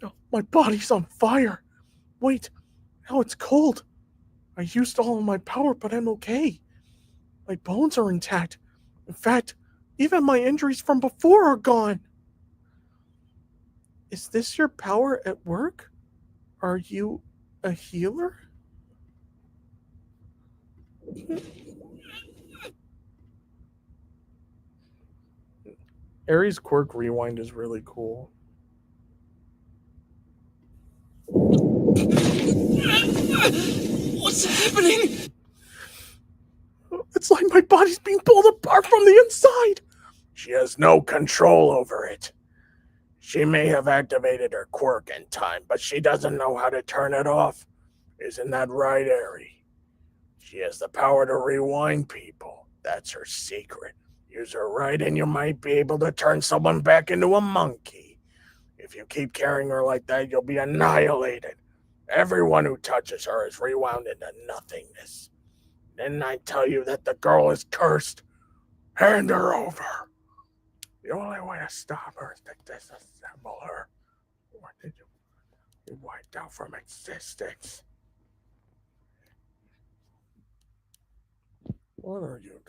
Oh, my body's on fire. Wait, now it's cold. I used all of my power, but I'm okay. My bones are intact. In fact, even my injuries from before are gone. Is this your power at work? Are you a healer? Aries quirk rewind is really cool. What's happening? It's like my body's being pulled apart from the inside. She has no control over it. She may have activated her quirk in time, but she doesn't know how to turn it off. Isn't that right, Eri? She has the power to rewind people. That's her secret. Use her right and you might be able to turn someone back into a monkey. If you keep carrying her like that, you'll be annihilated. Everyone who touches her is rewound into nothingness. Didn't I tell you that the girl is cursed? Hand her over. The only way to stop her is to disassemble her. Or did you be wiped out from existence? What are you doing?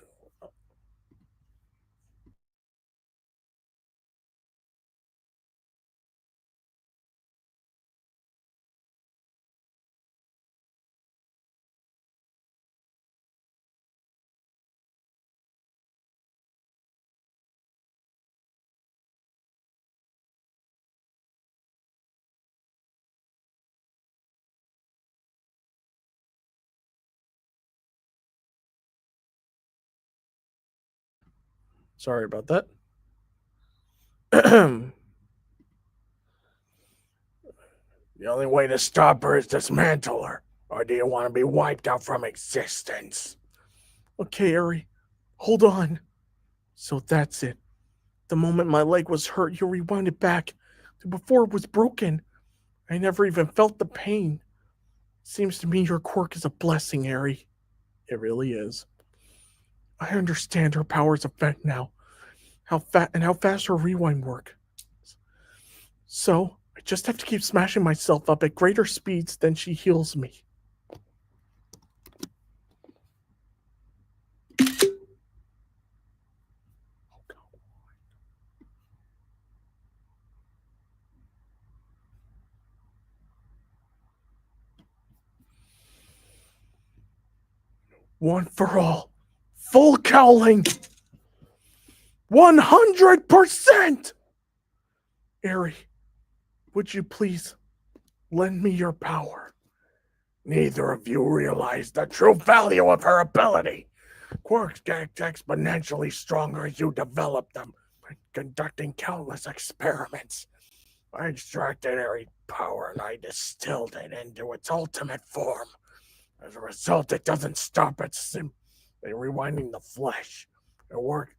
Sorry about that. The only way to stop her is dismantle her. Or do you want to be wiped out from existence? Okay, Eri, hold on. So that's it. The moment my leg was hurt, you rewound it back to before it was broken. I never even felt the pain. Seems to me your quirk is a blessing, Eri. It really is. I understand her power's effect now. How fast her rewind work. So, I just have to keep smashing myself up at greater speeds than she heals me. One for all. Full cowling. 100%! Eri, would you please lend me your power? Neither of you realize the true value of her ability. Quirks get exponentially stronger as you develop them, conducting countless experiments. I extracted Eri's power and I distilled it into its ultimate form. As a result, it doesn't stop at simply rewinding the flesh. It works.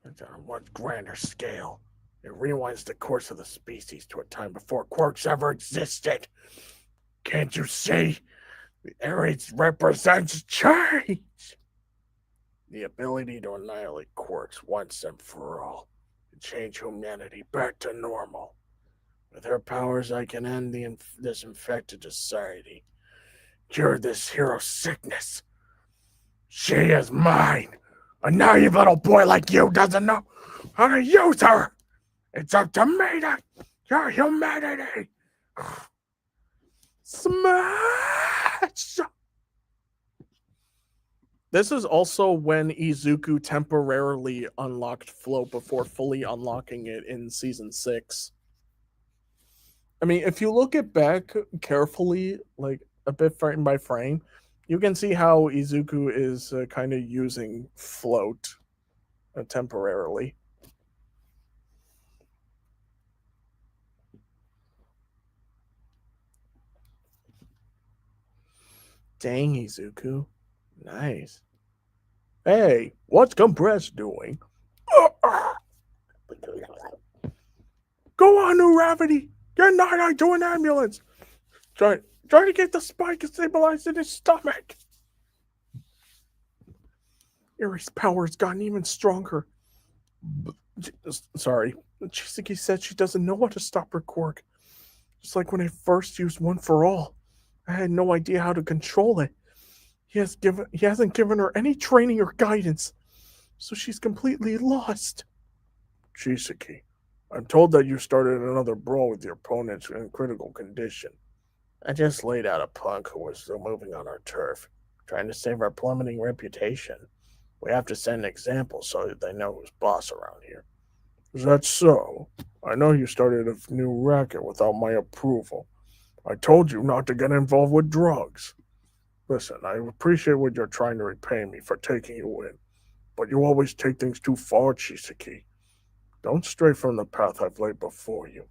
It's on a much grander scale. It rewinds the course of the species to a time before quirks ever existed. Can't you see? The Ares represents change. The ability to annihilate quirks once and for all, and change humanity back to normal. With her powers, I can end this infected society, cure this hero's sickness. She is mine. A naive little boy like you doesn't know how to use her. It's up to me to your humanity. Smash! This is also when Izuku temporarily unlocked Float before fully unlocking it in Season 6. I mean, if you look it back carefully, like a bit frame by frame, you can see how Izuku is kind of using Float temporarily. Dang, Izuku. Nice. Hey, what's Compress doing? Go on, Uravity! Get Night-Eye to an ambulance! Try to get the spike stabilized in his stomach! Eri's power has gotten even stronger. Sorry. Chisaki said she doesn't know how to stop her quirk. Just like when I first used One for All. I had no idea how to control it. He hasn't given her any training or guidance, so she's completely lost. Chisaki, I'm told that you started another brawl with your opponents in critical condition. I just laid out a punk who was still moving on our turf, trying to save our plummeting reputation. We have to set an example so that they know who's boss around here. Is that so? I know you started a new racket without my approval. I told you not to get involved with drugs. Listen, I appreciate what you're trying to repay me for taking you in, but you always take things too far, Chisaki. Don't stray from the path I've laid before you.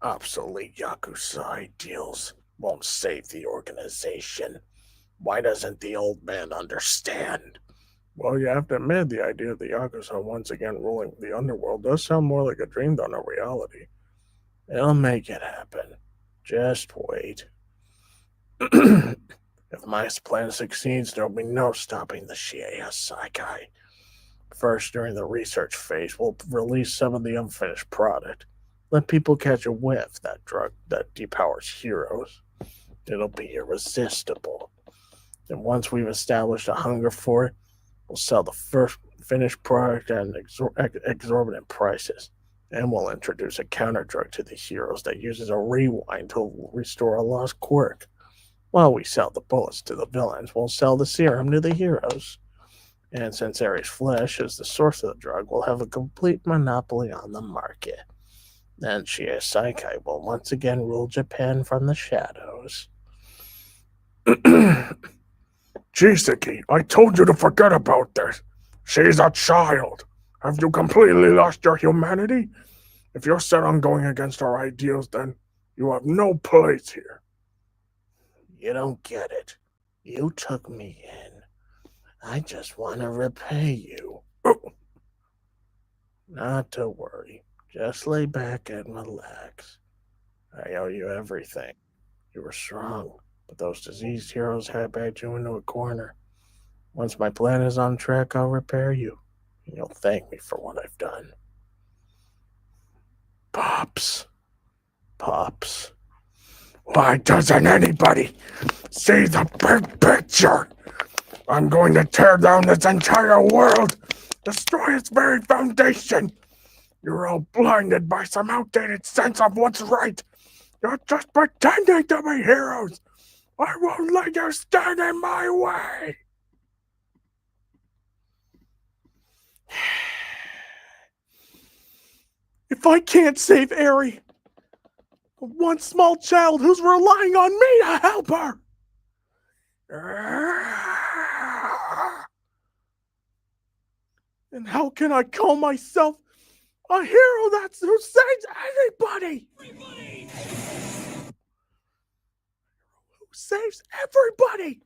Obsolete Yakuza ideals won't save the organization. Why doesn't the old man understand? Well, you have to admit the idea of the Yakuza once again ruling the underworld does sound more like a dream than a reality. It'll make it happen. Just wait. If my plan succeeds, there'll be no stopping the Shiea Saikai. First, during the research phase, we'll release some of the unfinished product. Let people catch a whiff, that drug that depowers heroes. It'll be irresistible. And once we've established a hunger for it, we'll sell the first finished product at exorbitant prices. And we'll introduce a counter drug to the heroes that uses a rewind to restore a lost quirk. While we sell the bullets to the villains, we'll sell the serum to the heroes. And since Ares' flesh is the source of the drug, we'll have a complete monopoly on the market. Then Shiosaikai will once again rule Japan from the shadows. Chisaki, I told you to forget about this. She's a child. Have you completely lost your humanity? If you're set on going against our ideals, then you have no place here. You don't get it. You took me in. I just want to repay you. Not to worry. Just lay back and relax. I owe you everything. You were strong, but those diseased heroes had backed you into a corner. Once my plan is on track, I'll repair you. And you'll thank me for what I've done. Pops. Pops. Why doesn't anybody see the big picture? I'm going to tear down this entire world, destroy its very foundation. You're all blinded by some outdated sense of what's right. You're just pretending to be heroes. I won't let you stand in my way. If I can't save Eri, one small child who's relying on me to help her. And how can I call myself a hero who saves anybody? Who saves everybody?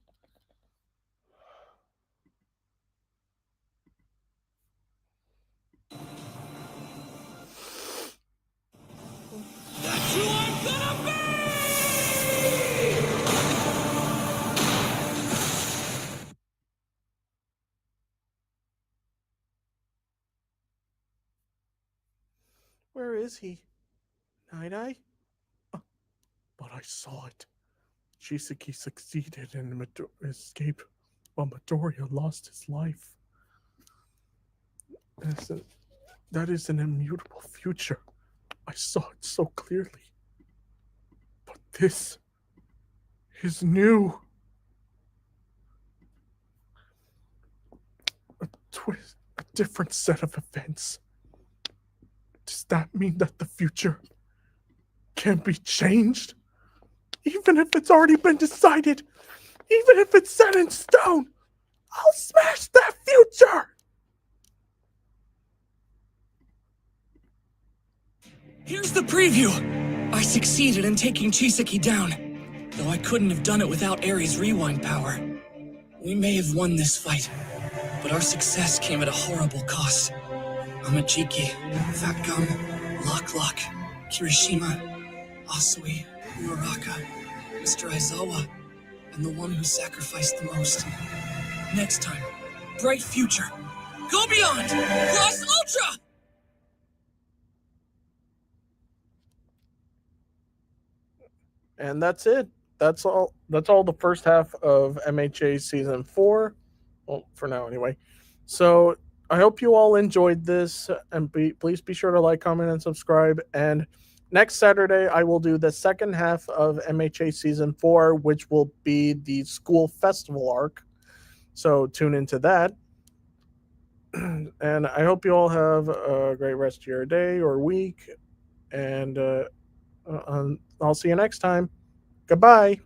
That's who I'm gonna be! Where is he? Night-Eye? But I saw it. Chisaki succeeded in escape while Midoriya lost his life. That is an immutable future. I saw it so clearly. But this is new. A twist, a different set of events. Does that mean that the future can be changed? Even if it's already been decided, even if it's set in stone, I'll smash that future! Here's the preview! I succeeded in taking Chisaki down, though I couldn't have done it without Eri's rewind power. We may have won this fight, but our success came at a horrible cost. Amachiki, Fat Gum, Lock, Kirishima, Asui, Uraraka, Mr. Aizawa, and the one who sacrificed the most. Next time, bright future. Go beyond! Cross Ultra! And that's it. That's all the first half of MHA Season 4. Well, for now anyway. So I hope you all enjoyed this, and please be sure to like, comment, and subscribe. And next Saturday, I will do the second half of MHA Season 4, which will be the school festival arc. So tune into that. And I hope you all have a great rest of your day or week. And I'll see you next time. Goodbye.